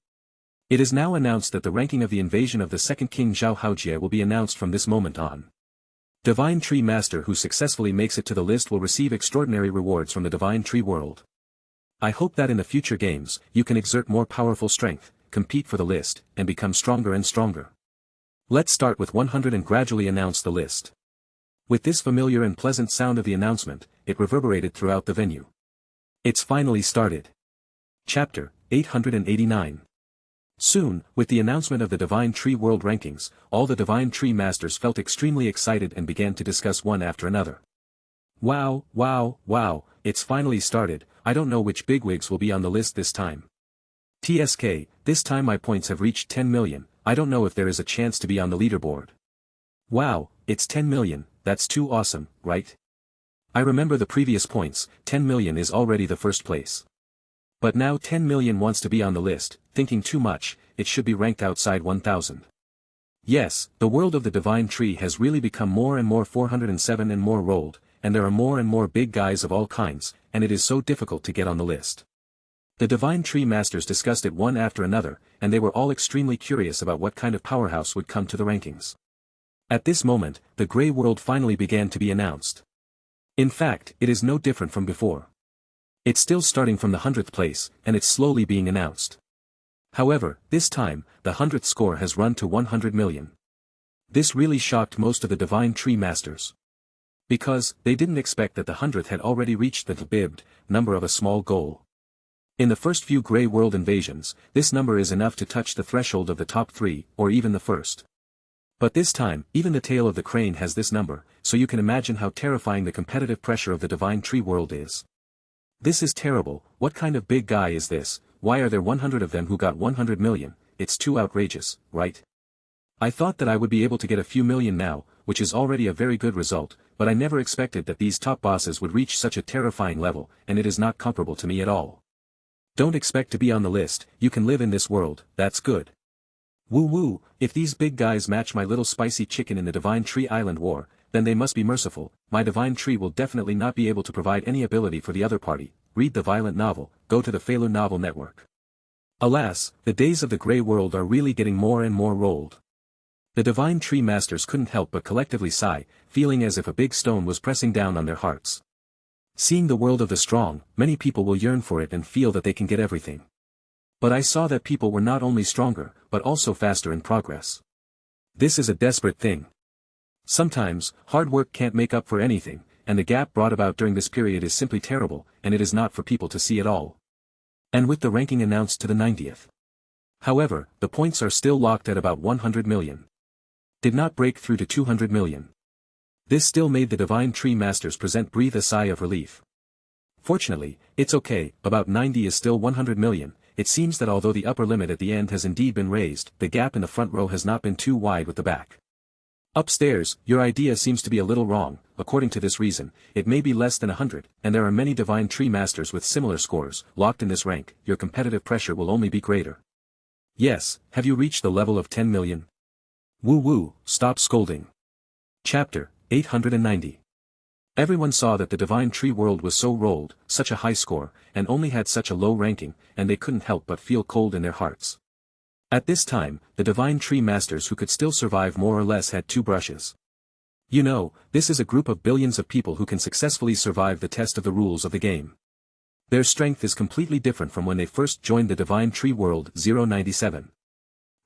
It is now announced that the ranking of the invasion of the second king Zhao Haojie will be announced from this moment on. Divine Tree Master who successfully makes it to the list will receive extraordinary rewards from the Divine Tree world. I hope that in the future games, you can exert more powerful strength, compete for the list, and become stronger and stronger. Let's start with 100 and gradually announce the list. With this familiar and pleasant sound of the announcement, it reverberated throughout the venue. It's finally started. Chapter 889. Soon, with the announcement of the Divine Tree World Rankings, all the Divine Tree Masters felt extremely excited and began to discuss one after another. Wow, wow, wow, it's finally started. I don't know which bigwigs will be on the list this time. TSK, this time my points have reached 10 million, I don't know if there is a chance to be on the leaderboard. Wow, it's 10 million, that's too awesome, right? I remember the previous points, 10 million is already the first place. But now 10 million wants to be on the list, thinking too much, it should be ranked outside 1000. Yes, the world of the Divine Tree has really become more and more 407 and more rolled, and there are more and more big guys of all kinds, and it is so difficult to get on the list. The Divine Tree Masters discussed it one after another, and they were all extremely curious about what kind of powerhouse would come to the rankings. At this moment, the Grey World finally began to be announced. In fact, it is no different from before. It's still starting from the 100th place, and it's slowly being announced. However, this time, the 100th score has run to 100 million. This really shocked most of the Divine Tree Masters. Because, they didn't expect that the 100th had already reached the bibbed number of a small goal. In the first few Grey World invasions, this number is enough to touch the threshold of the top 3, or even the first. But this time, even the tail of the crane has this number, so you can imagine how terrifying the competitive pressure of the Divine Tree world is. This is terrible. What kind of big guy is this? Why are there 100 of them who got 100 million? It's too outrageous, right? I thought that I would be able to get a few million now, which is already a very good result, but I never expected that these top bosses would reach such a terrifying level, and it is not comparable to me at all. Don't expect to be on the list, you can live in this world, that's good. Woo woo, if these big guys match my little spicy chicken in the Divine Tree Island War, then they must be merciful. My Divine Tree will definitely not be able to provide any ability for the other party. Read the violent novel, go to the Webnovel network. Alas, the days of the Grey World are really getting more and more rolled. The Divine Tree Masters couldn't help but collectively sigh, feeling as if a big stone was pressing down on their hearts. Seeing the world of the strong, many people will yearn for it and feel that they can get everything. But I saw that people were not only stronger, but also faster in progress. This is a desperate thing. Sometimes, hard work can't make up for anything, and the gap brought about during this period is simply terrible, and it is not for people to see at all. And with the ranking announced to the 90th. However, the points are still locked at about 100 million. Did not break through to 200 million. This still made the Divine Tree Masters breathe a sigh of relief. Fortunately, it's okay, about 90 is still 100 million, it seems that although the upper limit at the end has indeed been raised, the gap in the front row has not been too wide with the back. Upstairs, your idea seems to be a little wrong, according to this reason, it may be less than 100, and there are many Divine Tree Masters with similar scores, locked in this rank, your competitive pressure will only be greater. Yes, have you reached the level of 10 million? Woo, stop scolding. Chapter 890. Everyone saw that the Divine Tree world was so rolled, such a high score, and only had such a low ranking, and they couldn't help but feel cold in their hearts. At this time, the Divine Tree Masters who could still survive more or less had two brushes. You know, this is a group of billions of people who can successfully survive the test of the rules of the game. Their strength is completely different from when they first joined the Divine Tree World 097.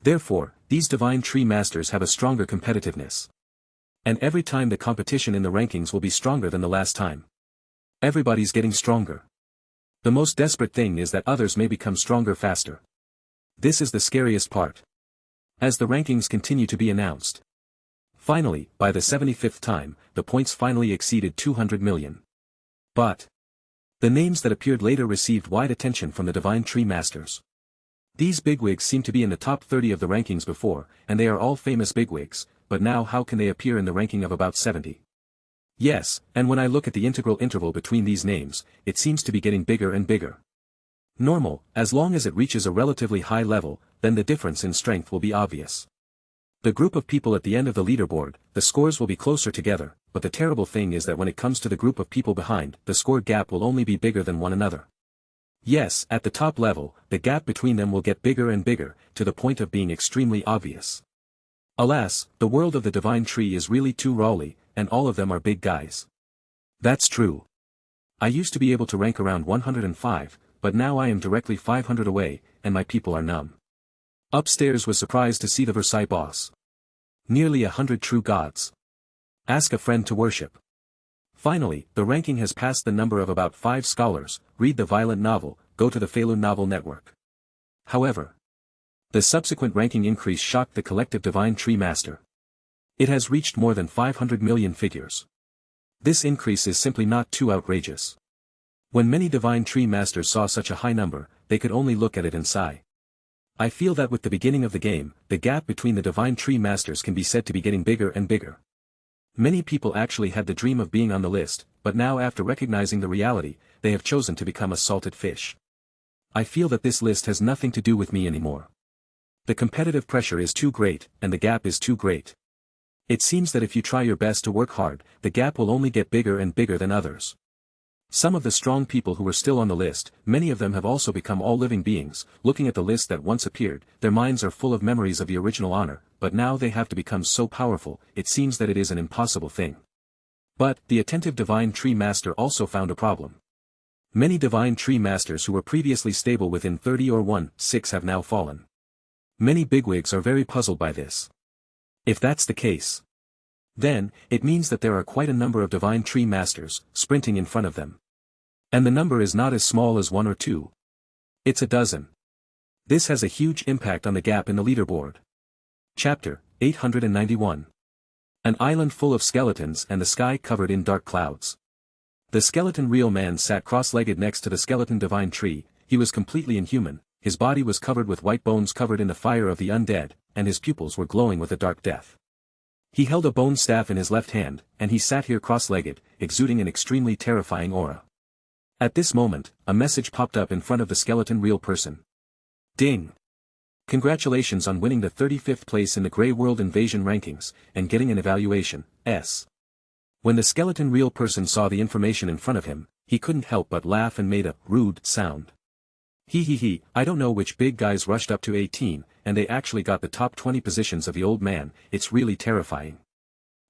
Therefore, these Divine Tree Masters have a stronger competitiveness. And every time the competition in the rankings will be stronger than the last time. Everybody's getting stronger. The most desperate thing is that others may become stronger faster. This is the scariest part. As the rankings continue to be announced. Finally, by the 75th time, the points finally exceeded 200 million. But the names that appeared later received wide attention from the Divine Tree Masters. These bigwigs seem to be in the top 30 of the rankings before, and they are all famous bigwigs, but now how can they appear in the ranking of about 70? Yes, and when I look at the integral interval between these names, it seems to be getting bigger and bigger. Normal, as long as it reaches a relatively high level, then the difference in strength will be obvious. The group of people at the end of the leaderboard, the scores will be closer together, but the terrible thing is that when it comes to the group of people behind, the score gap will only be bigger than one another. Yes, at the top level, the gap between them will get bigger and bigger, to the point of being extremely obvious. Alas, the world of the Divine Tree is really too rawly, and all of them are big guys. That's true. I used to be able to rank around 105, but now I am directly 500 away, and my people are numb. Upstairs was surprised to see the Versailles boss. Nearly 100 true gods. Ask a friend to worship. Finally, the ranking has passed the number of about 5 scholars, read the violent novel, go to the Falun novel network. However, the subsequent ranking increase shocked the collective Divine Tree Master. It has reached more than 500 million figures. This increase is simply not too outrageous. When many Divine Tree Masters saw such a high number, they could only look at it and sigh. I feel that with the beginning of the game, the gap between the Divine Tree Masters can be said to be getting bigger and bigger. Many people actually had the dream of being on the list, but now after recognizing the reality, they have chosen to become a salted fish. I feel that this list has nothing to do with me anymore. The competitive pressure is too great, and the gap is too great. It seems that if you try your best to work hard, the gap will only get bigger and bigger than others. Some of the strong people who were still on the list, many of them have also become all living beings, looking at the list that once appeared, their minds are full of memories of the original honor, but now they have to become so powerful, it seems that it is an impossible thing. But, the attentive Divine Tree Master also found a problem. Many Divine Tree Masters who were previously stable within 30 or 6 have now fallen. Many bigwigs are very puzzled by this. If that's the case, then, it means that there are quite a number of Divine Tree Masters, sprinting in front of them. And the number is not as small as 1 or 2. It's a dozen. This has a huge impact on the gap in the leaderboard. Chapter 891. An island full of skeletons and the sky covered in dark clouds. The skeleton real man sat cross-legged next to the skeleton Divine Tree. He was completely inhuman, his body was covered with white bones covered in the fire of the undead, and his pupils were glowing with a dark death. He held a bone staff in his left hand, and he sat here cross-legged, exuding an extremely terrifying aura. At this moment, a message popped up in front of the skeleton real person. Ding! Congratulations on winning the 35th place in the Grey World Invasion rankings, and getting an evaluation, S. When the skeleton real person saw the information in front of him, he couldn't help but laugh and made a rude sound. He, I don't know which big guys rushed up to 18, and they actually got the top 20 positions of the old man, it's really terrifying.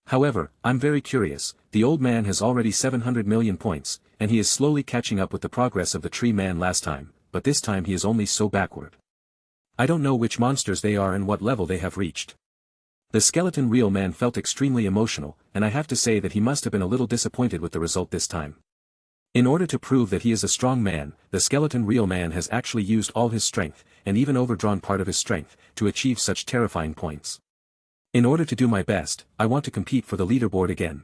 However, I'm very curious, the old man has already 700 million points, and he is slowly catching up with the progress of the tree man last time, but this time he is only so backward. I don't know which monsters they are and what level they have reached. The skeleton real man felt extremely emotional, and I have to say that he must have been a little disappointed with the result this time. In order to prove that he is a strong man, the skeleton real man has actually used all his strength, and even overdrawn part of his strength, to achieve such terrifying points. In order to do my best, I want to compete for the leaderboard again.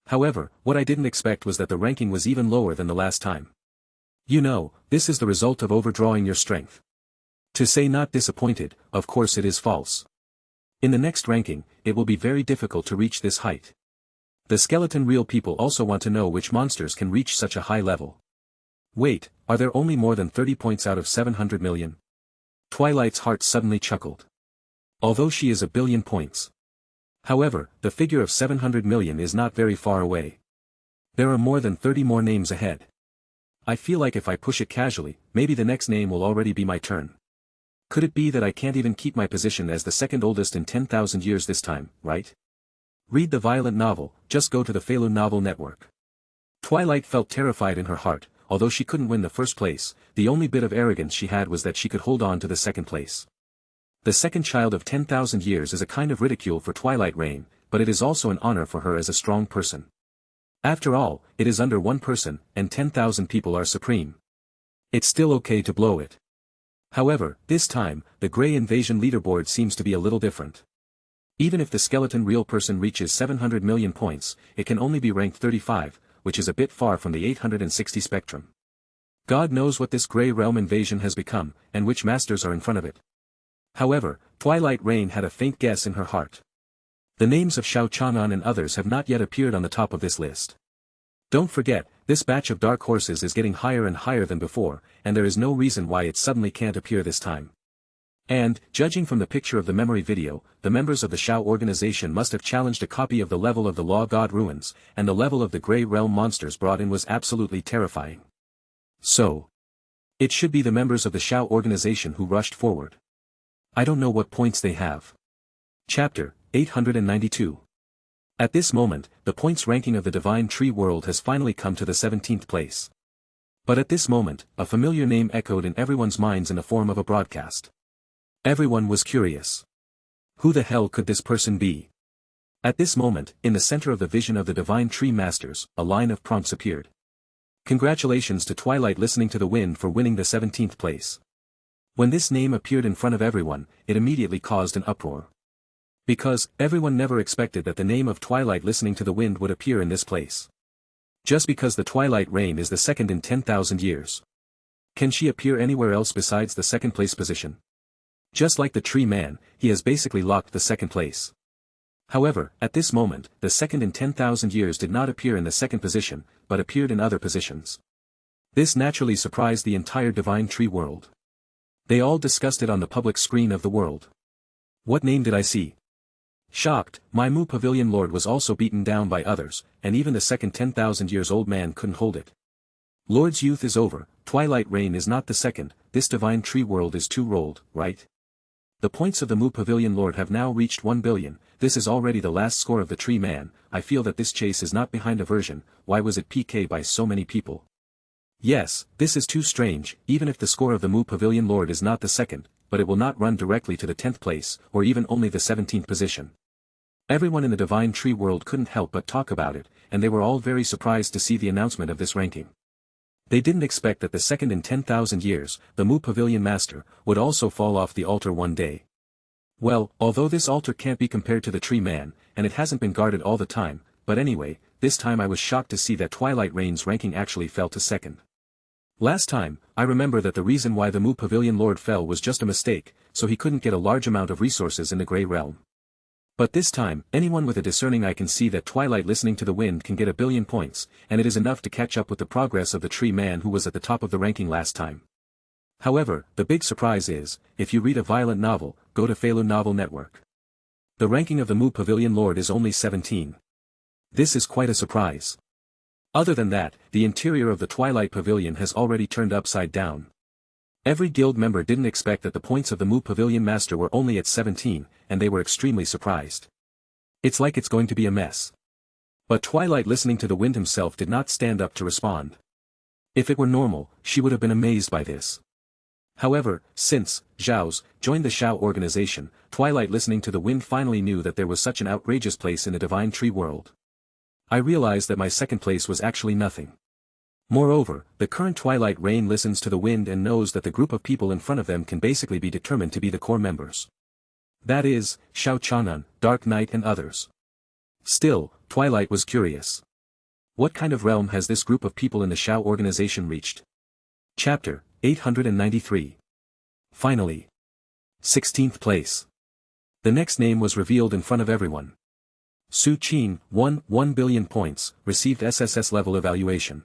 However, what I didn't expect was that the ranking was even lower than the last time. You know, this is the result of overdrawing your strength. To say not disappointed, of course it is false. In the next ranking, it will be very difficult to reach this height. The skeleton real people also want to know which monsters can reach such a high level. Wait, are there only more than 30 points out of 700 million? Twilight's heart suddenly chuckled. Although she is a billion points. However, the figure of 700 million is not very far away. There are more than 30 more names ahead. I feel like if I push it casually, maybe the next name will already be my turn. Could it be that I can't even keep my position as the second oldest in 10,000 years this time, right? Read the violent novel, just go to the Webnovel network. Twilight felt terrified in her heart, although she couldn't win the first place, the only bit of arrogance she had was that she could hold on to the second place. The second child of 10,000 years is a kind of ridicule for Twilight Rain, but it is also an honor for her as a strong person. After all, it is under one person, and 10,000 people are supreme. It's still okay to blow it. However, this time, the Grey Invasion leaderboard seems to be a little different. Even if the skeleton real person reaches 700 million points, it can only be ranked 35, which is a bit far from the 860 spectrum. God knows what this Grey Realm invasion has become, and which masters are in front of it. However, Twilight Rain had a faint guess in her heart. The names of Xiao Chang'an and others have not yet appeared on the top of this list. Don't forget, this batch of dark horses is getting higher and higher than before, and there is no reason why it suddenly can't appear this time. And, judging from the picture of the memory video, the members of the Xiao organization must have challenged a copy of the level of the Law God ruins, and the level of the Grey Realm monsters brought in was absolutely terrifying. So, it should be the members of the Xiao organization who rushed forward. I don't know what points they have. Chapter 892. At this moment, the points ranking of the Divine Tree world has finally come to the 17th place. But at this moment, a familiar name echoed in everyone's minds in the form of a broadcast. Everyone was curious. Who the hell could this person be? At this moment, in the center of the vision of the Divine Tree Masters, a line of prompts appeared. Congratulations to Twilight Listening to the Wind for winning the 17th place. When this name appeared in front of everyone, it immediately caused an uproar. Because, everyone never expected that the name of Twilight Listening to the Wind would appear in this place. Just because the Twilight Rain is the second in 10,000 years. Can she appear anywhere else besides the second place position? Just like the Tree Man, he has basically locked the second place. However, at this moment, the second in 10,000 years did not appear in the second position, but appeared in other positions. This naturally surprised the entire Divine Tree world. They all discussed it on the public screen of the world. What name did I see? Shocked, my Mu Pavilion Lord was also beaten down by others, and even the second 10,000 years old man couldn't hold it. Lord's youth is over, Twilight Rain is not the second, this Divine Tree world is too rolled, right? The points of the Mu Pavilion Lord have now reached 1 billion, this is already the last score of the Tree Man, I feel that this chase is not behind aversion, why was it PK by so many people? Yes, this is too strange, even if the score of the Mu Pavilion Lord is not the second, but it will not run directly to the 10th place, or even only the 17th position. Everyone in the Divine Tree world couldn't help but talk about it, and they were all very surprised to see the announcement of this ranking. They didn't expect that the second in 10,000 years, the Mu Pavilion Master, would also fall off the altar one day. Well, although this altar can't be compared to the Tree Man, and it hasn't been guarded all the time, but anyway, this time I was shocked to see that Twilight Rain's ranking actually fell to second. Last time, I remember that the reason why the Mu Pavilion Lord fell was just a mistake, so he couldn't get a large amount of resources in the Grey Realm. But this time, anyone with a discerning eye can see that Twilight Listening to the Wind can get 1 billion points, and it is enough to catch up with the progress of the Tree Man who was at the top of the ranking last time. However, the big surprise is, if you read a violent novel, go to Webnovel network. The ranking of the Mu Pavilion Lord is only 17. This is quite a surprise. Other than that, the interior of the Twilight Pavilion has already turned upside down. Every guild member didn't expect that the points of the Mu Pavilion Master were only at 17, and they were extremely surprised. It's like it's going to be a mess. But Twilight Listening to the Wind himself did not stand up to respond. If it were normal, she would have been amazed by this. However, since Zhao's joined the Shao organization, Twilight listening to the wind finally knew that there was such an outrageous place in the divine tree world. I realized that my second place was actually nothing. Moreover, the current Twilight Rain listens to the wind and knows that the group of people in front of them can basically be determined to be the core members. That is, Shao Chanan, Dark Knight and others. Still, Twilight was curious. What kind of realm has this group of people in the Shao organization reached? Chapter 893. Finally. 16th place. The next name was revealed in front of everyone. Su Qing, 1 billion points, received SSS-level evaluation.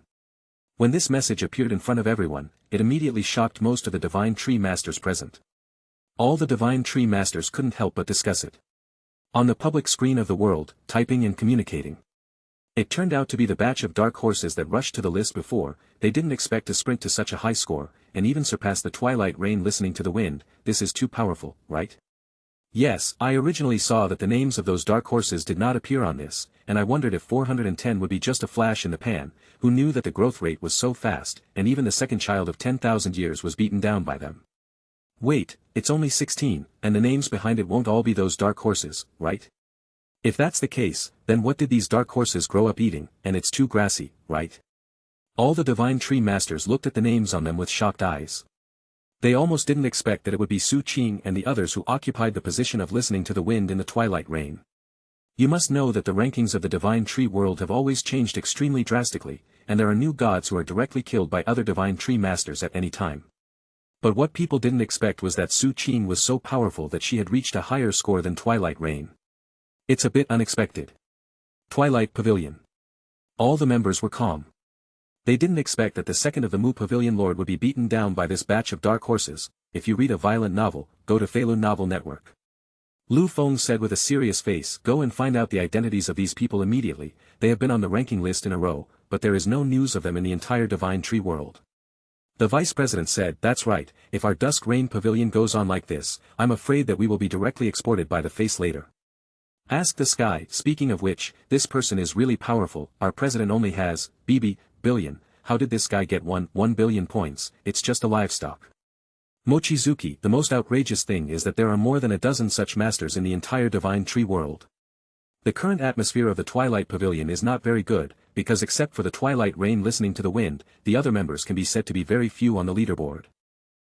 When this message appeared in front of everyone, it immediately shocked most of the Divine Tree Masters present. All the Divine Tree Masters couldn't help but discuss it. On the public screen of the world, typing and communicating. It turned out to be the batch of dark horses that rushed to the list before. They didn't expect to sprint to such a high score, and even surpass the Twilight Rain listening to the wind. This is too powerful, right? Yes, I originally saw that the names of those dark horses did not appear on this, and I wondered if 410 would be just a flash in the pan. Who knew that the growth rate was so fast, and even the second child of 10,000 years was beaten down by them. Wait, it's only 16, and the names behind it won't all be those dark horses, right? If that's the case, then what did these dark horses grow up eating? And it's too grassy, right? All the Divine Tree Masters looked at the names on them with shocked eyes. They almost didn't expect that it would be Su Qing and the others who occupied the position of listening to the wind in the Twilight Rain. You must know that the rankings of the Divine Tree world have always changed extremely drastically, and there are new gods who are directly killed by other Divine Tree Masters at any time. But what people didn't expect was that Su Qing was so powerful that she had reached a higher score than Twilight Rain. It's a bit unexpected. Twilight Pavilion. All the members were calm. They didn't expect that the second of the Mu Pavilion Lord would be beaten down by this batch of dark horses. If you read a violent novel, go to Feilu Novel Network. Lu Feng said with a serious face, go and find out the identities of these people immediately. They have been on the ranking list in a row, but there is no news of them in the entire Divine Tree world. The Vice President said, that's right, if our Dusk Rain Pavilion goes on like this, I'm afraid that we will be directly exported by the face later. Ask the sky. Speaking of which, this person is really powerful. Our president only has, billion. How did this guy get 1 billion points? It's just a livestock. Mochizuki, the most outrageous thing is that there are more than a dozen such masters in the entire Divine Tree world. The current atmosphere of the Twilight Pavilion is not very good, because except for the Twilight Rain listening to the wind, the other members can be said to be very few on the leaderboard.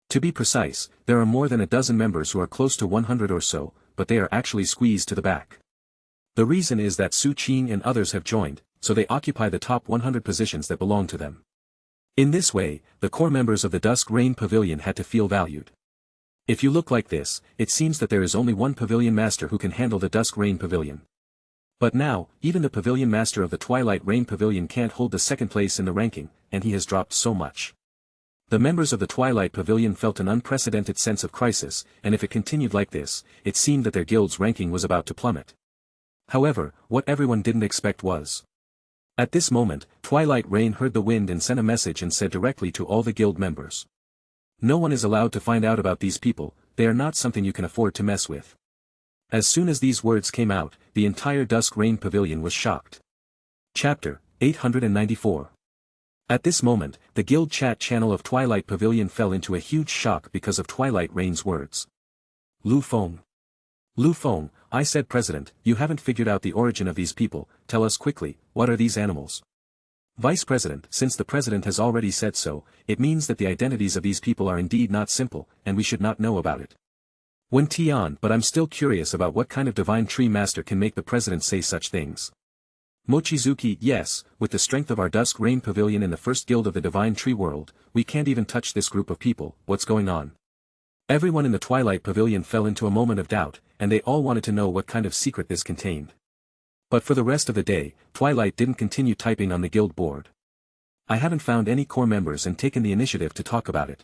To be precise, there are more than a dozen members who are close to 100 or so, but they are actually squeezed to the back. The reason is that Su Qing and others have joined, so they occupy the top 100 positions that belong to them. In this way, the core members of the Dusk Rain Pavilion had to feel valued. If you look like this, it seems that there is only one Pavilion Master who can handle the Dusk Rain Pavilion. But now, even the Pavilion Master of the Twilight Rain Pavilion can't hold the second place in the ranking, and he has dropped so much. The members of the Twilight Pavilion felt an unprecedented sense of crisis, and if it continued like this, it seemed that their guild's ranking was about to plummet. However, what everyone didn't expect was. At this moment, Twilight Rain heard the wind and sent a message and said directly to all the guild members. No one is allowed to find out about these people, they are not something you can afford to mess with. As soon as these words came out, the entire Dusk Rain Pavilion was shocked. Chapter 894. At this moment, the guild chat channel of Twilight Pavilion fell into a huge shock because of Twilight Rain's words. Lu Feng. Lu Feng, I said President, you haven't figured out the origin of these people, tell us quickly, what are these animals? Vice President, since the President has already said so, it means that the identities of these people are indeed not simple, and we should not know about it. When Tian, but I'm still curious about what kind of Divine Tree Master can make the President say such things. Mochizuki, yes, with the strength of our Dusk Rain Pavilion in the first guild of the Divine Tree world, we can't even touch this group of people. What's going on? Everyone in the Twilight Pavilion fell into a moment of doubt, and they all wanted to know what kind of secret this contained. But for the rest of the day, Twilight didn't continue typing on the guild board. I haven't found any core members and taken the initiative to talk about it.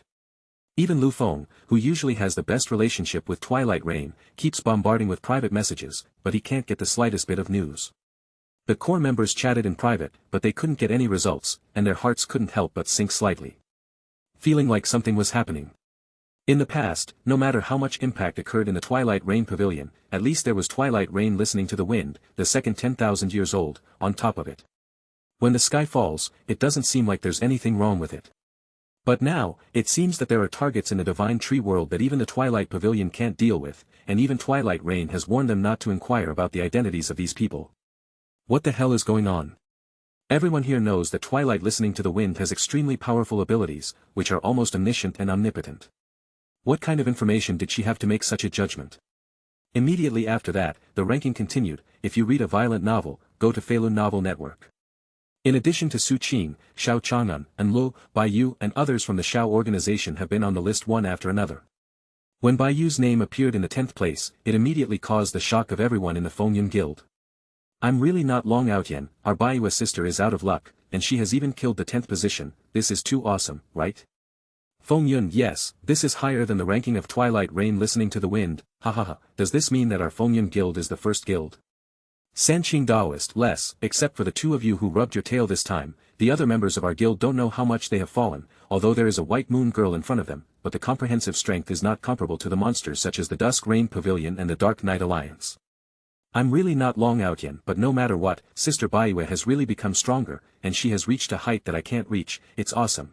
Even Lu Feng, who usually has the best relationship with Twilight Rain, keeps bombarding with private messages, but he can't get the slightest bit of news. The core members chatted in private, but they couldn't get any results, and their hearts couldn't help but sink slightly. Feeling like something was happening. In the past, no matter how much impact occurred in the Twilight Rain Pavilion, at least there was Twilight Rain listening to the wind, the second 10,000 years old, on top of it. When the sky falls, it doesn't seem like there's anything wrong with it. But now, it seems that there are targets in the Divine Tree world that even the Twilight Pavilion can't deal with, and even Twilight Rain has warned them not to inquire about the identities of these people. What the hell is going on? Everyone here knows that Twilight Listening to the Wind has extremely powerful abilities, which are almost omniscient and omnipotent. What kind of information did she have to make such a judgment? Immediately after that, the ranking continued. If you read a violent novel, go to Webnovel Network. In addition to Su Qing, Xiao Chang'an, and Lu, Baiyu and others from the Xiao organization have been on the list one after another. When Baiyu's name appeared in the 10th place, it immediately caused the shock of everyone in the Fengyun Guild. I'm really not long out Yan, our Baiyu sister is out of luck, and she has even killed the 10th position. This is too awesome, right? Fengyun, yes, this is higher than the ranking of Twilight Rain Listening to the Wind, hahaha, does this mean that our Fengyun Guild is the first guild? Sanqing Daoist, less, except for the two of you who rubbed your tail this time, the other members of our guild don't know how much they have fallen, although there is a white moon girl in front of them, but the comprehensive strength is not comparable to the monsters such as the Dusk Rain Pavilion and the Dark Knight Alliance. I'm really not long out yet, but no matter what, Sister Baiyu has really become stronger, and she has reached a height that I can't reach. It's awesome.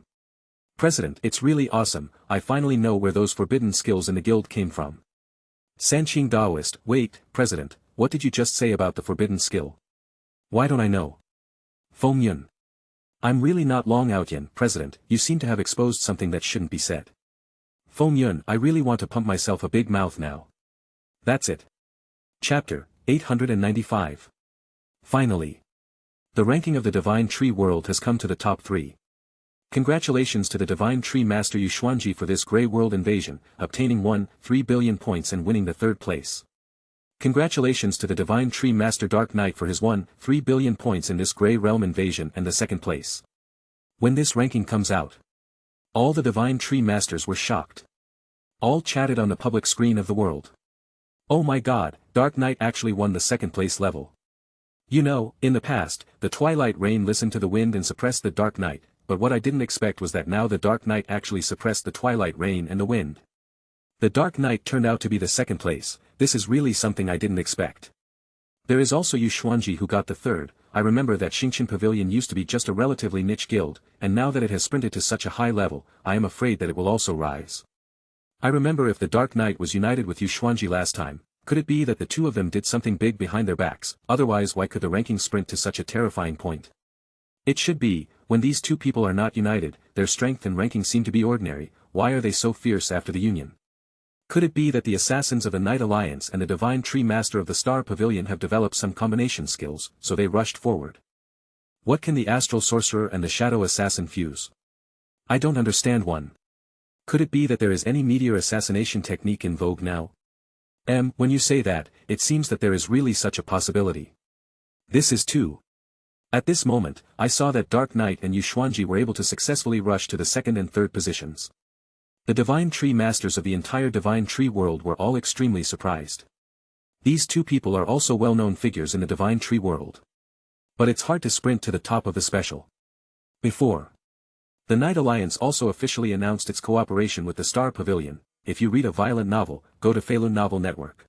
President, it's really awesome, I finally know where those forbidden skills in the guild came from. Sanqing Daoist, wait, President, what did you just say about the forbidden skill? Why don't I know? Fengyun. I'm really not long out yet, President, you seem to have exposed something that shouldn't be said. Fengyun, I really want to pump myself a big mouth now. That's it. Chapter 895. Finally. The ranking of the Divine Tree world has come to the top 3. Congratulations to the Divine Tree Master Yu Xuanji for this Grey World invasion, obtaining 3 billion points and winning the 3rd place. Congratulations to the Divine Tree Master Dark Knight for his 3 billion points in this Grey Realm invasion and the 2nd place. When this ranking comes out, all the Divine Tree Masters were shocked. All chatted on the public screen of the world. Oh my god, Dark Knight actually won the 2nd place level. You know, in the past, the Twilight Rain listened to the wind and suppressed the Dark Knight, but what I didn't expect was that now the Dark Knight actually suppressed the Twilight Rain and the wind. The Dark Knight turned out to be the 2nd place. This is really something I didn't expect. There is also Yu Xuanji who got the 3rd. I remember that Xingqian Pavilion used to be just a relatively niche guild, and now that it has sprinted to such a high level, I am afraid that it will also rise. I remember if the Dark Knight was united with Yu Xuanji last time, could it be that the two of them did something big behind their backs? Otherwise, why could the ranking sprint to such a terrifying point? It should be, when these two people are not united, their strength and ranking seem to be ordinary. Why are they so fierce after the union? Could it be that the assassins of the Night Alliance and the Divine Tree Master of the Star Pavilion have developed some combination skills, so they rushed forward? What can the Astral Sorcerer and the Shadow Assassin fuse? I don't understand one. Could it be that there is any meteor assassination technique in vogue now? When you say that, it seems that there is really such a possibility. This is too. At this moment, I saw that Dark Knight and Yu Xuanji were able to successfully rush to the 2nd and 3rd positions. The Divine Tree Masters of the entire Divine Tree world were all extremely surprised. These two people are also well-known figures in the Divine Tree world. But it's hard to sprint to the top of the special. Before. The Night Alliance also officially announced its cooperation with the Star Pavilion. If you read a violent novel, go to Webnovel Network.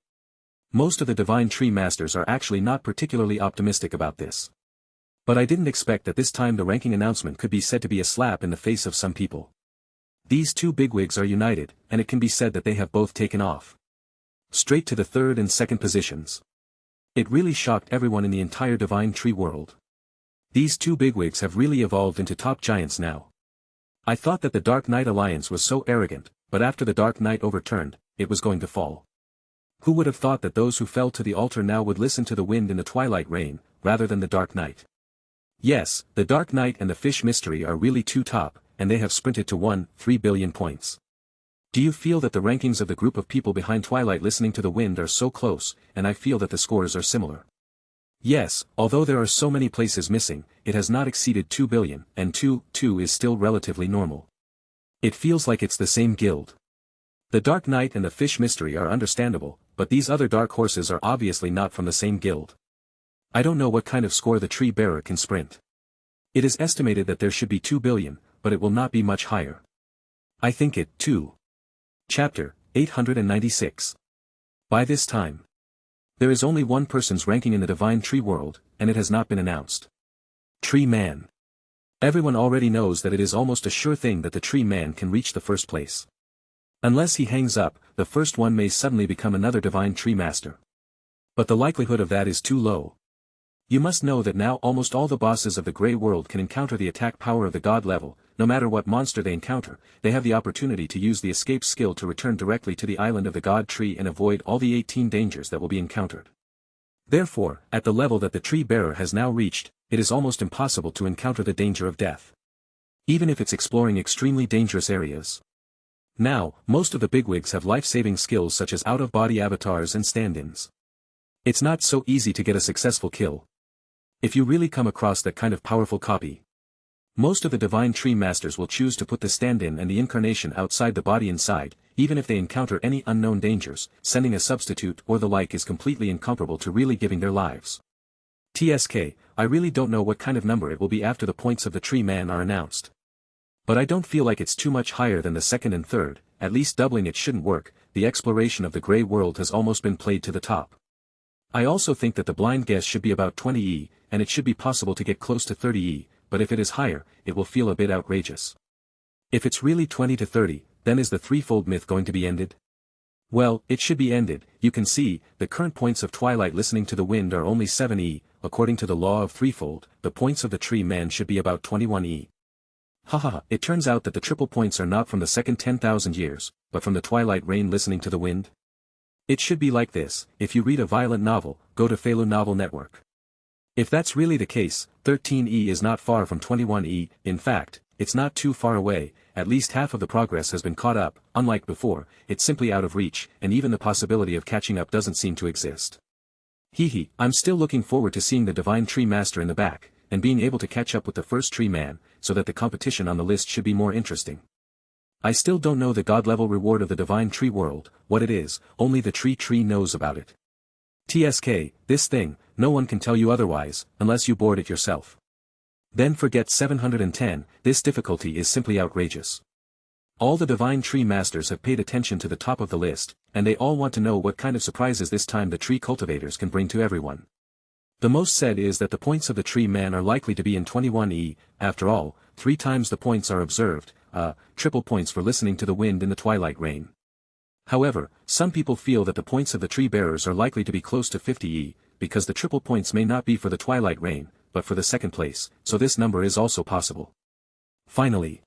Most of the Divine Tree Masters are actually not particularly optimistic about this. But I didn't expect that this time the ranking announcement could be said to be a slap in the face of some people. These two bigwigs are united, and it can be said that they have both taken off. Straight to the 3rd and 2nd positions. It really shocked everyone in the entire Divine Tree world. These two bigwigs have really evolved into top giants now. I thought that the Dark Knight Alliance was so arrogant, but after the Dark Knight overturned, it was going to fall. Who would have thought that those who fell to the altar now would listen to the wind in the Twilight Rain, rather than the Dark Knight? Yes, the Dark Knight and the Fish Mystery are really too top, and they have sprinted to 3 billion points. Do you feel that the rankings of the group of people behind Twilight Listening to the Wind are so close, and I feel that the scores are similar? Yes, although there are so many places missing, it has not exceeded 2 billion, and 2 is still relatively normal. It feels like it's the same guild. The Dark Knight and the Fish Mystery are understandable, but these other dark horses are obviously not from the same guild. I don't know what kind of score the Tree Bearer can sprint. It is estimated that there should be 2 billion, but it will not be much higher. I think it, too. Chapter 896. By this time, there is only one person's ranking in the Divine Tree world, and it has not been announced. Tree Man. Everyone already knows that it is almost a sure thing that the tree man can reach the first place. Unless he hangs up, the first one may suddenly become another divine tree master. But the likelihood of that is too low. You must know that now almost all the bosses of the Grey World can encounter the attack power of the God level. No matter what monster they encounter, they have the opportunity to use the escape skill to return directly to the island of the God tree and avoid all the 18 dangers that will be encountered. Therefore, at the level that the tree bearer has now reached, it is almost impossible to encounter the danger of death. Even if it's exploring extremely dangerous areas. Now, most of the bigwigs have life-saving skills such as out-of-body avatars and stand-ins. It's not so easy to get a successful kill. If you really come across that kind of powerful copy, most of the divine tree masters will choose to put the stand-in and the incarnation outside the body inside, even if they encounter any unknown dangers. Sending a substitute or the like is completely incomparable to really giving their lives. TSK, I really don't know what kind of number it will be after the points of the tree man are announced. But I don't feel like it's too much higher than the second and third, at least doubling it shouldn't work. The exploration of the Grey World has almost been played to the top. I also think that the blind guess should be about 20E, and it should be possible to get close to 30E, but if it is higher, it will feel a bit outrageous. If it's really 20 to 30, then is the threefold myth going to be ended? Well, it should be ended. You can see, the current points of Twilight listening to the wind are only 7E, according to the law of threefold, the points of the tree man should be about 21E. Hahaha, it turns out that the triple points are not from the second 10,000 years, but from the Twilight Rain listening to the wind. It should be like this: if you read a violent novel, go to Webnovel network. If that's really the case, 13E is not far from 21E, in fact, it's not too far away, at least half of the progress has been caught up. Unlike before, it's simply out of reach, and even the possibility of catching up doesn't seem to exist. Hehe, I'm still looking forward to seeing the Divine Tree Master in the back, and being able to catch up with the first Tree Man, so that the competition on the list should be more interesting. I still don't know the God-level reward of the Divine Tree World, what it is, only the tree knows about it. TSK, this thing, no one can tell you otherwise, unless you board it yourself. Then forget 710, this difficulty is simply outrageous. All the Divine Tree Masters have paid attention to the top of the list, and they all want to know what kind of surprises this time the Tree Cultivators can bring to everyone. The most said is that the points of the Tree Man are likely to be in 21E, after all, 3 times the points are observed, triple points for listening to the wind in the Twilight Rain. However, some people feel that the points of the Tree Bearers are likely to be close to 50E, because the triple points may not be for the Twilight Rain, but for the second place, so this number is also possible. Finally,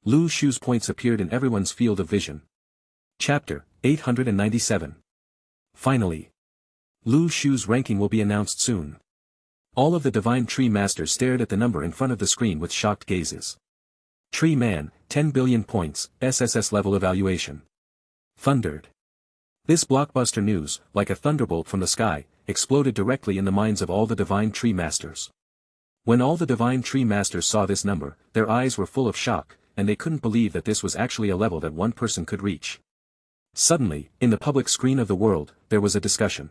Lu Shu's points appeared in everyone's field of vision. Chapter 897. Finally, Lu Shu's ranking will be announced soon. All of the Divine Tree Masters stared at the number in front of the screen with shocked gazes. Tree Man, 10 billion points, SSS-level evaluation. Thundered. This blockbuster news, like a thunderbolt from the sky, exploded directly in the minds of all the Divine Tree Masters. When all the Divine Tree Masters saw this number, their eyes were full of shock, and they couldn't believe that this was actually a level that one person could reach. Suddenly, in the public screen of the world, there was a discussion.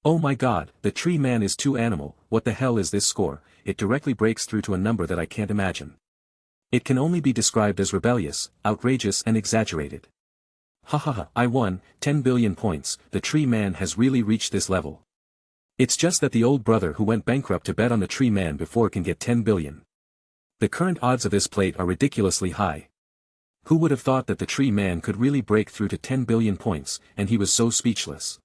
Oh my god, the Tree Man is too animal, what the hell is this score? It directly breaks through to a number that I can't imagine. It can only be described as rebellious, outrageous and exaggerated. Hahaha, I won, 10 billion points, the Tree Man has really reached this level. It's just that the old brother who went bankrupt to bet on the Tree Man before can get 10 billion. The current odds of this plate are ridiculously high. Who would have thought that the Tree Man could really break through to 10 billion points, and he was so speechless.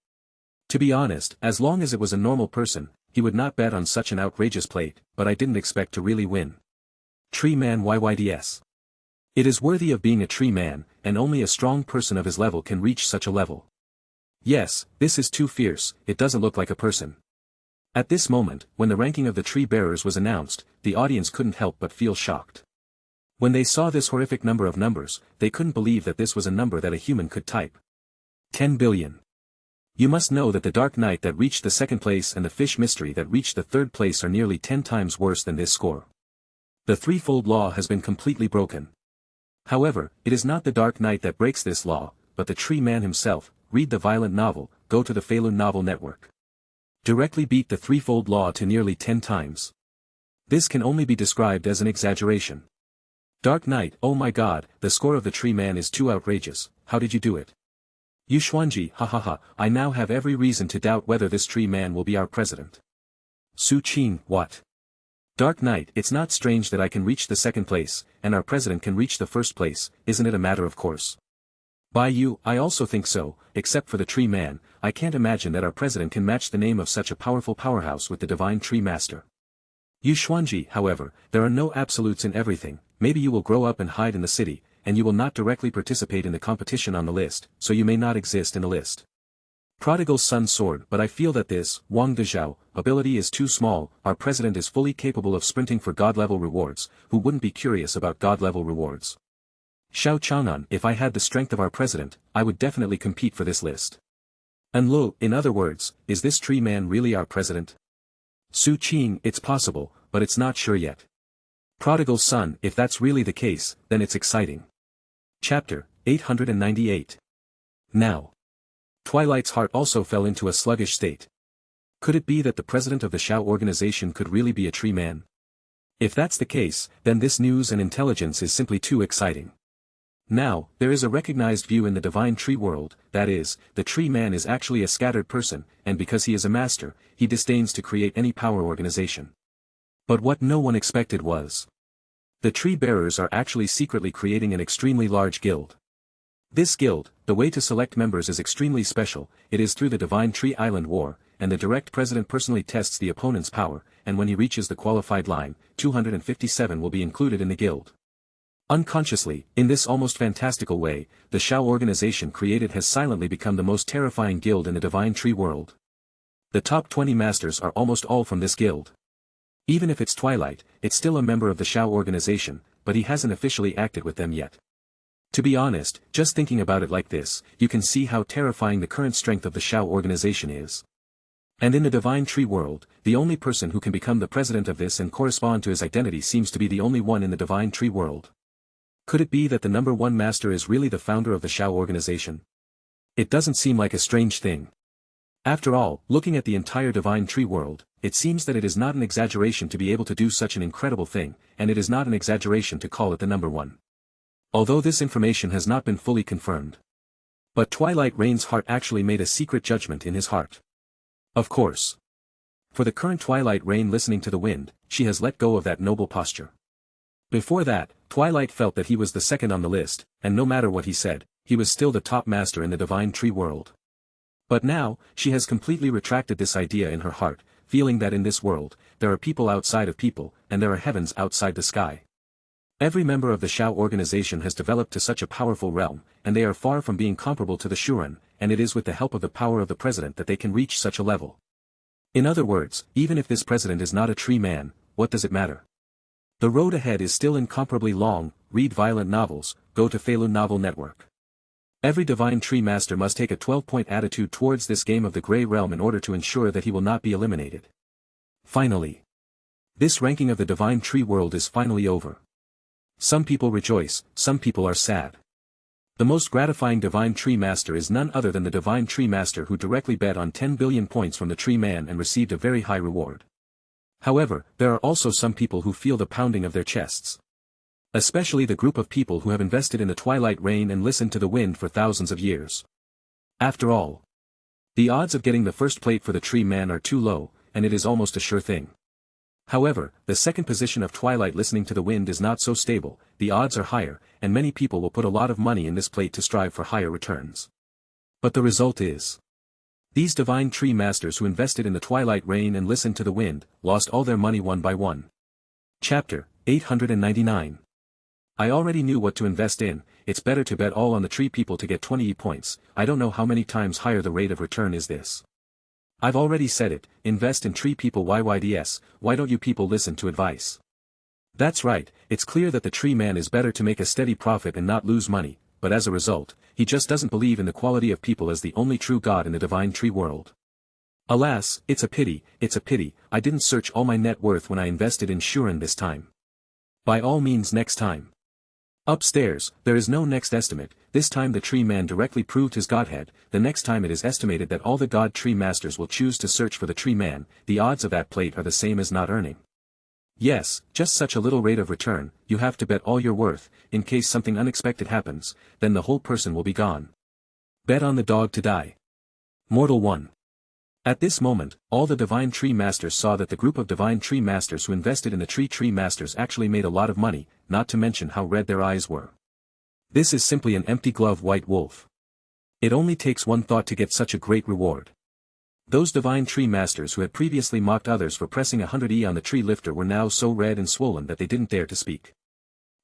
To be honest, as long as it was a normal person, he would not bet on such an outrageous plate, but I didn't expect to really win. Tree Man YYDS. It is worthy of being a Tree Man, and only a strong person of his level can reach such a level. Yes, this is too fierce, it doesn't look like a person. At this moment, when the ranking of the Tree Bearers was announced, the audience couldn't help but feel shocked. When they saw this horrific number of numbers, they couldn't believe that this was a number that a human could type. 10 billion. You must know that the Dark Knight that reached the second place and the Fish Mystery that reached the third place are nearly 10 times worse than this score. The threefold law has been completely broken. However, it is not the Dark Knight that breaks this law, but the Tree Man himself. Read the violent novel, go to the Webnovel network. Directly beat the threefold law to nearly 10 times. This can only be described as an exaggeration. Dark Knight, oh my god, the score of the Tree Man is too outrageous, how did you do it? Yuxuanji, hahaha, I now have every reason to doubt whether this Tree Man will be our president. Su Qin, what? Dark Knight, it's not strange that I can reach the second place, and our president can reach the first place, isn't it a matter of course? By you, I also think so, except for the Tree Man, I can't imagine that our president can match the name of such a powerful powerhouse with the Divine Tree Master. Yu Xuanji, however, there are no absolutes in everything, maybe you will grow up and hide in the city, and you will not directly participate in the competition on the list, so you may not exist in the list. Prodigal Son Sword, but I feel that this, Wang Dezhao, ability is too small, our president is fully capable of sprinting for God-level rewards, who wouldn't be curious about God-level rewards? Xiao Chaonan, if I had the strength of our president, I would definitely compete for this list. And Lu, in other words, is this Tree Man really our president? Su Qing, it's possible, but it's not sure yet. Prodigal Son, if that's really the case, then it's exciting. Chapter 898. Now. Twilight's heart also fell into a sluggish state. Could it be that the president of the Shao organization could really be a Tree Man? If that's the case, then this news and intelligence is simply too exciting. Now, there is a recognized view in the Divine Tree world, that is, the Tree Man is actually a scattered person, and because he is a master, he disdains to create any power organization. But what no one expected was, the Tree Bearers are actually secretly creating an extremely large guild. This guild, the way to select members is extremely special, it is through the Divine Tree Island War, and the direct president personally tests the opponent's power, and when he reaches the qualified line, 257 will be included in the guild. Unconsciously, in this almost fantastical way, the Shao organization created has silently become the most terrifying guild in the Divine Tree world. The top 20 masters are almost all from this guild. Even if it's Twilight, it's still a member of the Shao organization, but he hasn't officially acted with them yet. To be honest, just thinking about it like this, you can see how terrifying the current strength of the Shao organization is. And in the Divine Tree world, the only person who can become the president of this and correspond to his identity seems to be the only one in the Divine Tree world. Could it be that the number one master is really the founder of the Shao organization? It doesn't seem like a strange thing. After all, looking at the entire Divine Tree world, it seems that it is not an exaggeration to be able to do such an incredible thing, and it is not an exaggeration to call it the number one. Although this information has not been fully confirmed. But Twilight Rain's heart actually made a secret judgment in his heart. Of course. For the current Twilight Rain listening to the wind, she has let go of that noble posture. Before that, Twilight felt that he was the second on the list, and no matter what he said, he was still the top master in the Divine Tree world. But now, she has completely retracted this idea in her heart, feeling that in this world, there are people outside of people, and there are heavens outside the sky. Every member of the Shao organization has developed to such a powerful realm, and they are far from being comparable to the Shuren, and it is with the help of the power of the president that they can reach such a level. In other words, even if this president is not a Tree Man, what does it matter? The road ahead is still incomparably long, read violent novels, go to Feilu Novel Network. Every Divine Tree Master must take a 12-point attitude towards this game of the Grey Realm in order to ensure that he will not be eliminated. Finally. This ranking of the Divine Tree world is finally over. Some people rejoice, some people are sad. The most gratifying Divine Tree Master is none other than the Divine Tree Master who directly bet on 10 billion points from the Tree Man and received a very high reward. However, there are also some people who feel the pounding of their chests. Especially the group of people who have invested in the Twilight Rain and listened to the wind for thousands of years. After all, the odds of getting the first plate for the Tree Man are too low, and it is almost a sure thing. However, the second position of Twilight listening to the wind is not so stable, the odds are higher, and many people will put a lot of money in this plate to strive for higher returns. But the result is, these Divine Tree Masters who invested in the Twilight Rain and listened to the wind, lost all their money one by one. Chapter 899. I already knew what to invest in, it's better to bet all on the Tree people to get 20 points, I don't know how many times higher the rate of return is this. I've already said it, invest in Tree people YYDS, why don't you people listen to advice? That's right, it's clear that the Tree Man is better to make a steady profit and not lose money, but as a result, he just doesn't believe in the quality of people as the only true God in the Divine Tree world. Alas, it's a pity, I didn't search all my net worth when I invested in Shuren this time. By all means next time. Upstairs, there is no next estimate, this time the Tree Man directly proved his godhead, the next time it is estimated that all the God Tree Masters will choose to search for the Tree Man, the odds of that plate are the same as not earning. Yes, just such a little rate of return, you have to bet all your worth, in case something unexpected happens, then the whole person will be gone. Bet on the dog to die. Mortal 1. At this moment, all the Divine Tree Masters saw that the group of Divine Tree Masters who invested in the Tree Masters actually made a lot of money, not to mention how red their eyes were. This is simply an empty glove white wolf. It only takes one thought to get such a great reward. Those Divine Tree Masters who had previously mocked others for pressing 100E on the tree lifter were now so red and swollen that they didn't dare to speak.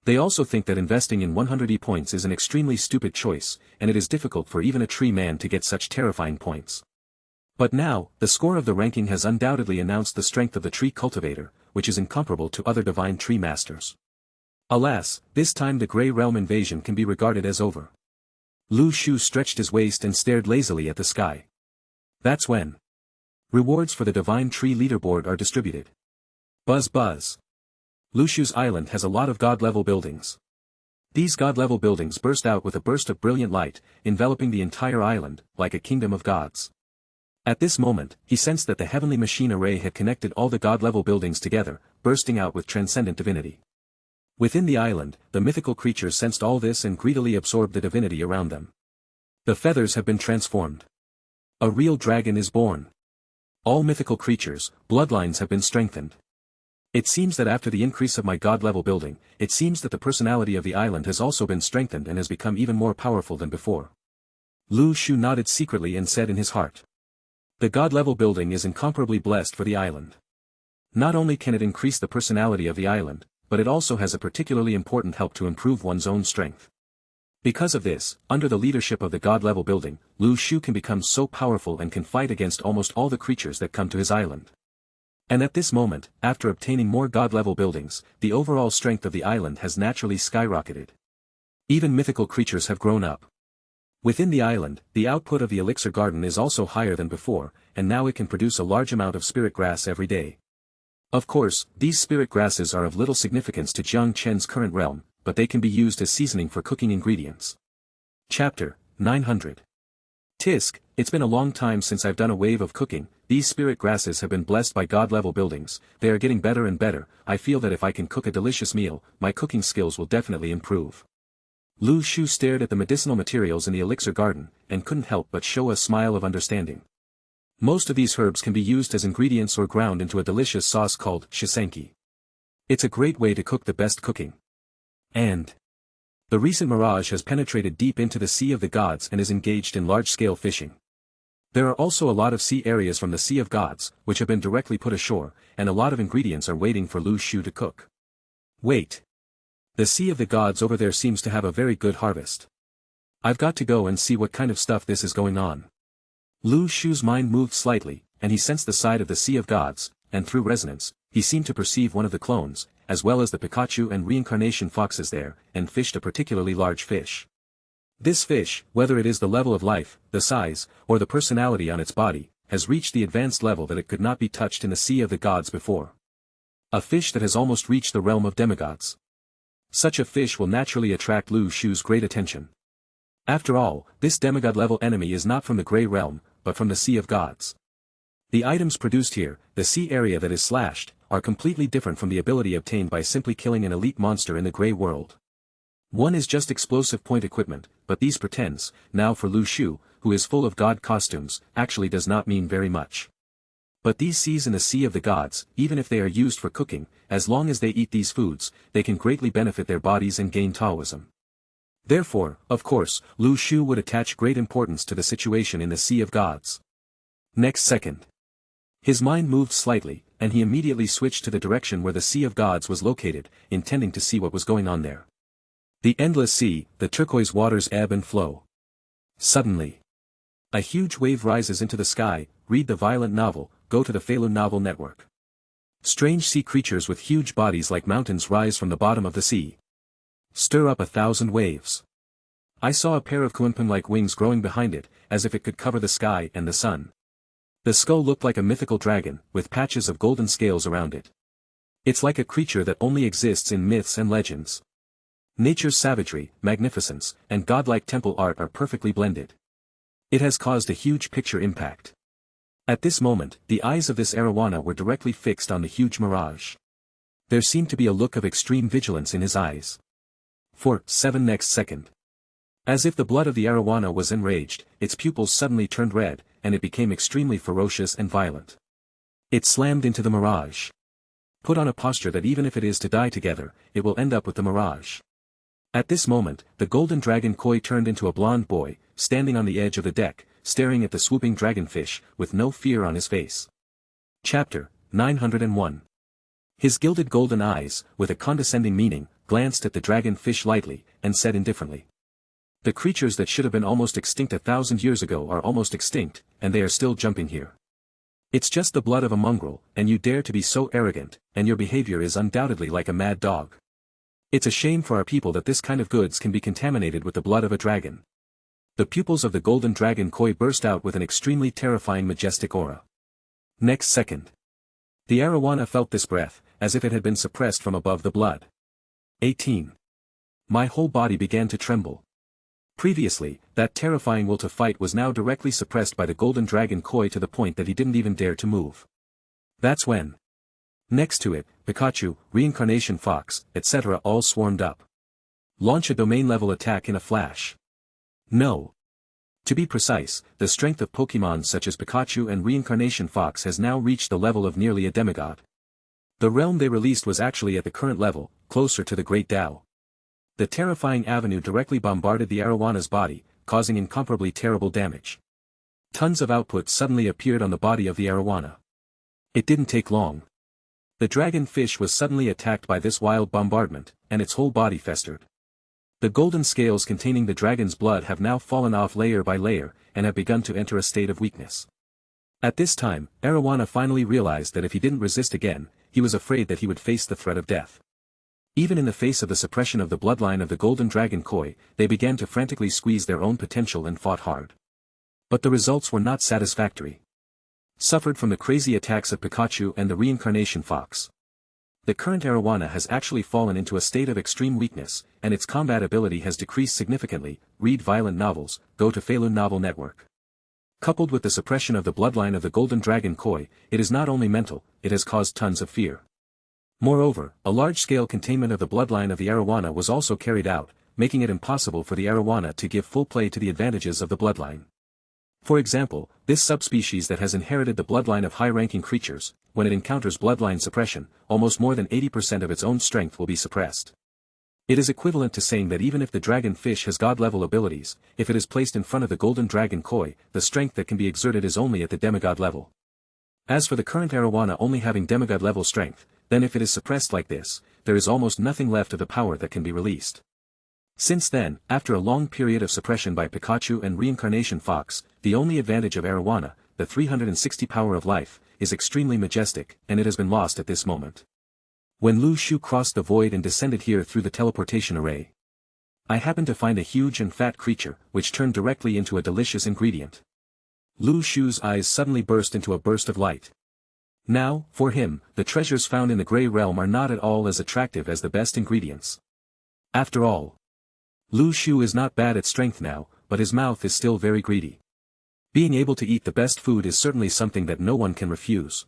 They also think that investing in 100E points is an extremely stupid choice, and it is difficult for even a tree man to get such terrifying points. But now, the score of the ranking has undoubtedly announced the strength of the tree cultivator, which is incomparable to other Divine Tree Masters. Alas, this time the Grey Realm invasion can be regarded as over. Lu Shu stretched his waist and stared lazily at the sky. That's when rewards for the Divine Tree leaderboard are distributed. Buzz buzz. Lu Shu's island has a lot of god-level buildings. These god-level buildings burst out with a burst of brilliant light, enveloping the entire island, like a kingdom of gods. At this moment, he sensed that the heavenly machine array had connected all the god-level buildings together, bursting out with transcendent divinity. Within the island, the mythical creatures sensed all this and greedily absorbed the divinity around them. The feathers have been transformed. A real dragon is born. All mythical creatures, bloodlines have been strengthened. It seems that after the increase of my god-level building, it seems that the personality of the island has also been strengthened and has become even more powerful than before. Lu Shu nodded secretly and said in his heart. The god-level building is incomparably blessed for the island. Not only can it increase the personality of the island, but it also has a particularly important help to improve one's own strength. Because of this, under the leadership of the god-level building, Lu Shu can become so powerful and can fight against almost all the creatures that come to his island. And at this moment, after obtaining more god-level buildings, the overall strength of the island has naturally skyrocketed. Even mythical creatures have grown up. Within the island, the output of the elixir garden is also higher than before, and now it can produce a large amount of spirit grass every day. Of course, these spirit grasses are of little significance to Jiang Chen's current realm, but they can be used as seasoning for cooking ingredients. Chapter 900. Tisk, it's been a long time since I've done a wave of cooking. These spirit grasses have been blessed by god-level buildings, they are getting better and better. I feel that if I can cook a delicious meal, my cooking skills will definitely improve. Lu Shu stared at the medicinal materials in the elixir garden, and couldn't help but show a smile of understanding. Most of these herbs can be used as ingredients or ground into a delicious sauce called shisenki. It's a great way to cook the best cooking. And the recent mirage has penetrated deep into the Sea of the Gods and is engaged in large-scale fishing. There are also a lot of sea areas from the Sea of Gods, which have been directly put ashore, and a lot of ingredients are waiting for Lu Shu to cook. Wait. The Sea of the Gods over there seems to have a very good harvest. I've got to go and see what kind of stuff this is going on. Lu Shu's mind moved slightly, and he sensed the side of the Sea of Gods, and through resonance, he seemed to perceive one of the clones, as well as the Pikachu and reincarnation foxes there, and fished a particularly large fish. This fish, whether it is the level of life, the size, or the personality on its body, has reached the advanced level that it could not be touched in the Sea of the Gods before. A fish that has almost reached the realm of demigods. Such a fish will naturally attract Lu Shu's great attention. After all, this demigod-level enemy is not from the Grey Realm, but from the Sea of Gods. The items produced here, the sea area that is slashed, are completely different from the ability obtained by simply killing an elite monster in the Grey World. One is just explosive point equipment, but these pretends, now for Lu Shu, who is full of god costumes, actually does not mean very much. But these seas in the Sea of the Gods, even if they are used for cooking, as long as they eat these foods, they can greatly benefit their bodies and gain Taoism. Therefore, of course, Lu Shu would attach great importance to the situation in the Sea of Gods. Next second. His mind moved slightly, and he immediately switched to the direction where the Sea of Gods was located, intending to see what was going on there. The endless sea, the turquoise waters ebb and flow. Suddenly, a huge wave rises into the sky. Read the violent novel, go to the Falun Novel Network. Strange sea creatures with huge bodies like mountains rise from the bottom of the sea. Stir up 1,000 waves. I saw a pair of Kunpun-like wings growing behind it, as if it could cover the sky and the sun. The skull looked like a mythical dragon, with patches of golden scales around it. It's like a creature that only exists in myths and legends. Nature's savagery, magnificence, and godlike temple art are perfectly blended. It has caused a huge picture impact. At this moment, the eyes of this arowana were directly fixed on the huge mirage. There seemed to be a look of extreme vigilance in his eyes. For 7 next second. As if the blood of the arowana was enraged, its pupils suddenly turned red, and it became extremely ferocious and violent. It slammed into the mirage. Put on a posture that even if it is to die together, it will end up with the mirage. At this moment, the golden dragon koi turned into a blonde boy, standing on the edge of the deck, staring at the swooping dragonfish, with no fear on his face. Chapter 901. His gilded golden eyes, with a condescending meaning, glanced at the dragonfish lightly, and said indifferently. The creatures that should have been almost extinct 1,000 years ago are almost extinct, and they are still jumping here. It's just the blood of a mongrel, and you dare to be so arrogant, and your behavior is undoubtedly like a mad dog. It's a shame for our people that this kind of goods can be contaminated with the blood of a dragon. The pupils of the golden dragon koi burst out with an extremely terrifying majestic aura. Next second. The arowana felt this breath, as if it had been suppressed from above the blood. 18. My whole body began to tremble. Previously, that terrifying will to fight was now directly suppressed by the golden dragon koi to the point that he didn't even dare to move. That's when. Next to it, Pikachu, Reincarnation Fox, etc. all swarmed up. Launch a domain-level attack in a flash. No. To be precise, the strength of Pokémon such as Pikachu and Reincarnation Fox has now reached the level of nearly a demigod. The realm they released was actually at the current level, closer to the Great Tao. The terrifying avenue directly bombarded the arawana's body, causing incomparably terrible damage. Tons of output suddenly appeared on the body of the arowana. It didn't take long. The dragonfish was suddenly attacked by this wild bombardment, and its whole body festered. The golden scales containing the dragon's blood have now fallen off layer by layer, and have begun to enter a state of weakness. At this time, Arowana finally realized that if he didn't resist again, he was afraid that he would face the threat of death. Even in the face of the suppression of the bloodline of the golden dragon koi, they began to frantically squeeze their own potential and fought hard. But the results were not satisfactory. Suffered from the crazy attacks of Pikachu and the Reincarnation Fox. The current arowana has actually fallen into a state of extreme weakness, and its combat ability has decreased significantly. Read violent novels, go to Falun Novel Network. Coupled with the suppression of the bloodline of the golden dragon koi, it is not only mental, it has caused tons of fear. Moreover, a large-scale containment of the bloodline of the arowana was also carried out, making it impossible for the arowana to give full play to the advantages of the bloodline. For example, this subspecies that has inherited the bloodline of high-ranking creatures, when it encounters bloodline suppression, almost more than 80% of its own strength will be suppressed. It is equivalent to saying that even if the dragonfish has god-level abilities, if it is placed in front of the golden dragon koi, the strength that can be exerted is only at the demigod level. As for the current arowana only having demigod-level strength, then if it is suppressed like this, there is almost nothing left of the power that can be released. Since then, after a long period of suppression by Pikachu and Reincarnation Fox, the only advantage of arowana, the 360 power of life, is extremely majestic, and it has been lost at this moment. When Lu Shu crossed the void and descended here through the teleportation array, I happened to find a huge and fat creature, which turned directly into a delicious ingredient. Lu Shu's eyes suddenly burst into a burst of light. Now, for him, the treasures found in the Grey Realm are not at all as attractive as the best ingredients. After all, Lu Shu is not bad at strength now, but his mouth is still very greedy. Being able to eat the best food is certainly something that no one can refuse.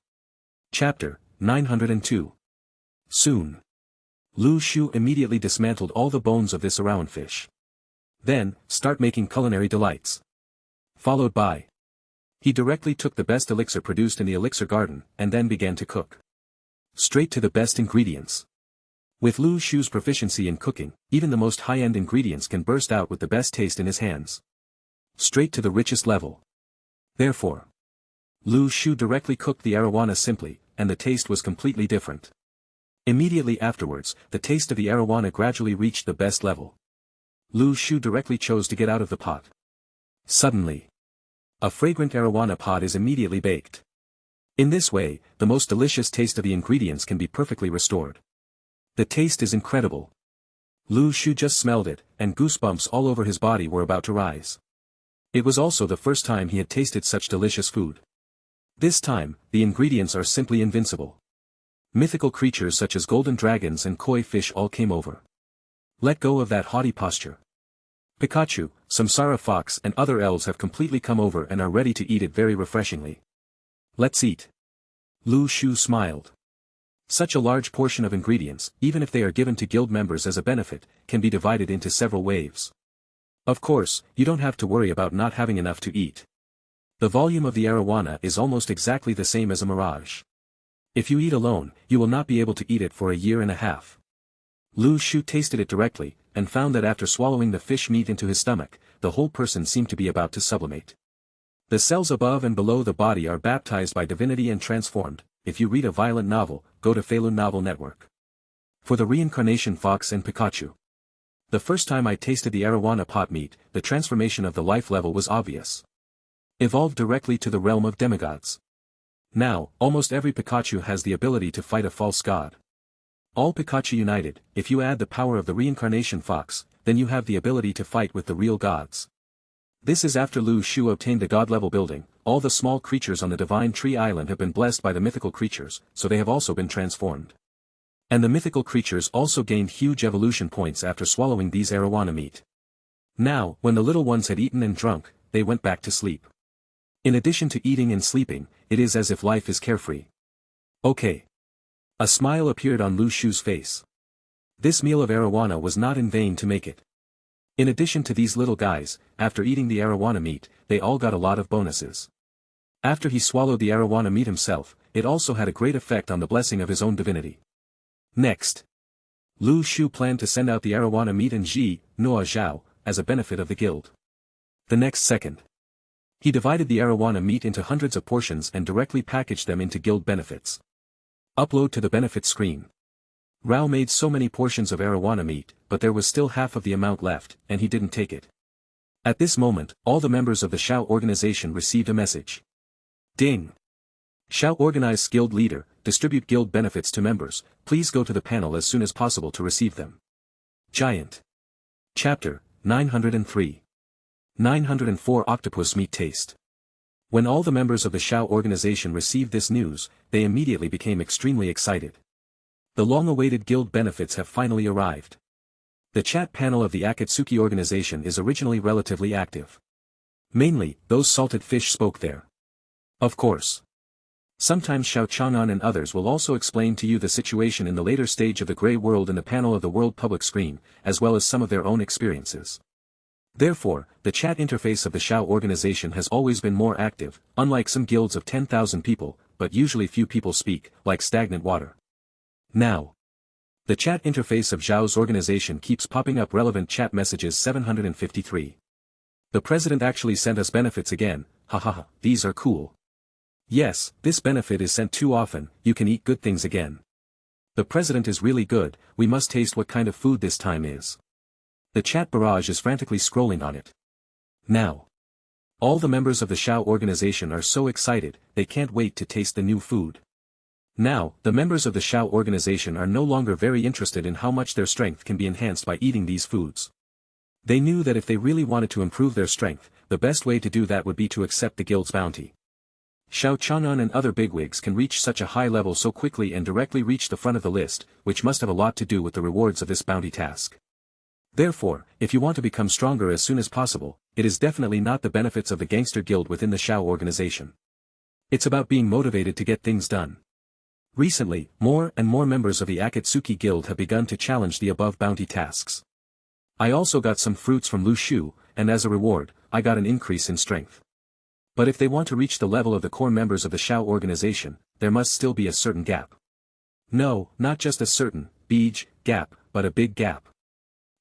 Chapter 902. Soon. Lu Shu immediately dismantled all the bones of this arowanfish. Then, start making culinary delights. Followed by. He directly took the best elixir produced in the elixir garden, and then began to cook. Straight to the best ingredients. With Lu Shu's proficiency in cooking, even the most high-end ingredients can burst out with the best taste in his hands. Straight to the richest level. Therefore, Lu Shu directly cooked the arowana simply, and the taste was completely different. Immediately afterwards, the taste of the arowana gradually reached the best level. Lu Shu directly chose to get out of the pot. Suddenly, a fragrant arowana pot is immediately baked. In this way, the most delicious taste of the ingredients can be perfectly restored. The taste is incredible. Lu Shu just smelled it, and goosebumps all over his body were about to rise. It was also the first time he had tasted such delicious food. This time, the ingredients are simply invincible. Mythical creatures such as golden dragons and koi fish all came over. Let go of that haughty posture. Pikachu, Samsara Fox and other elves have completely come over and are ready to eat it very refreshingly. Let's eat. Lu Shu smiled. Such a large portion of ingredients, even if they are given to guild members as a benefit, can be divided into several waves. Of course, you don't have to worry about not having enough to eat. The volume of the arowana is almost exactly the same as a mirage. If you eat alone, you will not be able to eat it for a year and a half. Lu Shu tasted it directly, and found that after swallowing the fish meat into his stomach, the whole person seemed to be about to sublimate. The cells above and below the body are baptized by divinity and transformed. If you read a violent novel, go to Falun Novel Network. For the reincarnation Fox and Pikachu. The first time I tasted the arowana pot meat, the transformation of the life level was obvious. Evolved directly to the realm of demigods. Now, almost every Pikachu has the ability to fight a false god. All Pikachu united, if you add the power of the reincarnation fox, then you have the ability to fight with the real gods. This is after Lu Shu obtained the god-level building. All the small creatures on the Divine Tree Island have been blessed by the mythical creatures, so they have also been transformed. And the mythical creatures also gained huge evolution points after swallowing these arowana meat. Now, when the little ones had eaten and drunk, they went back to sleep. In addition to eating and sleeping, it is as if life is carefree. Okay. A smile appeared on Lu Shu's face. This meal of arowana was not in vain to make it. In addition to these little guys, after eating the arowana meat, they all got a lot of bonuses. After he swallowed the arowana meat himself, it also had a great effect on the blessing of his own divinity. Next. Lu Shu planned to send out the arowana meat and Ji, Noa Zhao, as a benefit of the guild. The next second. He divided the arowana meat into hundreds of portions and directly packaged them into guild benefits. Upload to the benefit screen. Rao made so many portions of arowana meat, but there was still half of the amount left, and he didn't take it. At this moment, all the members of the Shao organization received a message. Ding! Shao organize guild leader, distribute guild benefits to members, please go to the panel as soon as possible to receive them. Giant. Chapter 903. 904 Octopus Meat Taste. When all the members of the Shao organization received this news, they immediately became extremely excited. The long-awaited guild benefits have finally arrived. The chat panel of the Akatsuki organization is originally relatively active. Mainly, those salted fish spoke there. Of course. Sometimes Xiao Chang'an and others will also explain to you the situation in the later stage of the Grey World in the panel of the World Public Screen, as well as some of their own experiences. Therefore, the chat interface of the Shao organization has always been more active, unlike some guilds of 10,000 people, but usually few people speak, like stagnant water. Now. The chat interface of Zhao's organization keeps popping up relevant chat messages 753. The president actually sent us benefits again, hahaha, these are cool. Yes, this benefit is sent too often, you can eat good things again. The president is really good, we must taste what kind of food this time is. The chat barrage is frantically scrolling on it. Now. All the members of the Shao organization are so excited, they can't wait to taste the new food. Now, the members of the Shao organization are no longer very interested in how much their strength can be enhanced by eating these foods. They knew that if they really wanted to improve their strength, the best way to do that would be to accept the guild's bounty. Xiao Chang'an and other bigwigs can reach such a high level so quickly and directly reach the front of the list, which must have a lot to do with the rewards of this bounty task. Therefore, if you want to become stronger as soon as possible, it is definitely not the benefits of the gangster guild within the Shao organization. It's about being motivated to get things done. Recently, more and more members of the Akatsuki Guild have begun to challenge the above bounty tasks. I also got some fruits from Lu Shu, and as a reward, I got an increase in strength. But if they want to reach the level of the core members of the Shao organization, there must still be a certain gap. No, not just a certain, beige, gap, but a big gap.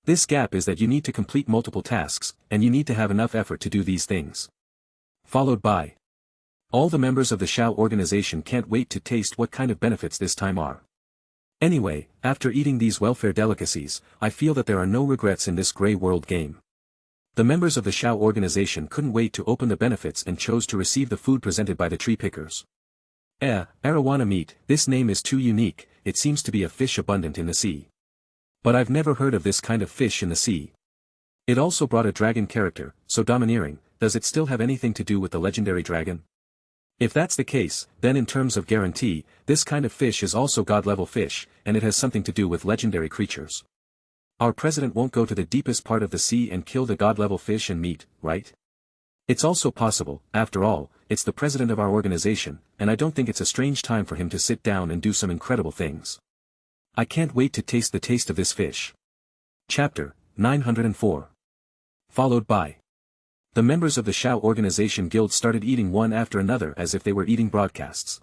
This gap is that you need to complete multiple tasks, and you need to have enough effort to do these things. Followed by. All the members of the Shao organization can't wait to taste what kind of benefits this time are. Anyway, after eating these welfare delicacies, I feel that there are no regrets in this Grey World game. The members of the Shao organization couldn't wait to open the benefits and chose to receive the food presented by the tree pickers. Arowana meat, this name is too unique, it seems to be a fish abundant in the sea. But I've never heard of this kind of fish in the sea. It also brought a dragon character, so domineering, does it still have anything to do with the legendary dragon? If that's the case, then in terms of guarantee, this kind of fish is also god-level fish, and it has something to do with legendary creatures. Our president won't go to the deepest part of the sea and kill the god-level fish and meat, right? It's also possible, after all, it's the president of our organization, and I don't think it's a strange time for him to sit down and do some incredible things. I can't wait to taste the taste of this fish. Chapter 904. followed by. The members of the Shao Organization Guild started eating one after another as if they were eating broadcasts.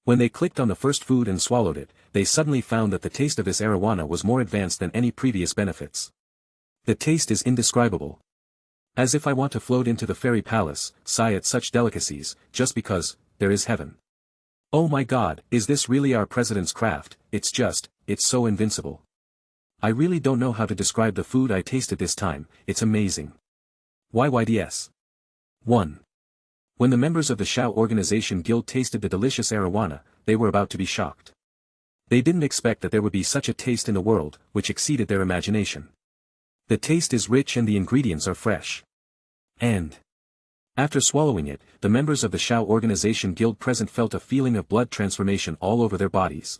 When they clicked on the first food and swallowed it, they suddenly found that the taste of this arowana was more advanced than any previous benefits. The taste is indescribable. As if I want to float into the fairy palace, sigh at such delicacies, just because, there is heaven. Oh my god, is this really our president's craft? It's so invincible. I really don't know how to describe the food I tasted this time, it's amazing. YYDS. 1. When the members of the Shao Organization Guild tasted the delicious arowana, they were about to be shocked. They didn't expect that there would be such a taste in the world, which exceeded their imagination. The taste is rich and the ingredients are fresh. And after swallowing it, the members of the Shao Organization Guild present felt a feeling of blood transformation all over their bodies.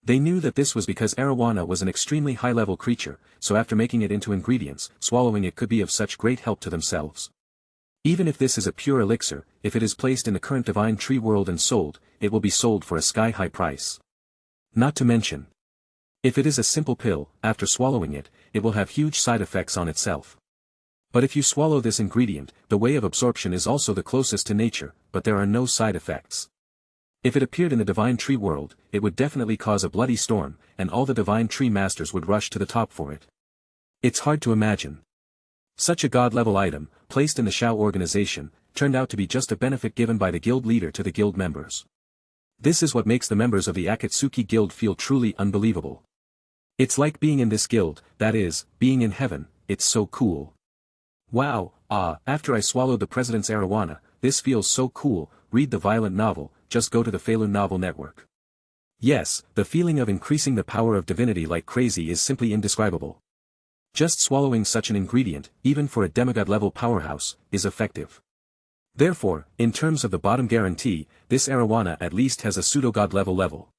They knew that this was because arowana was an extremely high-level creature, so after making it into ingredients, swallowing it could be of such great help to themselves. Even if this is a pure elixir, if it is placed in the current divine tree world and sold, it will be sold for a sky-high price. Not to mention, if it is a simple pill, after swallowing it, it will have huge side effects on itself. But if you swallow this ingredient, the way of absorption is also the closest to nature, but there are no side effects. If it appeared in the divine tree world, it would definitely cause a bloody storm, and all the divine tree masters would rush to the top for it. It's hard to imagine. Such a god-level item, placed in the Shao organization, turned out to be just a benefit given by the guild leader to the guild members. This is what makes the members of the Akatsuki Guild feel truly unbelievable. It's like being in this guild, that is, being in heaven, it's so cool. Wow, after I swallowed the president's arowana, this feels so cool, read the violent novel, just go to the Falun Novel Network. Yes, the feeling of increasing the power of divinity like crazy is simply indescribable. Just swallowing such an ingredient, even for a demigod-level powerhouse, is effective. Therefore, in terms of the bottom guarantee, this arowana at least has a pseudo-god level.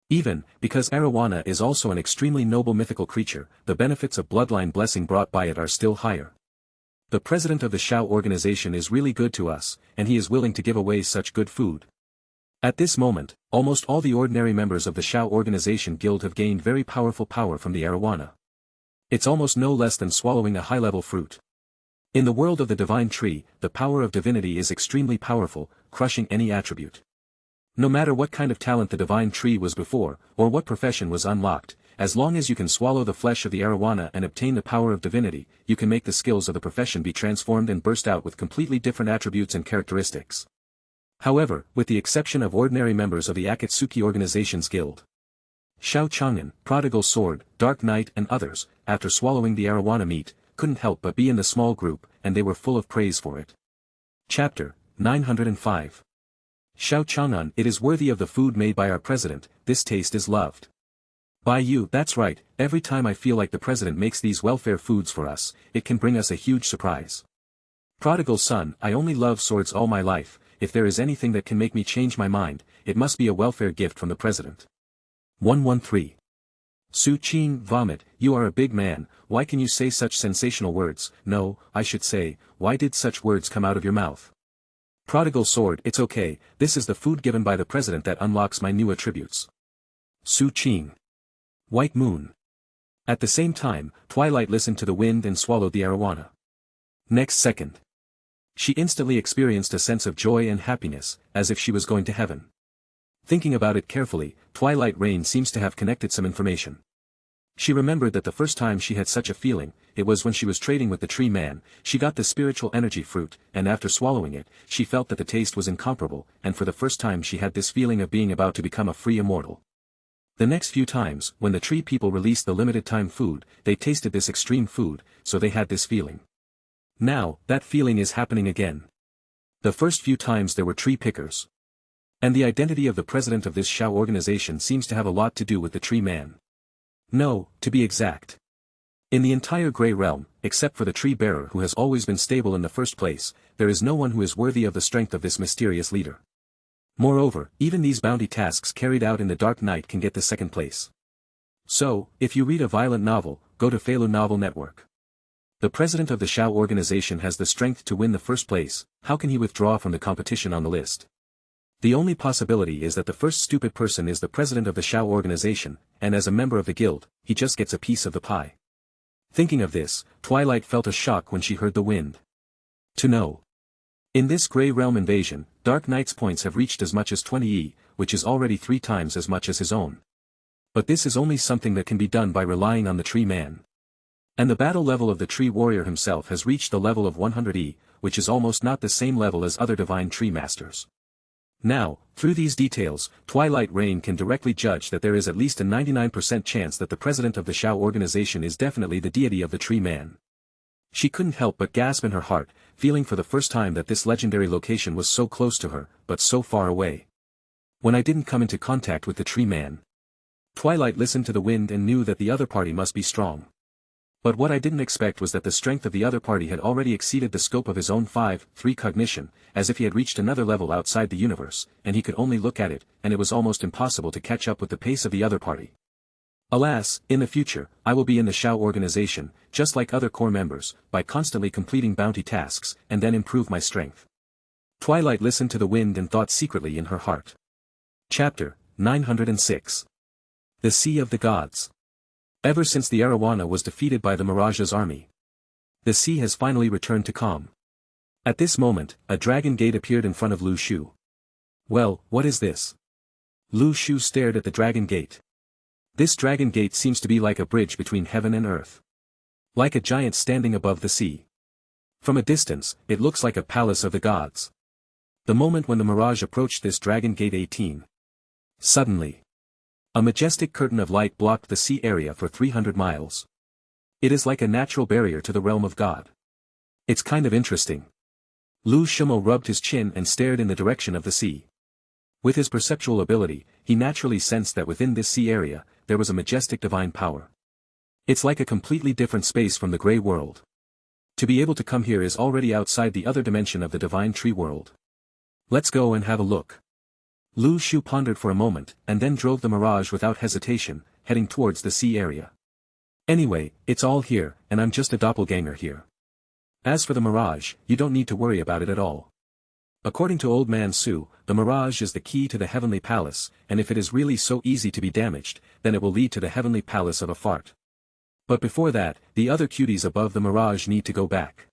Even, because arowana is also an extremely noble mythical creature, the benefits of bloodline blessing brought by it are still higher. The president of the Shao organization is really good to us, and he is willing to give away such good food. At this moment, almost all the ordinary members of the Shao organization guild have gained very powerful power from the arowana. It's almost no less than swallowing a high-level fruit. In the world of the divine tree, the power of divinity is extremely powerful, crushing any attribute. No matter what kind of talent the divine tree was before, or what profession was unlocked, as long as you can swallow the flesh of the arowana and obtain the power of divinity, you can make the skills of the profession be transformed and burst out with completely different attributes and characteristics. However, with the exception of ordinary members of the Akatsuki Organization's Guild, Shao Chang'an, Prodigal Sword, Dark Knight and others, after swallowing the arowana meat, couldn't help but be in the small group, and they were full of praise for it. Chapter 905. Shao Chang'an, it is worthy of the food made by our president, this taste is loved. By you, that's right, every time I feel like the president makes these welfare foods for us, it can bring us a huge surprise. Prodigal son, I only love swords all my life, if there is anything that can make me change my mind, it must be a welfare gift from the president. 113. Su Qing, vomit, you are a big man, why can you say such sensational words? No, I should say, why did such words come out of your mouth? Prodigal sword, it's okay, this is the food given by the president that unlocks my new attributes. Su Qing. White moon. At the same time, Twilight listened to the wind and swallowed the arowana. Next second, she instantly experienced a sense of joy and happiness, as if she was going to heaven. Thinking about it carefully, Twilight Rain seems to have connected some information. She remembered that the first time she had such a feeling, it was when she was trading with the tree man, she got the spiritual energy fruit, and after swallowing it, she felt that the taste was incomparable, and for the first time she had this feeling of being about to become a free immortal. The next few times, when the tree people released the limited time food, they tasted this extreme food, so they had this feeling. Now, that feeling is happening again. The first few times there were tree pickers. And the identity of the president of this Shao organization seems to have a lot to do with the tree man. No, to be exact. In the entire Grey Realm, except for the tree bearer who has always been stable in the first place, there is no one who is worthy of the strength of this mysterious leader. Moreover, even these bounty tasks carried out in the Dark Night can get the second place. So, if you read a violent novel, go to Falun Novel Network. The president of the Shao organization has the strength to win the first place, how can he withdraw from the competition on the list? The only possibility is that the first stupid person is the president of the Shao organization, and as a member of the guild, he just gets a piece of the pie. Thinking of this, Twilight felt a shock when she heard the wind. To know. In this Grey Realm invasion, Dark Knight's points have reached as much as 20 which is already 3 times as much as his own. But this is only something that can be done by relying on the Tree Man. And the battle level of the Tree Warrior himself has reached the level of 100 which is almost not the same level as other Divine Tree Masters. Now, through these details, Twilight Rain can directly judge that there is at least a 99% chance that the president of the Shao organization is definitely the deity of the Tree Man. She couldn't help but gasp in her heart, feeling for the first time that this legendary location was so close to her, but so far away. When I didn't come into contact with the Tree Man. Twilight listened to the wind and knew that the other party must be strong. But what I didn't expect was that the strength of the other party had already exceeded the scope of his own 5-3 cognition, as if he had reached another level outside the universe, and he could only look at it, and it was almost impossible to catch up with the pace of the other party. Alas, in the future, I will be in the Shao organization, just like other core members, by constantly completing bounty tasks, and then improve my strength. Twilight listened to the wind and thought secretly in her heart. Chapter 906. The Sea of the Gods. Ever since the Arowana was defeated by the Mirage's army, the sea has finally returned to calm. At this moment, a dragon gate appeared in front of Lu Shu. Well, what is this? Lu Shu stared at the dragon gate. This dragon gate seems to be like a bridge between heaven and earth. Like a giant standing above the sea. From a distance, it looks like a palace of the gods. The moment when the Mirage approached this dragon gate 18. Suddenly, a majestic curtain of light blocked the sea area for 300 miles. It is like a natural barrier to the realm of God. It's kind of interesting. Lu Shu rubbed his chin and stared in the direction of the sea. With his perceptual ability, he naturally sensed that within this sea area, there was a majestic divine power. It's like a completely different space from the Grey World. To be able to come here is already outside the other dimension of the Divine Tree World. Let's go and have a look. Lu Shu pondered for a moment, and then drove the Mirage without hesitation, heading towards the sea area. Anyway, it's all here, and I'm just a doppelganger here. As for the Mirage, you don't need to worry about it at all. According to Old Man Su, the Mirage is the key to the Heavenly Palace, and if it is really so easy to be damaged, then it will lead to the Heavenly Palace of a fart. But before that, the other cuties above the Mirage need to go back.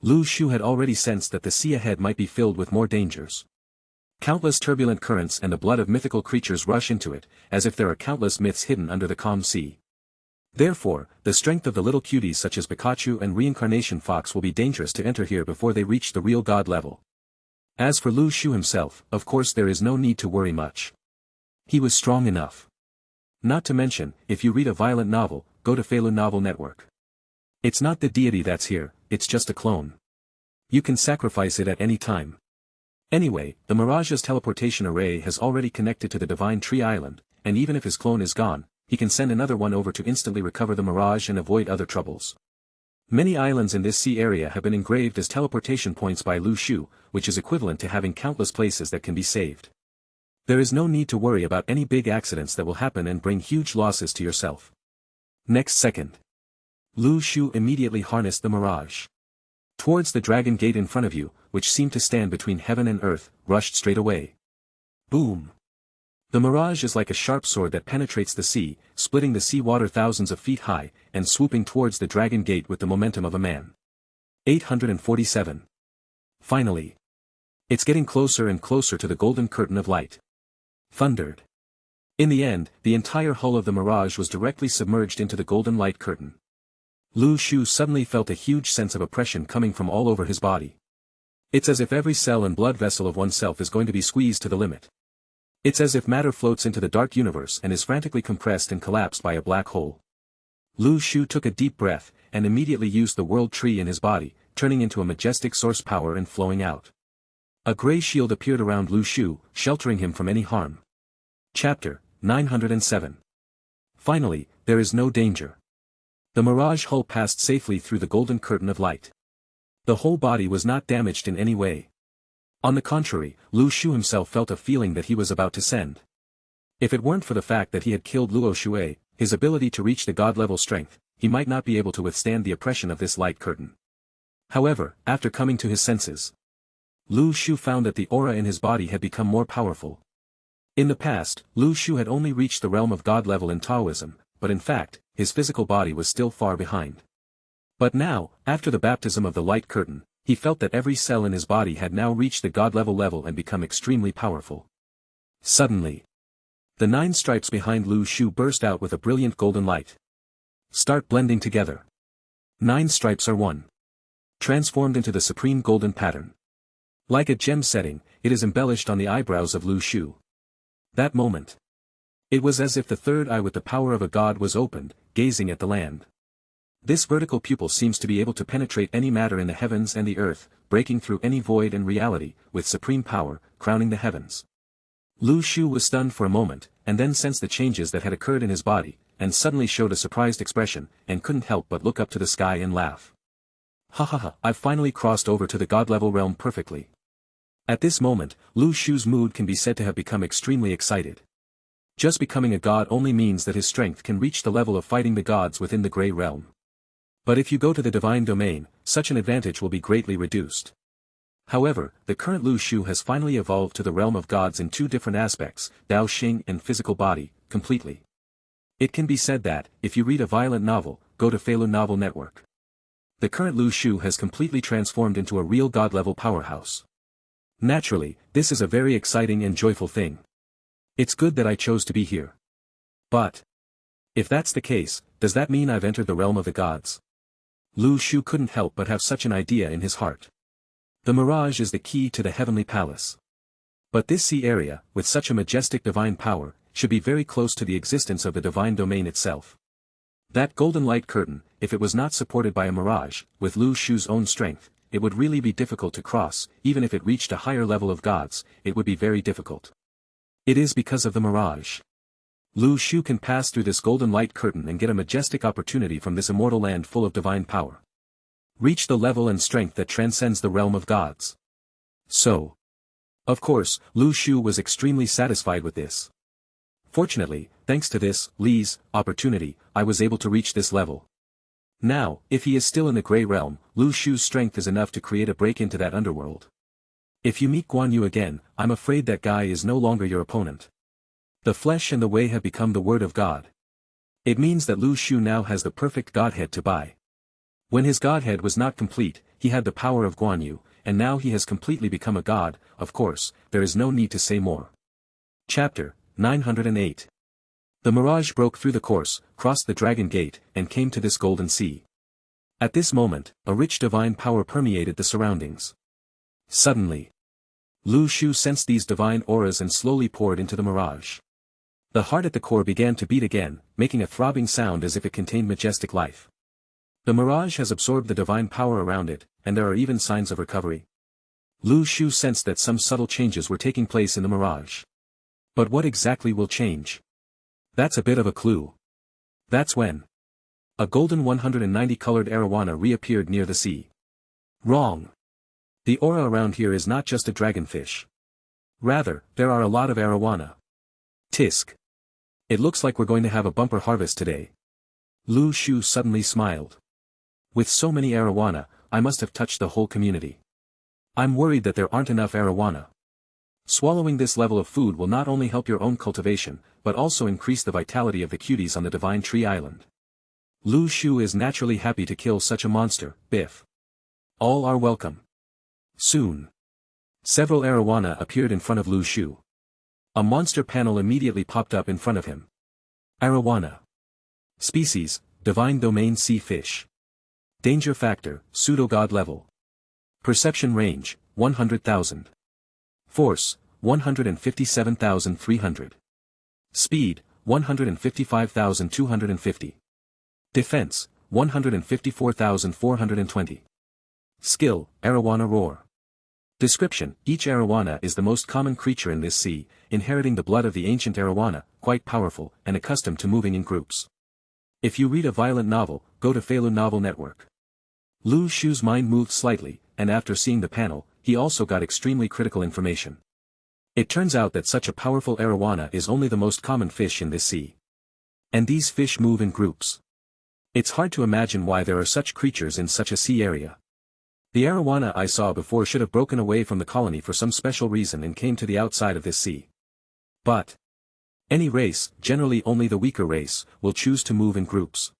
Lu Shu had already sensed that the sea ahead might be filled with more dangers. Countless turbulent currents and the blood of mythical creatures rush into it, as if there are countless myths hidden under the calm sea. Therefore, the strength of the little cuties such as Pikachu and Reincarnation Fox will be dangerous to enter here before they reach the real god level. As for Lu Shu himself, of course there is no need to worry much. He was strong enough. Not to mention, if you read a violent novel, go to Feilu Novel Network. It's not the deity that's here, it's just a clone. You can sacrifice it at any time. Anyway, the Mirage's teleportation array has already connected to the Divine Tree Island, and even if his clone is gone, he can send another one over to instantly recover the Mirage and avoid other troubles. Many islands in this sea area have been engraved as teleportation points by Lu Shu, which is equivalent to having countless places that can be saved. There is no need to worry about any big accidents that will happen and bring huge losses to yourself. Next second. Lu Shu immediately harnessed the Mirage. Towards the dragon gate in front of you, which seemed to stand between heaven and earth, rushed straight away. Boom! The Mirage is like a sharp sword that penetrates the sea, splitting the sea water thousands of feet high, and swooping towards the dragon gate with the momentum of a man. 847. Finally. It's getting closer and closer to the golden curtain of light. Thundered. In the end, the entire hull of the Mirage was directly submerged into the golden light curtain. Lu Shu suddenly felt a huge sense of oppression coming from all over his body. It's as if every cell and blood vessel of oneself is going to be squeezed to the limit. It's as if matter floats into the dark universe and is frantically compressed and collapsed by a black hole. Lu Shu took a deep breath, and immediately used the world tree in his body, turning into a majestic source power and flowing out. A grey shield appeared around Lu Shu, sheltering him from any harm. Chapter 907. Finally, there is no danger. The Mirage hull passed safely through the golden curtain of light. The whole body was not damaged in any way. On the contrary, Lu Shu himself felt a feeling that he was about to send. If it weren't for the fact that he had killed Luo Shui, his ability to reach the god-level strength, he might not be able to withstand the oppression of this light curtain. However, after coming to his senses, Lu Shu found that the aura in his body had become more powerful. In the past, Lu Shu had only reached the realm of god level in Taoism, but in fact, his physical body was still far behind. But now, after the baptism of the light curtain, he felt that every cell in his body had now reached the God-level and become extremely powerful. Suddenly, the 9 stripes behind Lu Shu burst out with a brilliant golden light. Start blending together. 9 stripes are one. Transformed into the supreme golden pattern. Like a gem setting, it is embellished on the eyebrows of Lu Shu. That moment. It was as if the third eye with the power of a god was opened, gazing at the land. This vertical pupil seems to be able to penetrate any matter in the heavens and the earth, breaking through any void and reality, with supreme power, crowning the heavens. Lu Shu was stunned for a moment, and then sensed the changes that had occurred in his body, and suddenly showed a surprised expression, and couldn't help but look up to the sky and laugh. Ha ha ha, I've finally crossed over to the God-level realm perfectly. At this moment, Lu Shu's mood can be said to have become extremely excited. Just becoming a god only means that his strength can reach the level of fighting the gods within the Grey Realm. But if you go to the divine domain, such an advantage will be greatly reduced. However, the current Lu Shu has finally evolved to the realm of gods in 2 different aspects, Dao Xing and physical body, completely. It can be said that, if you read a violent novel, go to Webnovel network. The current Lu Shu has completely transformed into a real god-level powerhouse. Naturally, this is a very exciting and joyful thing. It's good that I chose to be here. But, if that's the case, does that mean I've entered the realm of the gods? Lu Shu couldn't help but have such an idea in his heart. The mirage is the key to the heavenly palace. But this sea area, with such a majestic divine power, should be very close to the existence of the divine domain itself. That golden light curtain, if it was not supported by a mirage, with Lu Shu's own strength, it would really be difficult to cross. Even if it reached a higher level of gods, it would be very difficult. It is because of the mirage. Lu Shu can pass through this golden light curtain and get a majestic opportunity from this immortal land full of divine power. Reach the level and strength that transcends the realm of gods. So, of course, Lu Shu was extremely satisfied with this. Fortunately, thanks to this, Li's, opportunity, I was able to reach this level. Now, if he is still in the Grey Realm, Lu Shu's strength is enough to create a break into that underworld. If you meet Guan Yu again, I'm afraid that guy is no longer your opponent. The flesh and the way have become the word of God. It means that Lu Shu now has the perfect godhead to buy. When his godhead was not complete, he had the power of Guan Yu, and now he has completely become a god. Of course, there is no need to say more. Chapter 908. The mirage broke through the course, crossed the dragon gate, and came to this golden sea. At this moment, a rich divine power permeated the surroundings. Suddenly, Lu Shu sensed these divine auras and slowly poured into the mirage. The heart at the core began to beat again, making a throbbing sound as if it contained majestic life. The mirage has absorbed the divine power around it, and there are even signs of recovery. Lu Shu sensed that some subtle changes were taking place in the mirage. But what exactly will change? That's a bit of a clue. That's when a golden 190-colored arowana reappeared near the sea. Wrong. The aura around here is not just a dragonfish. Rather, there are a lot of arowana. Tisk. It looks like we're going to have a bumper harvest today. Lu Shu suddenly smiled. With so many arowana, I must have touched the whole community. I'm worried that there aren't enough arowana. Swallowing this level of food will not only help your own cultivation, but also increase the vitality of the cuties on the Divine Tree Island. Lu Shu is naturally happy to kill such a monster, Biff. All are welcome. Soon. Several arowana appeared in front of Lu Shu. A monster panel immediately popped up in front of him. Arowana. Species, Divine Domain Sea Fish. Danger Factor, Pseudo-God Level. Perception Range, 100,000. Force, 157,300. Speed, 155,250. Defense, 154,420. Skill, Arowana Roar. Description: each arowana is the most common creature in this sea, inheriting the blood of the ancient arowana, quite powerful, and accustomed to moving in groups. If you read a violent novel, go to Webnovel network. Lu Shu's mind moved slightly, and after seeing the panel, he also got extremely critical information. It turns out that such a powerful arowana is only the most common fish in this sea. And these fish move in groups. It's hard to imagine why there are such creatures in such a sea area. The arowana I saw before should have broken away from the colony for some special reason and came to the outside of this sea. But Any race, generally only the weaker race, will choose to move in groups.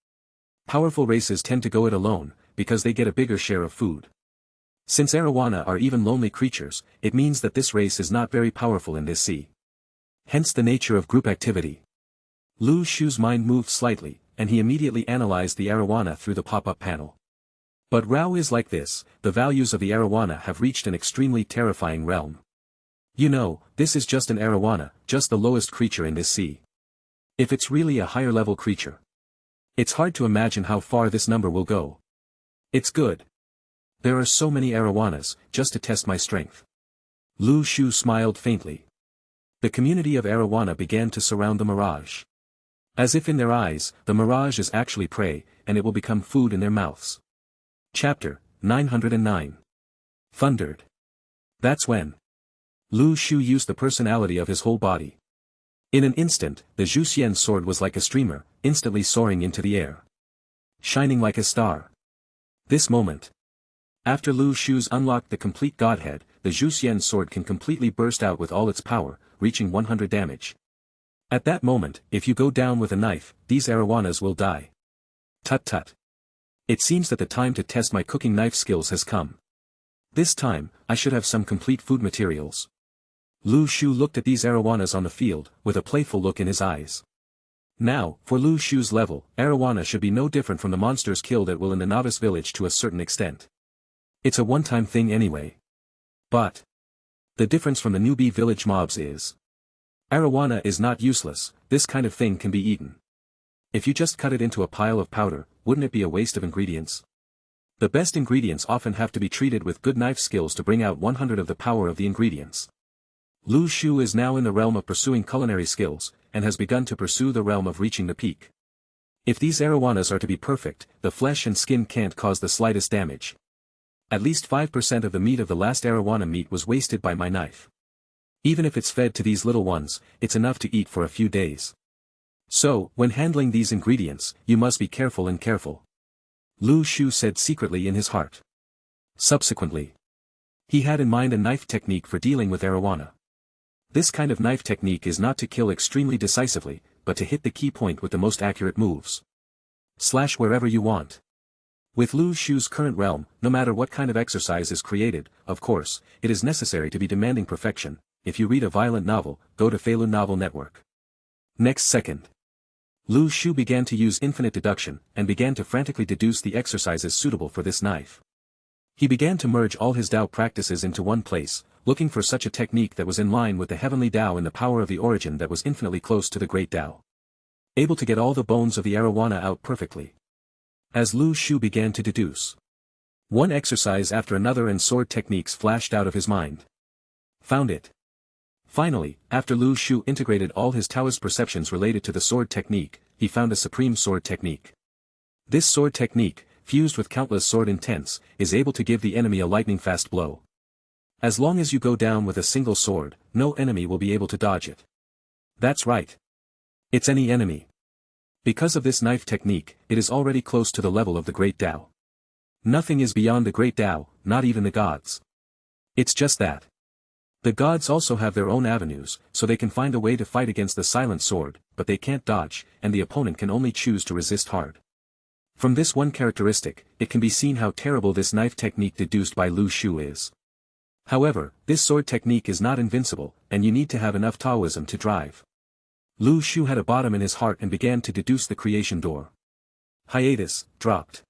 Powerful races tend to go it alone, because they get a bigger share of food. Since arowana are even lonely creatures, it means that this race is not very powerful in this sea. Hence the nature of group activity. Lu Shu's mind moved slightly, and he immediately analyzed the arowana through the pop-up panel. But Rao is like this, the values of the arowana have reached an extremely terrifying realm. You know, this is just an arowana, just the lowest creature in this sea. If it's really a higher level creature, it's hard to imagine how far this number will go. It's good. There are so many arowanas, just to test my strength. Lu Shu smiled faintly. The community of arowana began to surround the mirage. As if in their eyes, the mirage is actually prey, and it will become food in their mouths. Chapter 909. Thundered. That's when Lu Shu used the personality of his whole body. In an instant, the Zhuxian sword was like a streamer, instantly soaring into the air. Shining like a star. This moment. After Lu Shu's unlocked the complete godhead, the Zhuxian sword can completely burst out with all its power, reaching 100 damage. At that moment, if you go down with a knife, these arowanas will die. Tut tut. It seems that the time to test my cooking knife skills has come. This time, I should have some complete food materials. Lu Shu looked at these arowanas on the field, with a playful look in his eyes. Now, for Lu Shu's level, arowana should be no different from the monsters killed at will in the novice village to a certain extent. It's a one-time thing anyway. But the difference from the newbie village mobs is arowana is not useless, this kind of thing can be eaten. If you just cut it into a pile of powder, wouldn't it be a waste of ingredients? The best ingredients often have to be treated with good knife skills to bring out 100 of the power of the ingredients. Lu Shu is now in the realm of pursuing culinary skills, and has begun to pursue the realm of reaching the peak. If these arowanas are to be perfect, the flesh and skin can't cause the slightest damage. At least 5% of the meat of the last arowana meat was wasted by my knife. Even if it's fed to these little ones, it's enough to eat for a few days. So, when handling these ingredients, you must be careful and careful. Lu Shu said secretly in his heart. Subsequently, he had in mind a knife technique for dealing with arowana. This kind of knife technique is not to kill extremely decisively, but to hit the key point with the most accurate moves. Slash wherever you want. With Lu Shu's current realm, no matter what kind of exercise is created, of course, it is necessary to be demanding perfection. If you read a violent novel, go to Feilu Novel Network. Next second, Lu Shu began to use infinite deduction, and began to frantically deduce the exercises suitable for this knife. He began to merge all his Tao practices into one place, looking for such a technique that was in line with the heavenly Tao and the power of the origin that was infinitely close to the great Tao. Able to get all the bones of the arowana out perfectly. As Lu Shu began to deduce, one exercise after another and sword techniques flashed out of his mind. Found it. Finally, after Lu Shu integrated all his Taoist perceptions related to the sword technique, he found a supreme sword technique. This sword technique, fused with countless sword intents, is able to give the enemy a lightning-fast blow. As long as you go down with a single sword, no enemy will be able to dodge it. That's right. It's any enemy. Because of this knife technique, it is already close to the level of the Great Tao. Nothing is beyond the Great Tao, not even the gods. It's just that. The gods also have their own avenues, so they can find a way to fight against the silent sword, but they can't dodge, and the opponent can only choose to resist hard. From this one characteristic, it can be seen how terrible this knife technique deduced by Lu Shu is. However, this sword technique is not invincible, and you need to have enough Taoism to drive. Lu Shu had a bottom in his heart and began to deduce the creation door. Hiatus, dropped.